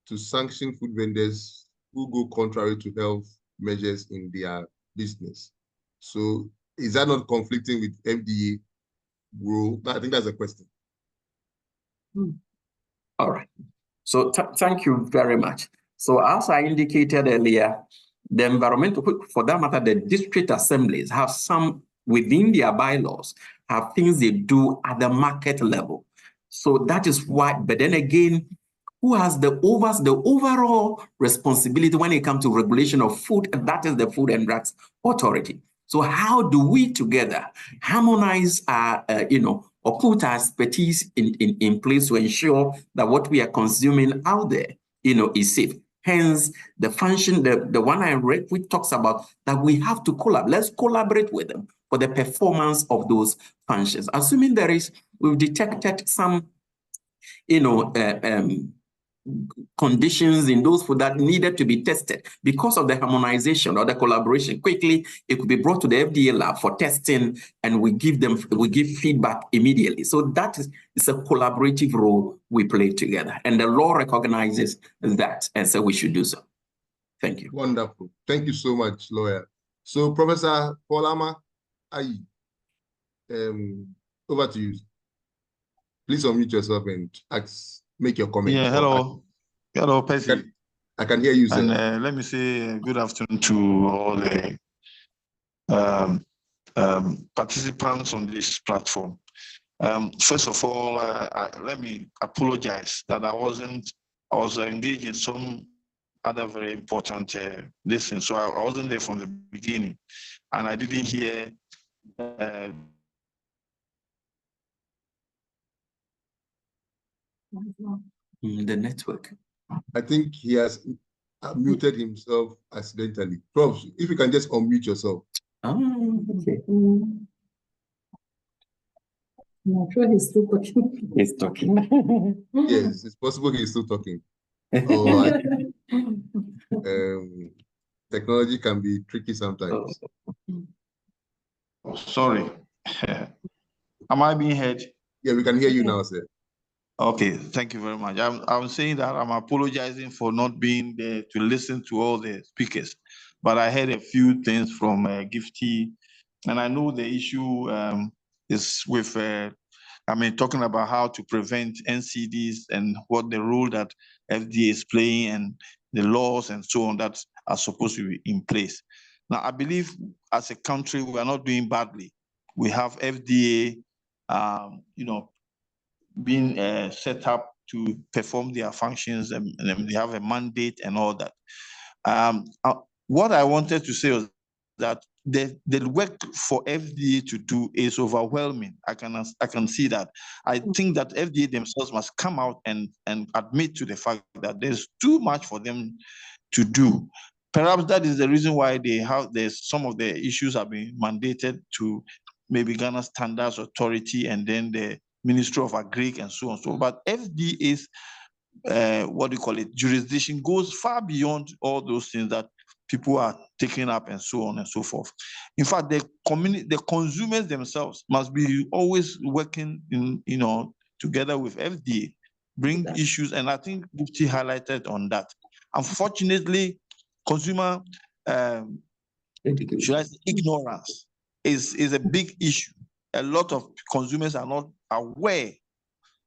to sanction food vendors who go contrary to health measures in their business. So is that not conflicting with FDA rule? I think that's a question. All right. So thank you very much. So as I indicated earlier, the environmental, for that matter, the district assemblies have some within their bylaws, have things they do at the market level. So that is why, but then again, who has the overall responsibility when it comes to regulation of food? That is the Food and Drugs Authority. So how do we together harmonize our, or put our expertise in place to ensure that what we are consuming out there, is safe? Hence, the function, the one I read, which talks about that we have to collaborate. Let's collaborate with them for the performance of those functions. Assuming we've detected some, conditions in those food that needed to be tested because of the harmonization or the collaboration. Quickly, it could be brought to the FDA lab for testing, and we give feedback immediately. So that is a collaborative role we play together, and the law recognizes that, and so we should do so. Thank you. Wonderful. Thank you so much, lawyer. So, Professor Paulama Ayi, over to you. Please unmute yourself and make your comment. Yeah, hello. Hello, Percy. I can hear you, sir. And let me say good afternoon to all the participants on this platform. First of all, let me apologize that I was engaged in some other very important listen, so I wasn't there from the beginning, and I didn't hear the network. I think he has muted himself accidentally. Prof, if you can just unmute yourself. Okay. I'm sure he's still talking. He's talking. Yes, it's possible he's still talking. Oh, technology can be tricky sometimes. Oh, sorry. Am I being heard? Yeah, we can hear you now, sir. Okay, thank you very much. I'm saying that I'm apologizing for not being there to listen to all the speakers, but I heard a few things from Gifty, and I know the issue is with, talking about how to prevent NCDs and what the role that FDA is playing and the laws and so on that are supposed to be in place. Now, I believe as a country, we are not doing badly. We have FDA, being set up to perform their functions, and they have a mandate and all that. What I wanted to say was that the work for FDA to do is overwhelming. I can see that. I think that FDA themselves must come out and admit to the fact that there's too much for them to do. Perhaps that is the reason why there's some of the issues have been mandated to maybe Ghana Standards Authority and then the Ministry of Agri and so on. But FDA's jurisdiction goes far beyond all those things that people are taking up and so on and so forth. In fact, the consumers themselves must be always working together with FDA, bring issues, and I think Gupti highlighted on that. Unfortunately, consumer ignorance is a big issue. A lot of consumers are not aware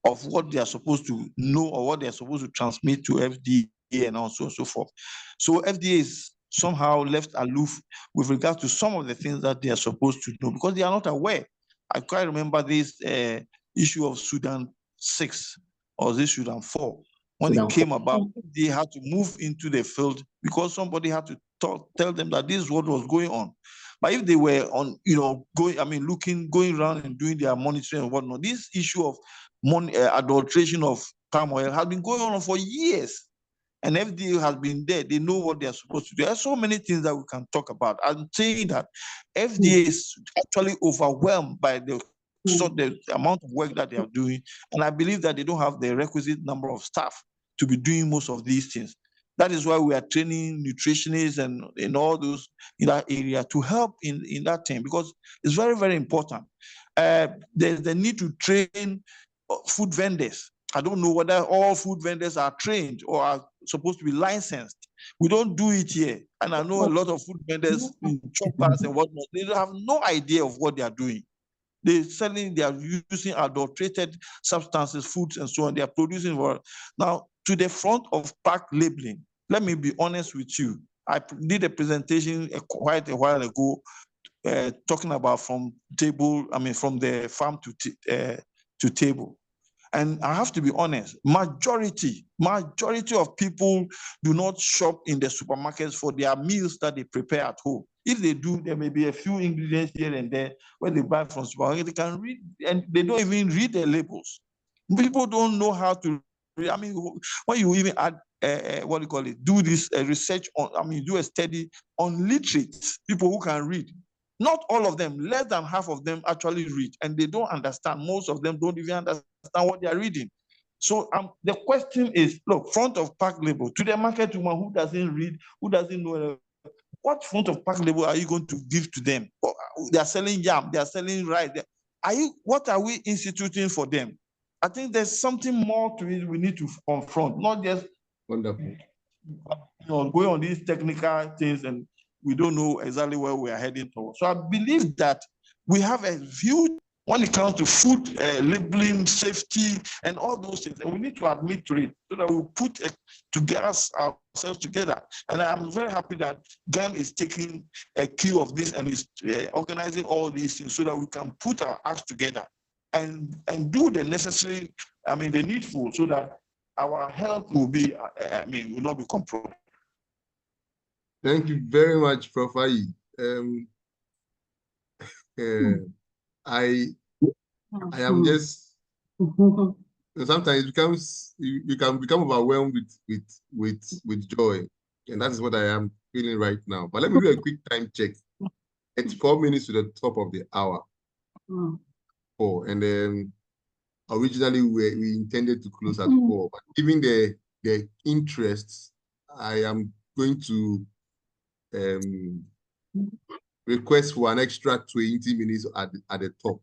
of what they are supposed to know or what they are supposed to transmit to FDA and so on and so forth. So FDA is somehow left aloof with regard to some of the things that they are supposed to know because they are not aware. I quite remember this issue of Sudan 6 or this Sudan 4. When it came about, they had to move into the field because somebody had to tell them that this is what was going on. But if they were going around and doing their monitoring and whatnot, this issue of adulteration of palm oil has been going on for years. And FDA has been there. They know what they are supposed to do. There are so many things that we can talk about. I'm saying that FDA is actually overwhelmed by the amount of work that they are doing. And I believe that they don't have the requisite number of staff to be doing most of these things. That is why we are training nutritionists and all those in that area to help in that thing, because it's very, very important. There's the need to train food vendors. I don't know whether all food vendors are trained or are supposed to be licensed. We don't do it here. And I know a lot of food vendors in choppers and whatnot, they have no idea of what they are doing. They are using adulterated substances, foods, and so on. They are producing. Now, to the front of pack labeling, let me be honest with you. I did a presentation quite a while ago talking about from the farm to table. And I have to be honest, majority of people do not shop in the supermarkets for their meals that they prepare at home. If they do, there may be a few ingredients here and there when they buy from supermarket. They can read, and they don't even read the labels. People don't know how to read. I mean, when you even add do this research on, do a study on literates, people who can read. Not all of them, less than half of them actually read, and they don't understand. Most of them don't even understand what they are reading. So the question is, look, front of pack label, to the market woman who doesn't read, who doesn't know, what front of pack label are you going to give to them? They are selling yam, they are selling rice. What are we instituting for them? I think there's something more to it we need to confront, not just Wonderful. Going on these technical things and we don't know exactly where we are heading towards. So I believe that we have a view when it comes to food labeling, safety, and all those things, and we need to admit to it so that we put ourselves together. And I'm very happy that Gand is taking a cue of this and is organizing all these things so that we can put our acts together and do the necessary, the needful, so that our health will be, will not be compromised. Thank you very much, Prof. Ayi. I am just sometimes it becomes you can become overwhelmed with joy, and that is what I am feeling right now. But let me do a quick time check. It's 4 minutes to the top of the hour. And then originally we intended to close at 4, but given the interests, I am going to request for an extra 20 minutes at the top,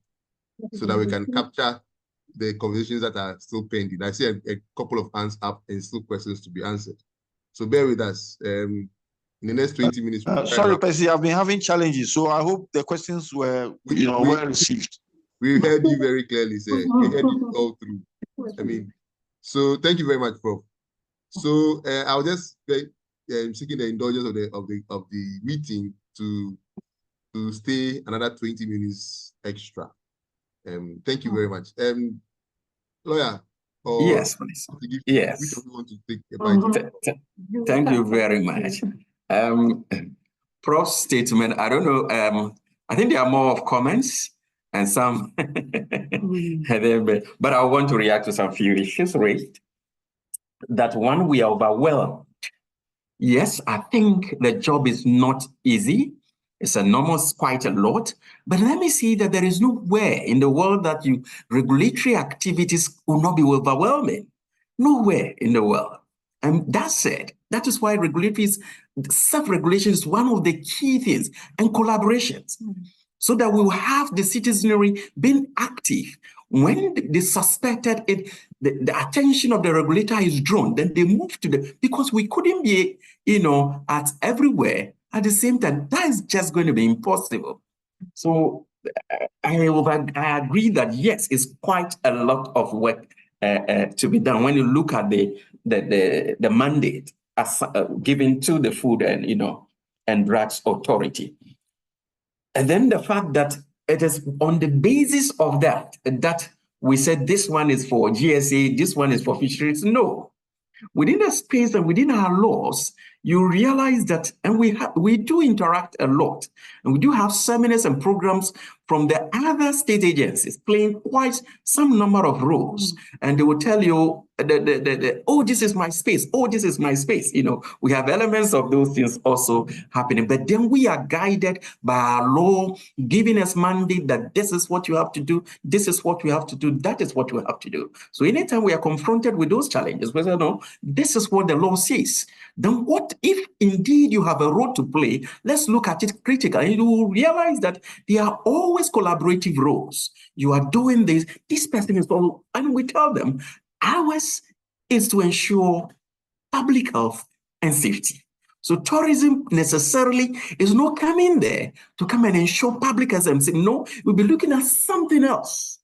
so that we can capture the conversations that are still pending. I see a couple of hands up and still questions to be answered. So bear with us. In the next 20 minutes. Sorry, Percy, I've been having challenges, so I hope the questions were, well received. We heard you very clearly, sir. We heard you all through. So thank you very much, Prof. So I'll just seeking the indulgence of the meeting to stay another 20 minutes extra. Thank you very much. Lawyer. Yes, please. Yes. Which of you want to take a bite? Thank you very much. Prof's statement, I don't know. I think there are more of comments and some, but I want to react to some few issues raised. That one, we are overwhelmed. Yes, I think the job is not easy. It's enormous, quite a lot. But let me see that there is nowhere in the world that regulatory activities will not be overwhelming. Nowhere in the world. And that said, that is why self-regulation is one of the key things, and collaborations, so that we will have the citizenry being active. When they suspected it, the attention of the regulator is drawn, then they move to because we couldn't be, at everywhere at the same time. That is just going to be impossible. So I agree that yes, it's quite a lot of work to be done when you look at the mandate as given to the Food and Drugs Authority. And then the fact that it is on the basis of that we said this one is for GSA, this one is for fisheries. No. Within the space and within our laws, you realize that, and we do interact a lot, and we do have seminars and programs from the other state agencies playing quite some number of roles, and they will tell you, oh, this is my space, oh, this is my space. You know, we have elements of those things also happening, but then we are guided by our law, giving us mandate that this is what you have to do, this is what we have to do, that is what we have to do. So anytime we are confronted with those challenges, we say, no, this is what the law says. Then what if indeed you have a role to play? Let's look at it critically, and you will realize that there are always collaborative roles. You are doing this person is all, and we tell them, ours is to ensure public health and safety. So tourism necessarily is not coming there to come and ensure public health and safety. No, we'll be looking at something else.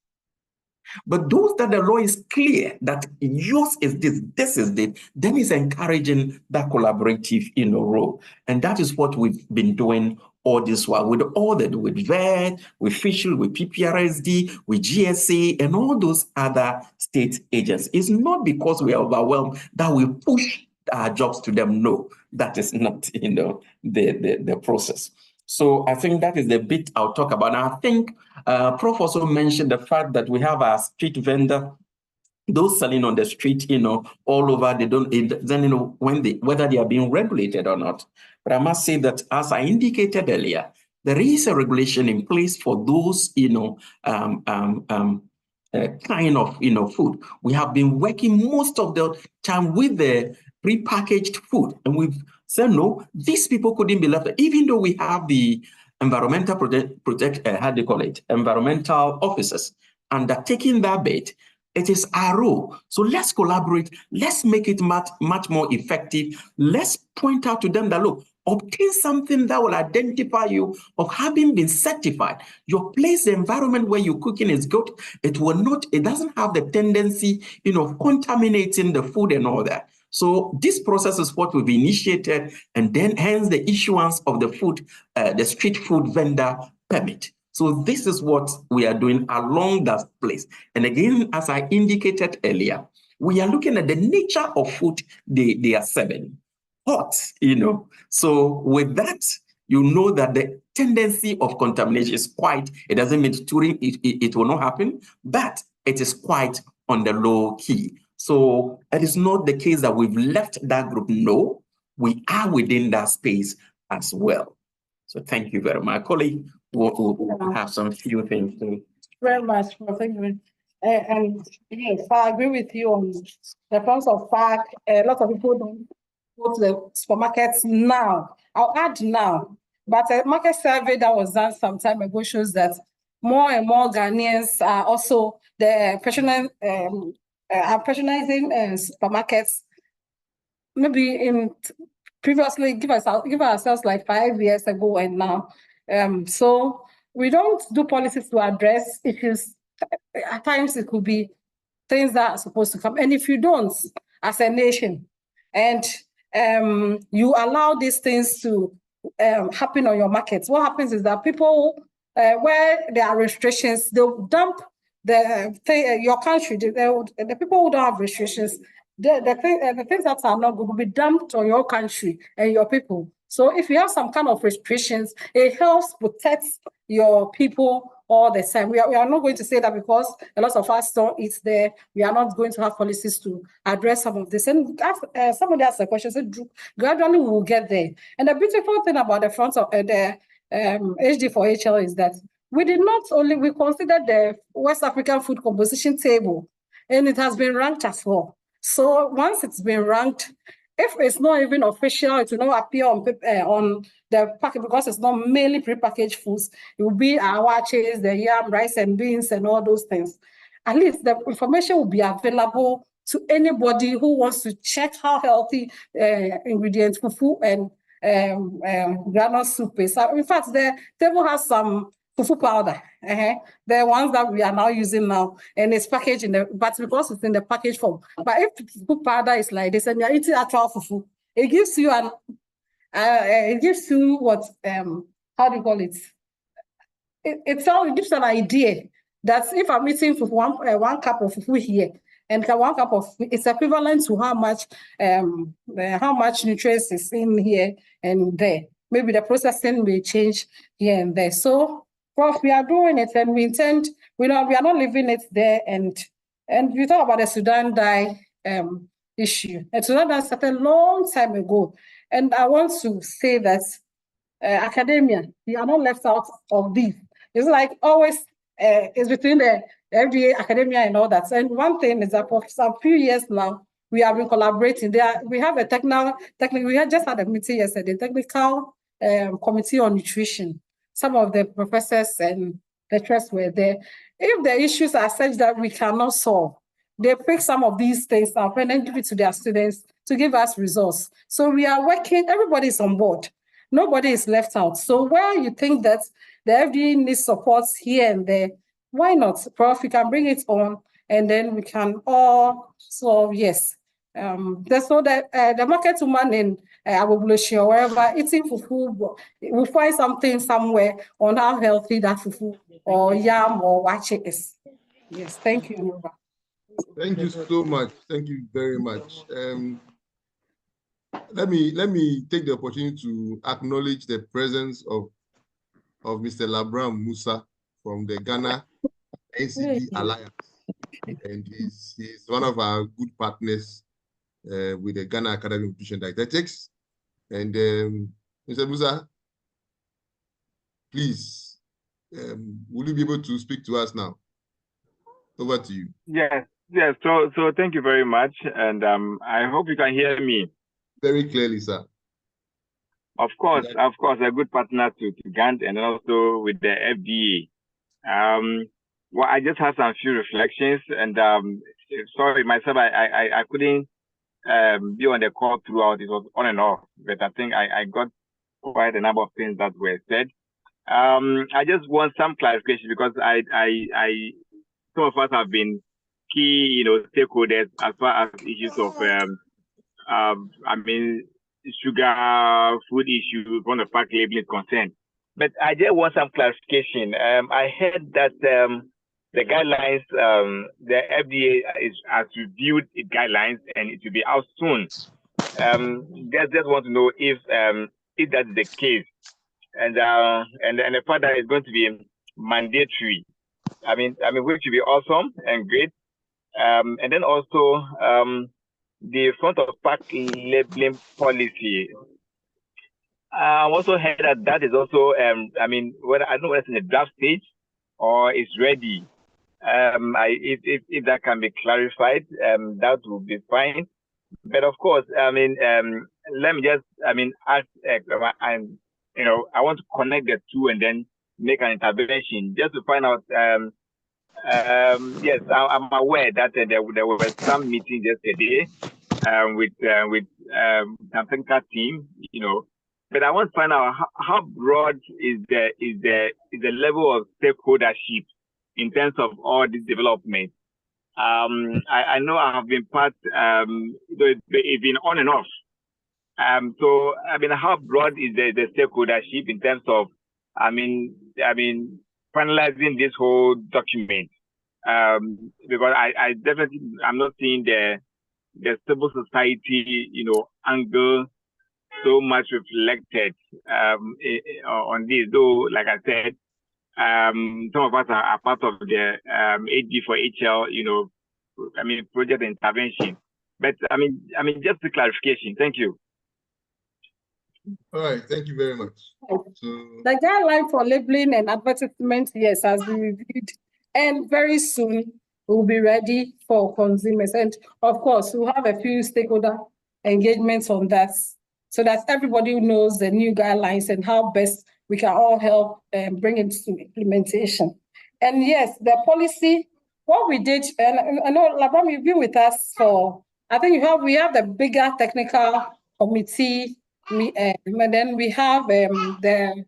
But those that the law is clear that yours is this is it, then it's encouraging that collaborative role. And that is what we've been doing all this while with VET, with Fishery, with PPRSD, with GSA, and all those other state agents. It's not because we are overwhelmed that we push our jobs to them. No, that is not the process. So I think that is the bit I'll talk about. And I think Prof also mentioned the fact that we have our street vendor, those selling on the street, all over. They don't then whether they are being regulated or not. But I must say that, as I indicated earlier, there is a regulation in place for those kind of food. We have been working most of the time with the prepackaged food, and we've said no, these people couldn't be left, even though we have the environmental environmental officers undertaking that bit. It is our role. So let's collaborate. Let's make it much more effective. Let's point out to them that, look, obtain something that will identify you of having been certified. Your place, the environment where you're cooking is good. It doesn't have the tendency, of contaminating the food and all that. So this process is what we've initiated, and then hence the issuance of the street food vendor permit. So this is what we are doing along that place. And again, as I indicated earlier, we are looking at the nature of food they are serving. Hot, So with that, that the tendency of contamination is it doesn't mean it will not happen, but it is quite on the low key. So it is not the case that we've left that group. No, we are within that space as well. So thank you very much. My colleague will have some few things to. Very much. Thank you. And yes, I agree with you on the front of fact. A lot of people don't go to the supermarkets now. I'll add now, but a market survey that was done some time ago shows that more and more Ghanaians are also patronizing supermarkets. Maybe previously, give ourselves like 5 years ago and now. So we don't do policies to address issues. At times it could be things that are supposed to come. And if you don't, as a nation, and you allow these things to happen on your markets, what happens is that people, where there are restrictions, they'll dump your country. The people who don't have restrictions, the things that are not good will be dumped on your country and your people. So if you have some kind of restrictions, it helps protect your people all the time. We are not going to say that because a lot of us don't eat there, we are not going to have policies to address some of this. And somebody asked a question, so gradually we will get there. And the beautiful thing about the front of the Hd4Hl is that we considered the West African food composition table, and it has been ranked as well. So once it's been ranked, if it's not even official, it will not appear on the packet because it's not mainly prepackaged foods. It will be our cheese, the yam, rice and beans, and all those things. At least the information will be available to anybody who wants to check how healthy ingredients fufu and granule soup is. In fact, the table has some fufu powder, the ones that we are now using now, and it's packaged but because it's in the package form. But if fufu powder is like this and you're eating actual fufu, it gives you what how do you call it? It gives an idea that if I'm eating fufu, one cup of fufu here, and 1 cup of it's equivalent to how much nutrients is in here and there. Maybe the processing may change here and there. So, Prof, we are doing it, and we intend. We are not leaving it there. And we talk about the Sudan dye issue. And Sudan dye started a long time ago. And I want to say that academia, we are not left out of this. It's like always, it's between the FDA, academia, and all that. And one thing is that for some few years now, we have been collaborating. We have a technical. We had just had a meeting yesterday, technical committee on nutrition. Some of the professors and lecturers were there. If the issues are such that we cannot solve, they pick some of these things up and then give it to their students to give us results. So we are working, everybody's on board. Nobody is left out. So where you think that the FDA needs support here and there, why not? Prof, we can bring it on and then we can all solve, yes. There's no the market woman in Abobulashi or wherever eating fufu, we'll find something somewhere on how healthy that fufu or yam or wache is. Yes, thank you. Thank you so much. Thank you very much. Let me take the opportunity to acknowledge the presence of Mr. Labram Musa from the Ghana NCD Alliance, and he's one of our good partners with the Ghana Academy of Nutrition Dietetics. And Mr. Musa, please, will you be able to speak to us now? Over to you. Yes. So thank you very much, and I hope you can hear me very clearly, sir. Of course, a good partner to Gand and also with the FDA. Well, I just had some few reflections, and sorry myself, I couldn't be on the call throughout. It was on and off, but I think I got quite a number of things that were said. I just want some clarification because some of us have been key, stakeholders as far as issues of, sugar, food issues, on the pack labeling is concerned. But I just want some clarification. I heard that the guidelines, the FDA has reviewed its guidelines and it will be out soon. Just want to know if that's the case, and the fact that it's going to be mandatory. I mean, which would be awesome and great. And then also the front of pack labeling policy. I also heard that is also, I don't know whether it's in the draft stage or it's ready. If that can be clarified, that would be fine. But of course, let me just, ask, I want to connect the two and then make an intervention just to find out. Yes, I'm aware that there were some meetings yesterday with some technical team, but I want to find out how broad is the level of stakeholdership in terms of all this development. I know I have been part, it's been on and off. So how broad is the stakeholdership in terms of, finalizing this whole document? Because I definitely, I'm not seeing the civil society, angle so much reflected on this. Though, like I said, some of us are part of the Hd4Hl, project intervention. But just a clarification. Thank you. All right, thank you very much. The guideline for labeling and advertisement, yes, has been reviewed, and very soon will be ready for consumers. And of course, we'll have a few stakeholder engagements on that, so that everybody knows the new guidelines and how best we can all help bring it to implementation. And yes, the policy, what we did, and I know, Labram, you've been with us for, I think we have the bigger technical committee, and then we have the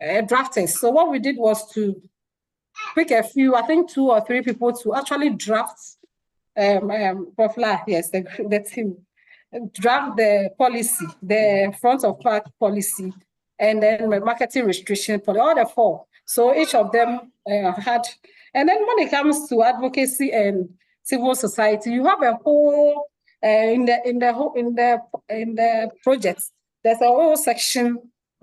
drafters. So what we did was to pick a few, I think 2 or 3 people to actually draft, yes, the team, draft the policy, the front of pack policy, and then marketing restriction for all the 4. So each of them had, and then when it comes to advocacy and civil society. You have a whole in the projects. There's a whole section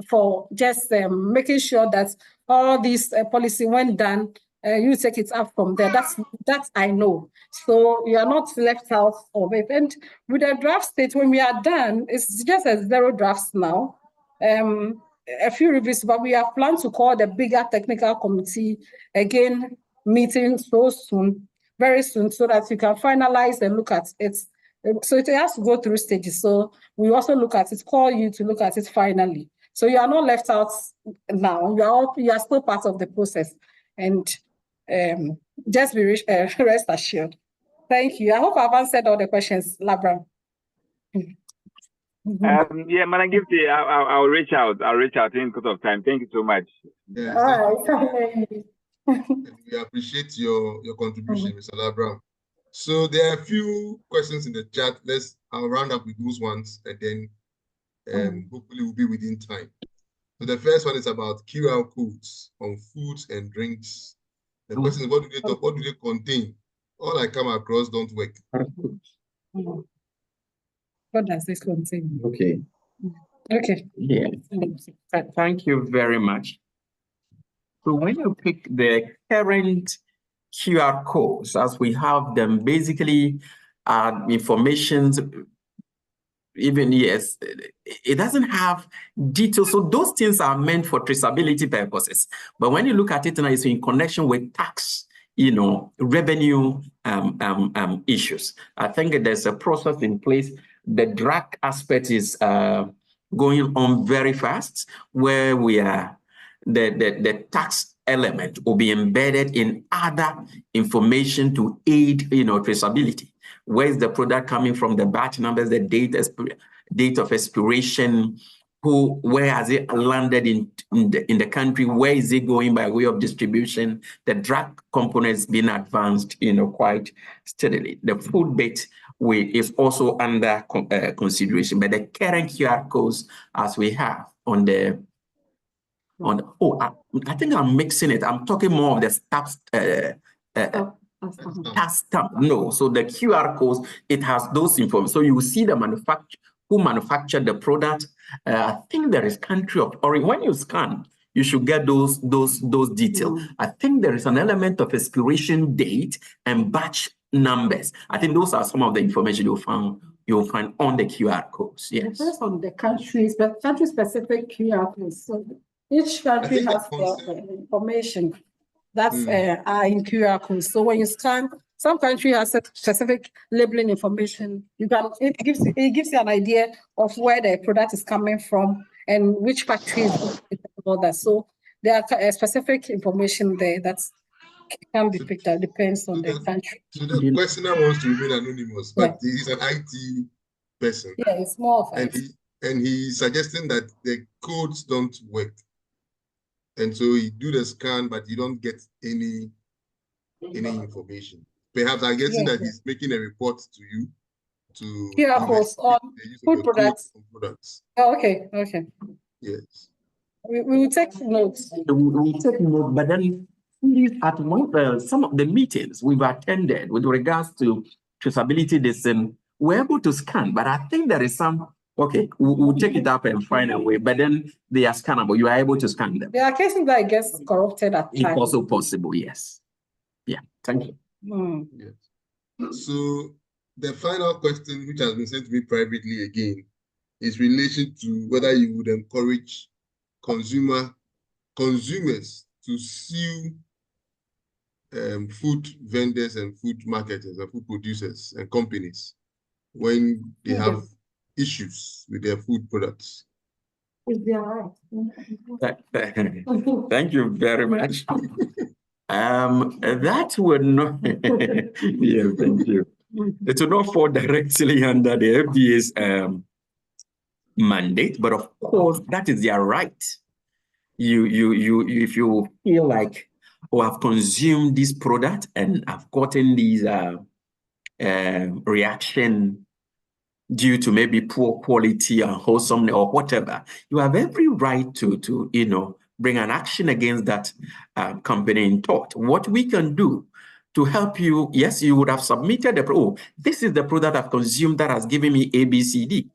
for just making sure that all these policy, when done, you take it up from there. That's I know. So you are not left out of it. And with the draft state, when we are done, it's just a 0 drafts now. A few reviews, but we have planned to call the bigger technical committee again meeting so soon, very soon, so that you can finalize and look at it. So it has to go through stages. So we also look at it, call you to look at it finally. So you are not left out now. You are still part of the process, and just be rest assured. Thank you. I hope I've answered all the questions, Labram. Yeah, Madam Gifty, I'll reach out. I'll reach out in because of time. Thank you so much. Yes, All right. we appreciate your contribution, Mr. Labram. So there are a few questions in the chat. I'll round up with those ones, and then hopefully we'll be within time. So the first one is about QR codes on foods and drinks. The question is, what do they contain? All I come across don't work. What does this contain? Okay. Okay. Yeah. Thank you very much. So when you pick the current QR codes, as we have them, basically information, even yes, it doesn't have details. So those things are meant for traceability purposes. But when you look at it now, it's in connection with tax, revenue issues. I think there's a process in place. The drug aspect is going on very fast, where we are the tax element will be embedded in other information to aid traceability. Where is the product coming from, the batch numbers, the date of expiration, where has it landed in the country, where is it going by way of distribution, the drug components being advanced quite steadily. The food bit is also under consideration, but the current QR codes as we have I think I'm mixing it. I'm talking more of the stamp. No, so the QR codes, it has those information. So you will see the who manufactured the product. I think there is country of origin. When you scan, you should get those details. I think there is an element of expiration date and batch numbers. I think those are some of the information you'll find on the QR codes. Yes. Depends on the countries, but country-specific QR codes. So each country has their information that's are in QR codes. So when you scan, some country has specific labeling information. It gives you an idea of where the product is coming from and which factory is all that. So there are specific information there that can be picked up. Depends on the country. So the questioner wants to remain anonymous, but he's an IT person. Yeah, it's more of IT. And he's suggesting that the codes don't work. And so you do the scan, but you don't get any information. Perhaps I'm guessing that he's making a report to you to on food products. Oh, okay. Yes. We will take notes. We will take notes, but then at some of the meetings we've attended with regards to traceability, we're able to scan, but I think there is some. Okay, we'll take it up and find a way, but then they are scannable. You are able to scan them. There are cases that it gets corrupted at times. It's also possible, yes. Yeah, thank you. Yes. So the final question, which has been sent to me privately again, is relation to whether you would encourage consumers to sue food vendors and food marketers and food producers and companies when they have issues with their food products. Thank you very much. That would not. Yeah, thank you. It will not fall directly under the FDA's mandate, but of course that is their right. If you feel like, I've consumed this product and I've gotten these reaction due to maybe poor quality or wholesomeness or whatever, you have every right to bring an action against that company in tort. What we can do to help you. Yes, you would have submitted this is the product I've consumed that has given me ABCD.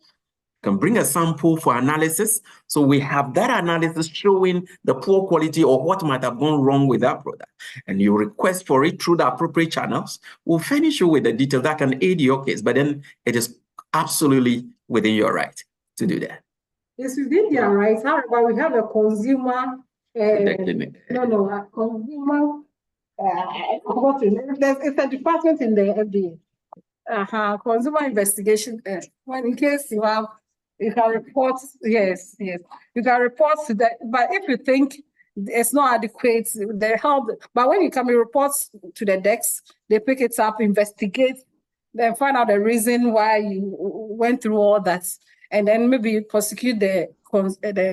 Can bring a sample for analysis. So we have that analysis showing the poor quality or what might have gone wrong with that product. And you request for it through the appropriate channels. We'll furnish you with the details that can aid your case, but then it is absolutely within your right to do that. It's within their rights. However, we have a consumer, a consumer, I forgot to name. It's a department in the FDA. Consumer investigation. When in case you can report, yes, you can report to that. But if you think it's not adequate, they help. But when you come, you report to the DEX, they pick it up, investigate, then find out the reason why you went through all that, and then maybe prosecute the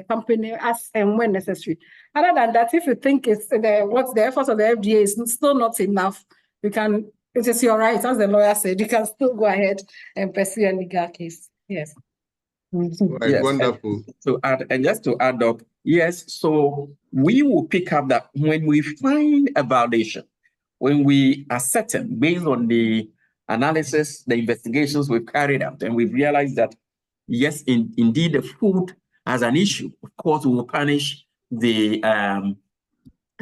company as and when necessary. Other than that, if you think it's what the efforts of the FDA is still not enough, you can. It is your right, as the lawyer said. You can still go ahead and pursue a legal case. Yes. Right, yes, wonderful. And just to add up, yes, so we will pick up that when we find a violation, when we are certain based on the analysis, the investigations we've carried out, and we've realized that, yes, indeed, the food has an issue, of course, we will punish the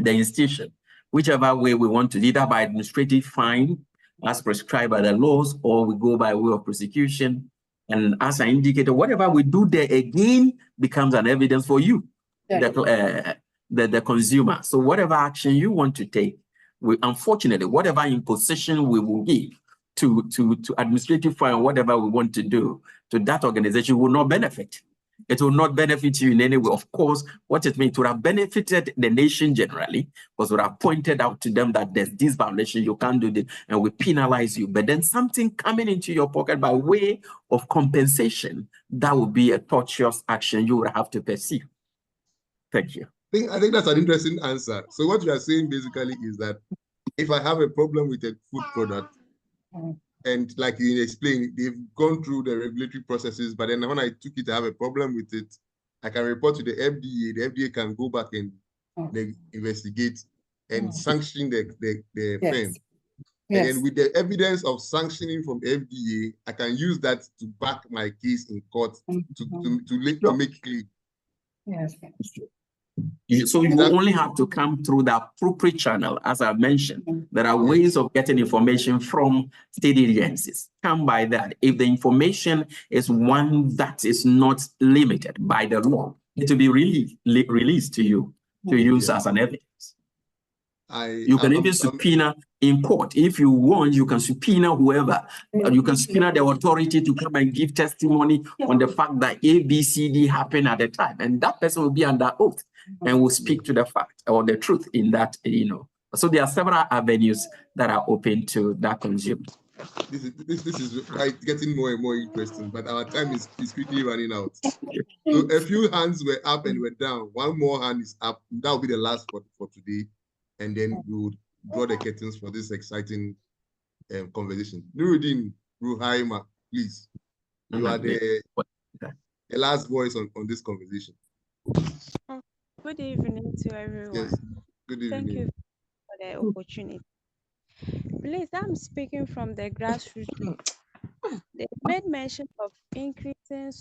institution, whichever way we want to, either by administrative fine as prescribed by the laws, or we go by way of prosecution. And as I indicated, whatever we do there again becomes an evidence for you, the consumer. So whatever action you want to take, unfortunately, whatever imposition we will give to administrative fine, whatever we want to do to that organization will not benefit. It will not benefit you in any way. Of course, what it means, it would have benefited the nation generally, because we would have pointed out to them that there's this violation, you can't do this, and we penalize you. But then something coming into your pocket by way of compensation, that would be a tortious action you would have to pursue. Thank you. I think that's an interesting answer. So what you are saying basically is that if I have a problem with a food product, and like you explained, they've gone through the regulatory processes, but then when I took it, I have a problem with it, I can report to the FDA. The FDA can go back and investigate and sanction the firm. And then with the evidence of sanctioning from FDA, I can use that to back my case in court to make clear. Yes. So you only have to come through the appropriate channel. As I mentioned, there are ways of getting information from state agencies. Come by that. If the information is one that is not limited by the law, it will be released to you to use as an evidence. You can even subpoena in court. If you want, you can subpoena whoever. You can subpoena the authority to come and give testimony on the fact that ABCD happened at the time. And that person will be under oath and will speak to the fact or the truth in that, So there are several avenues that are open to that consumer. This is getting more and more interesting, but our time is quickly running out. So a few hands were up and were down. One more hand is up. That will be the last for today. And then we would draw the curtains for this exciting conversation. Nuruddin Ruhaima, please. You are the last voice on this conversation. Good evening to everyone. Yes, good evening. Thank you for the opportunity. Please, I'm speaking from the grassroots. They made mention of increasing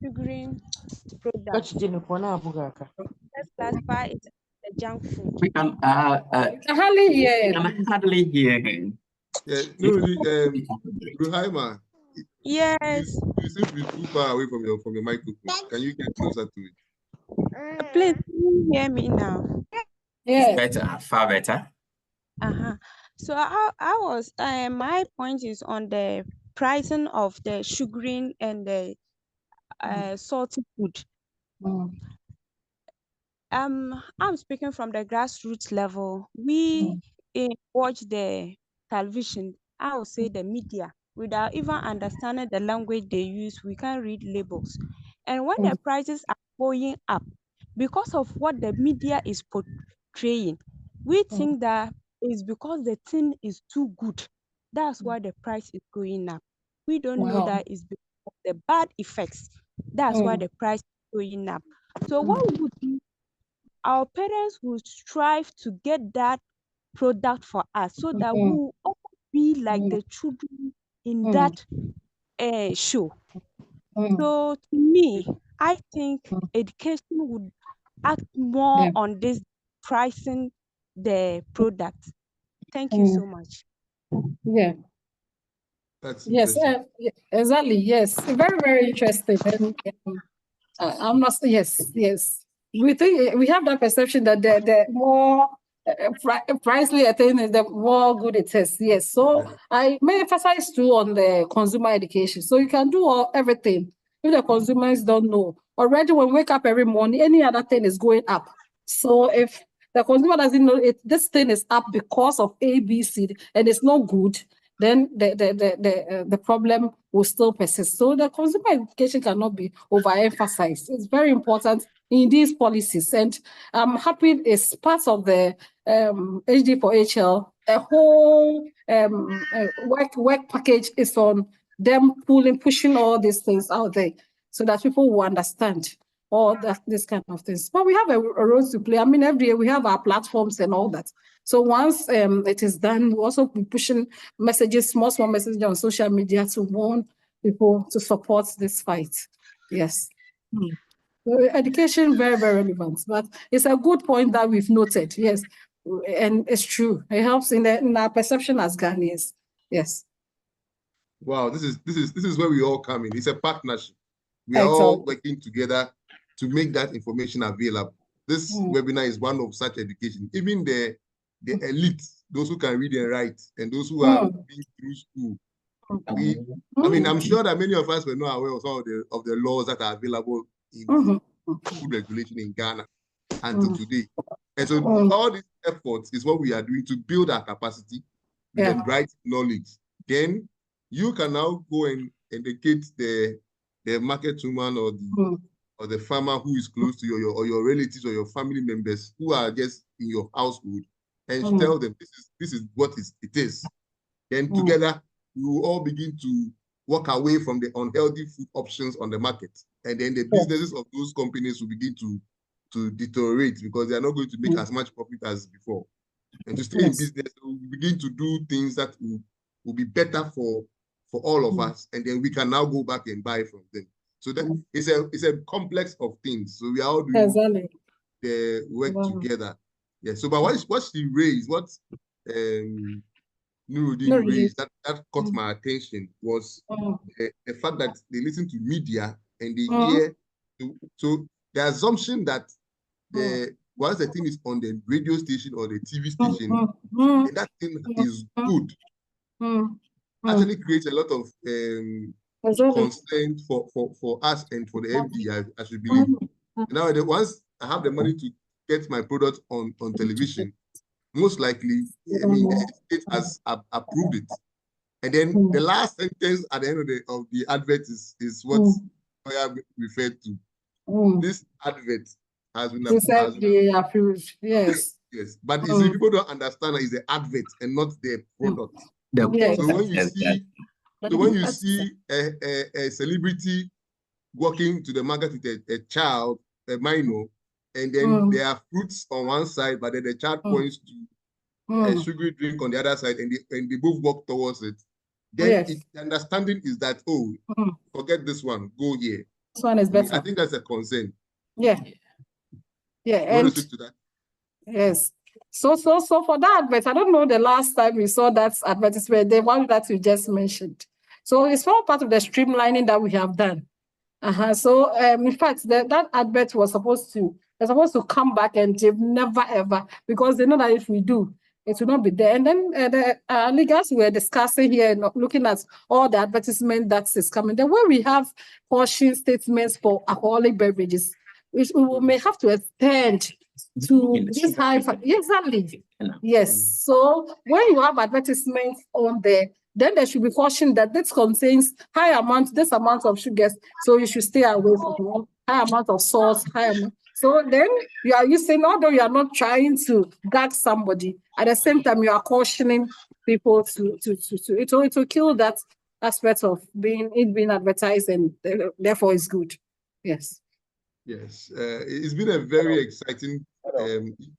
sugaring products. Let's classify it as a junk food. We can hardly hear him. Yeah, Ruhaima. Yes. You seem to be too far away from your microphone. Can you get closer to it? Please, can you hear me now? Yes. Better, far better. So I was my point is on the pricing of the sugaring and the salty food. I'm speaking from the grassroots level. We watch the television, I would say the media, without even understanding the language they use. We can't read labels. And when the prices are going up, because of what the media is portraying, we think that it's because the thing is too good. That's why the price is going up. We don't know that it's because of the bad effects. That's why the price is going up. So what would be our parents will strive to get that product for us so that we will all be like the children in that show. So to me, I think education would act more on this pricing the product. Thank you so much. Yeah. That's Yes, interesting. exactly. Yes, very, very interesting. And I'm not. Yes, yes. We think we have that perception that the more pricely a thing is, the more good it is. Yes. So I may emphasize too on the consumer education. So you can do everything. If the consumers don't know already, when we wake up every morning, any other thing is going up. So if the consumer doesn't know this thing is up because of A, B, C, and it's not good, then the problem will still persist. So the consumer education cannot be overemphasized. It's very important in these policies, and I'm happy it's part of the Hd4Hl. A whole work package is on them pushing all these things out there so that people will understand all that this kind of things. But we have a role to play. I mean, every day we have our platforms and all that. So once it is done, we'll also be pushing messages, small messages on social media to warn people to support this fight. Yes. So education, very, very relevant. But it's a good point that we've noted. Yes. And it's true. It helps in our perception as Ghanaians. Yes. Wow, this is where we all come in. It's a partnership. We are all working together to make that information available. This webinar is one of such education. Even the elite, those who can read and write, and those who have been through school. I mean, I'm sure that many of us were not aware of some of the laws that are available in food regulation in Ghana until today. And so all these efforts is what we are doing to build our capacity with the right knowledge. Then you can now go and educate the market woman or the farmer who is close to you, or your relatives or your family members who are just in your household, and tell them this is what it is. Then together we will all begin to walk away from the unhealthy food options on the market, and then the businesses of those companies will begin to deteriorate because they are not going to make as much profit as before. And to stay in business, we will begin to do things that will be better for all of us, and then we can now go back and buy from them. So that it's a complex of things. So we are all doing the work together. Yeah. So, but what she raised, what Nuruddin raised, that caught my attention was the fact that they listen to media and they hear. So the assumption that once the thing is on the radio station or the TV station, and that thing is good, actually creates a lot of concern for us and for the FD, I should believe. Now, once I have the money to get my product on television, most likely, I mean, the state has approved it. And then the last sentence at the end of the advert is what I referred to. This advert has been approved. Yes. Yes, but you see, people don't understand that it's the advert and not the product. So when you see a celebrity walking to the market with a child, a minor, and then there are fruits on one side, but then the child points to a sugary drink on the other side, and they both walk towards it. Then the understanding is that, forget this one, go here. This one is better. I think that's a concern. Yeah. Yeah. You want to speak to that? Yes. So for that advert, I don't know the last time we saw that advertisement, the one that you just mentioned. So it's all part of the streamlining that we have done. So in fact, that advert was supposed to come back, and they've never ever, because they know that if we do, it will not be there. And then the leaders were discussing here and looking at all the advertisement that is coming. The way we have caution statements for alcoholic beverages, which we may have to extend to this high. Exactly. Yes. So when you have advertisements on there, then there should be caution that this contains this amount of sugars, so you should stay away from it. High amount of salt, high amount. So then you are using, although you are not trying to gag somebody, at the same time you are cautioning people to it will kill that aspect of being advertised, and therefore it's good. Yes. Yes. It's been a very exciting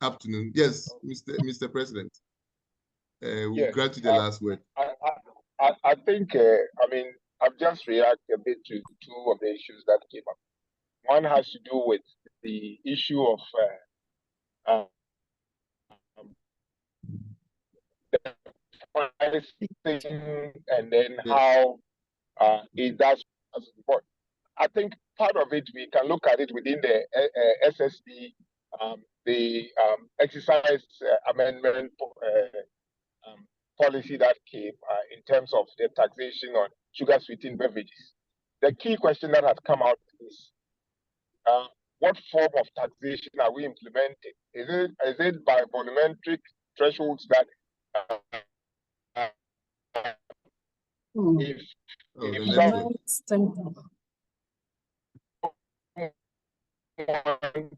afternoon. Yes, Mr. President. we'll grant you the last word. I think, I mean, I've just reacted a bit to two of the issues that came up. One has to do with the issue of the pricing and then how it does support. I think part of it, we can look at it within the SSD, the exercise amendment policy that came in terms of the taxation on sugar sweetened beverages. The key question that has come out is what form of taxation are we implementing? Is it by volumetric thresholds that if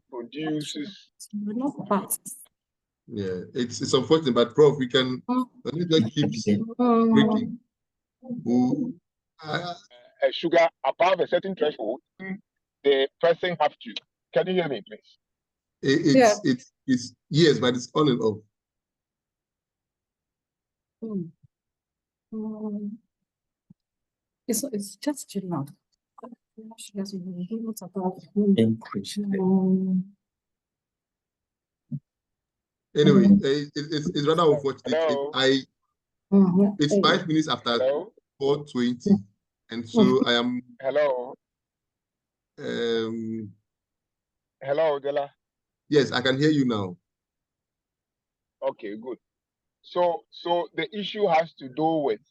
produces it's unfortunate, but Prof, we can just keep breaking. Sugar above a certain threshold, the person have to. Can you hear me, please? It's yes, but it's on and off. It's just general. Anyway, it's rather unfortunate. It's 5 minutes after 4:20, and so I am. Hello. Hello, Dela. Yes, I can hear you now. Okay, good. So the issue has to do with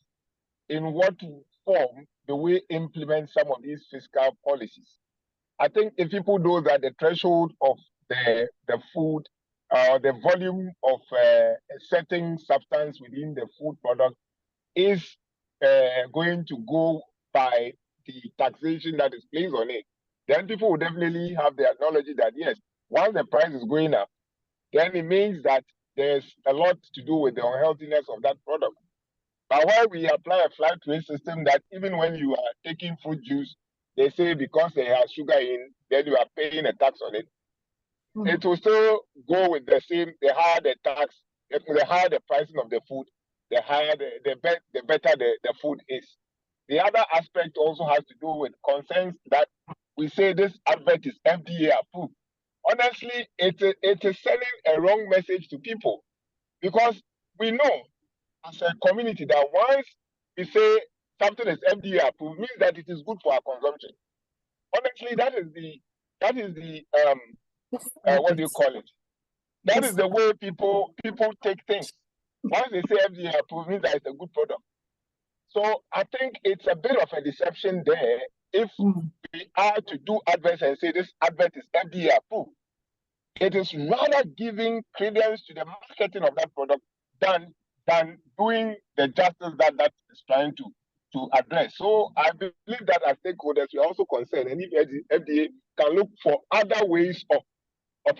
in what form do we implement some of these fiscal policies. I think if people know that the threshold of the food the volume of a certain substance within the food product is going to go by the taxation that is placed on it, then people will definitely have the knowledge that yes, once the price is going up, then it means that there's a lot to do with the unhealthiness of that product. But why we apply a flat rate system that even when you are taking fruit juice, they say because they have sugar in, then you are paying a tax on it. It will still go with the same, the higher the tax, the higher the pricing of the food, the higher the better the food is. The other aspect also has to do with concerns that we say this advert is FDA approved. Honestly, it is sending a wrong message to people because we know as a community that once we say something is FDA approved, means that it is good for our consumption. Honestly, that is the what do you call it? That is the way people take things. Once they say FDA approved, means that it's a good product. So I think it's a bit of a deception there if we are to do adverts and say this advert is FDA approved. It is rather giving credence to the marketing of that product than doing the justice that is trying to address. So I believe that as stakeholders, we are also concerned, and if FDA can look for other ways of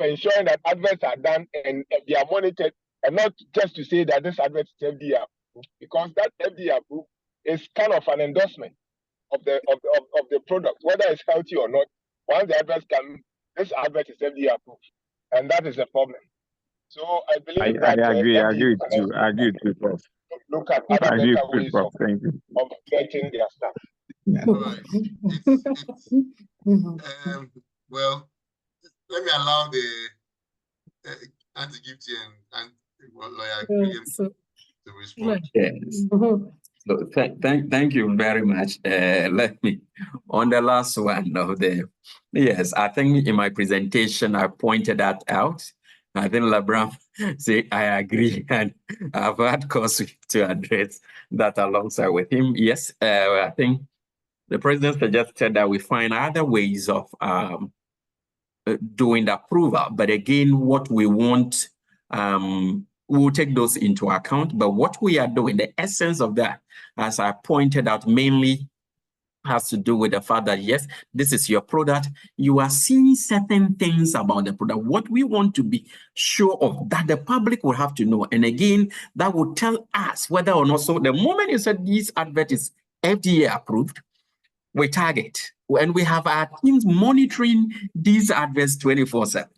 ensuring that adverts are done and they are monitored, and not just to say that this advert is FDA approved, because that FDA approved is kind of an endorsement of the product, whether it's healthy or not. Once the adverts come, this advert is FDA approved, and that is a problem. So I believe that I agree with you. I agree with you, Prof. Look at other better ways of getting their stuff. Yeah. Right. Well, let me allow the Anti-Gifty and lawyer William to respond. Yes. So thank you very much. Let me, on the last one of the, yes, I think in my presentation, I pointed that out. I think Labram say, I agree, and I've had cause to address that alongside with him. Yes, I think the president suggested that we find other ways of doing the approval. But again, what we want, we'll take those into account. But what we are doing, the essence of that, as I pointed out, mainly has to do with the fact that, yes, this is your product. You are seeing certain things about the product. What we want to be sure of, that the public will have to know. And again, that will tell us whether or not. So the moment you said this advert is FDA approved, we target. And we have our teams monitoring these adverts 24/7.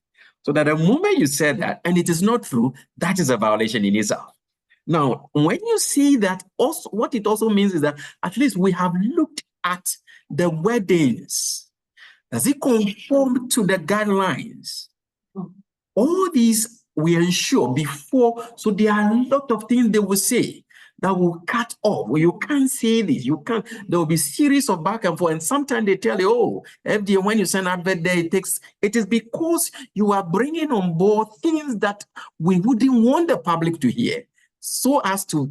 So that the moment you said that, and it is not true, that is a violation in itself. Now, when you see that, also what it also means is that at least we have looked at the wordings. Does it conform to the guidelines? All these we ensure before, so there are a lot of things they will say that will cut off. Well, you can't say this, you can't. There will be series of back and forth, and sometimes they tell you, oh, FDA, when you send advert there, it is because you are bringing on board things that we wouldn't want the public to hear, so as to,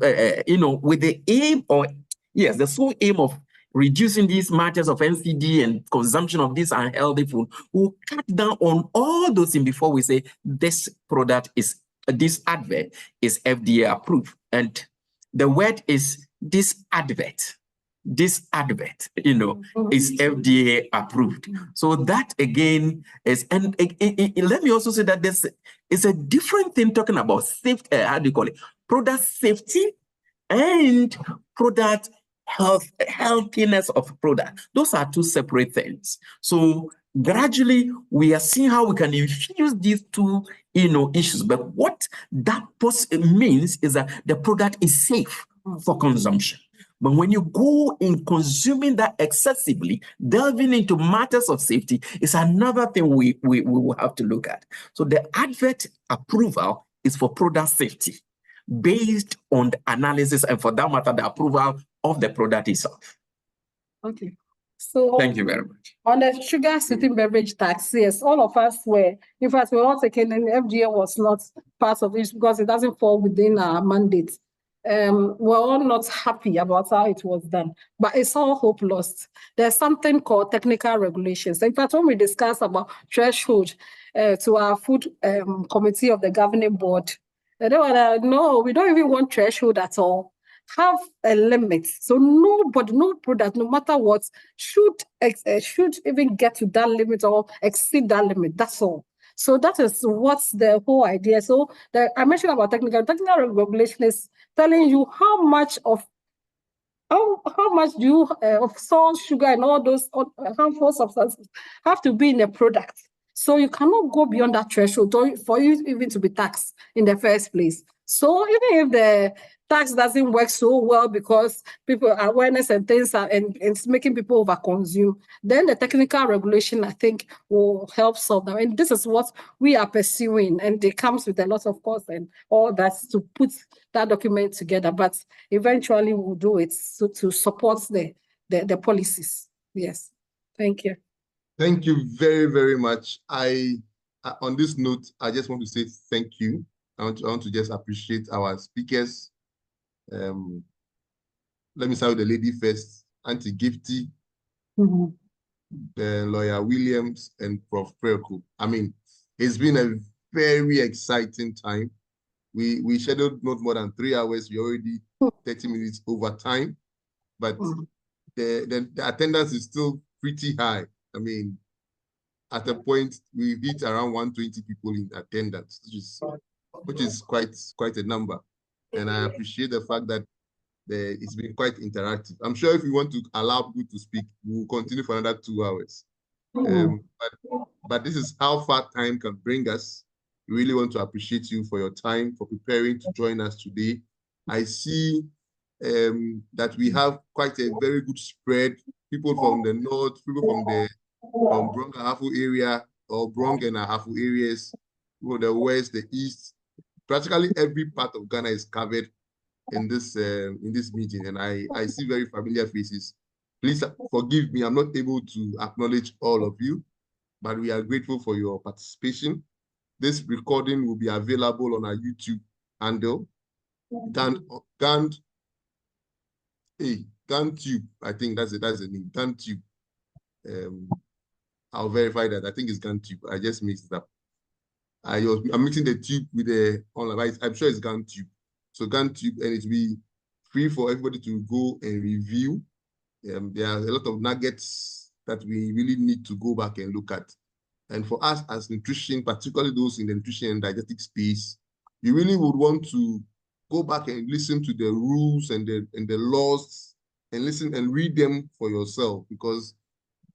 with the aim, or yes, the sole aim of reducing these matters of NCD and consumption of this unhealthy food. We'll cut down on all those things before we say this product is, this advert is FDA approved. And the word is this advert. This advert, is FDA approved. So that again is, and let me also say that this is a different thing talking about safety, how do you call it? Product safety and product healthiness of product. Those are two separate things. So gradually we are seeing how we can infuse these two issues. But what that means is that the product is safe for consumption. But when you go in consuming that excessively, delving into matters of safety is another thing we will have to look at. So the advert approval is for product safety, based on the analysis and, for that matter, the approval of the product itself. Okay. So thank you very much. On the sugar sweetened beverage tax, yes, all of us were, in fact, we were all taken, and the FDA was not part of it because it doesn't fall within our mandate. We're all not happy about how it was done, but it's all hope lost. There's something called technical regulations. In fact, when we discuss about threshold to our food committee of the governing board, they were no, we don't even want threshold at all. Have a limit. So nobody, no product, no matter what, should even get to that limit or exceed that limit. That's all. So that is what's the whole idea. So I mentioned about technical regulation is telling you how much do you of salt, sugar, and all those harmful substances have to be in a product. So you cannot go beyond that threshold for you even to be taxed in the first place. So even if the tax doesn't work so well because people awareness and things are, and it's making people overconsume, then the technical regulation, I think, will help solve them. And this is what we are pursuing. And it comes with a lot of cost and all that to put that document together. But eventually we'll do it to support the policies. Yes. Thank you. Thank you very, very much. On this note, I just want to say thank you. I want to just appreciate our speakers. Let me start with the lady first, Auntie Gifty, the lawyer Williams, and Prof. Preko. I mean, it's been a very exciting time. We scheduled not more than 3 hours. We're already 30 minutes over time, but the attendance is still pretty high. I mean, at a point we hit around 120 people in attendance, which is quite a number. And I appreciate the fact that it's been quite interactive. I'm sure if you want to allow people to speak, we'll continue for another 2 hours. But this is how far time can bring us. We really want to appreciate you for your time, for preparing to join us today. I see that we have quite a very good spread. People from the north, people from Brong Ahafo area, or Brong and Ahafo areas, people from the west, the east. Practically every part of Ghana is covered in this meeting, and I see very familiar faces. Please forgive me, I'm not able to acknowledge all of you, but we are grateful for your participation. This recording will be available on our YouTube handle, Gand Tube. I think that's the name, Gand Tube. I'll verify that. I think it's Gand Tube. I just mixed it up. I'm mixing the tube with the online. I'm sure it's Gand Tube. So Gand Tube, and it will be free for everybody to go and review. There are a lot of nuggets that we really need to go back and look at. And for us as nutrition, particularly those in the nutrition and dietetic space, you really would want to go back and listen to the rules and the laws, and listen and read them for yourself, because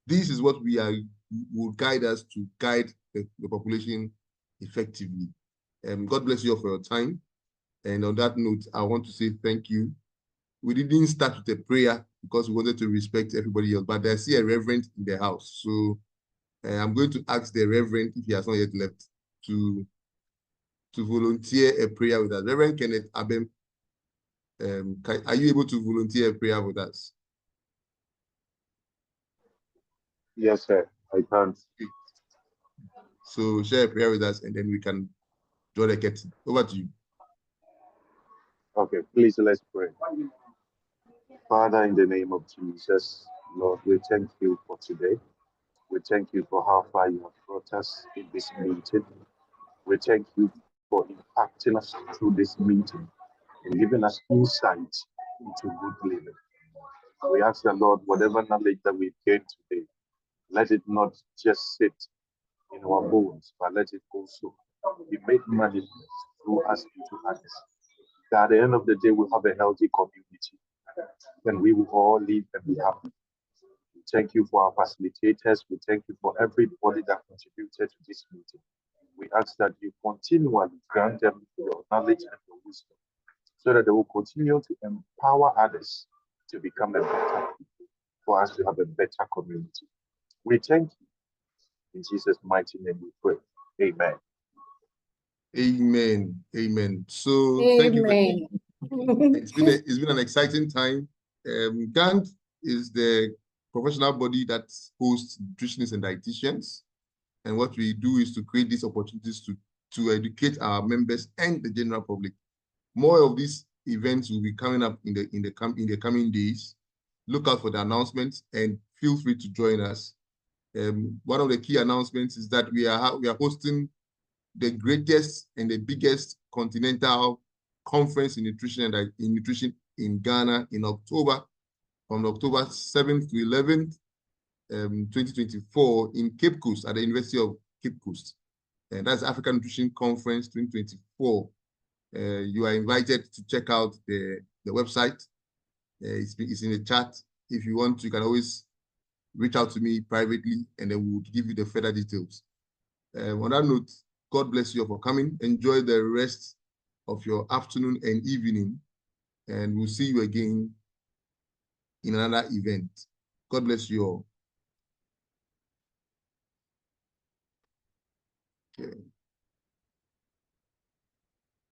this is what will guide us to guide the population effectively. God bless you all for your time. And on that note, I want to say thank you. We didn't start with a prayer because we wanted to respect everybody else, but I see a reverend in the house. So I'm going to ask the reverend, if he has not yet left, to volunteer a prayer with us. Reverend Kenneth Abem, are you able to volunteer a prayer with us? Yes, sir. I can. So share a prayer with us, and then we can draw the curtain. Over to you. Okay, please let's pray. Father, in the name of Jesus, Lord, we thank you for today. We thank you for how far you have brought us in this meeting. We thank you for impacting us through this meeting and giving us insight into good living. We ask the Lord, whatever knowledge that we've gained today, let it not just sit in our bones, but let it also be made manifest through us into others. That at the end of the day, we'll have a healthy community and we will all live and be happy. We thank you for our facilitators. We thank you for everybody that contributed to this meeting. We ask that you continually grant them your knowledge and your wisdom so that they will continue to empower others to become a better people, for us to have a better community. We thank you. In Jesus' mighty name we pray. Amen. Amen. Amen. So thank you. It's been an exciting time. Gand is the professional body that hosts nutritionists and dietitians. And what we do is to create these opportunities to educate our members and the general public. More of these events will be coming up in the coming days. Look out for the announcements and feel free to join us. One of the key announcements is that we are hosting the greatest and the biggest continental conference in nutrition in Ghana in October, from October 7th to 11th, 2024 in Cape Coast at the University of Cape Coast. And that's African Nutrition Conference 2024. You are invited to check out the website. It's in the chat. If you want, you can always reach out to me privately and then we'll give you the further details. On that note, God bless you all for coming. Enjoy the rest of your afternoon and evening, and we'll see you again in another event. God bless you all. Okay.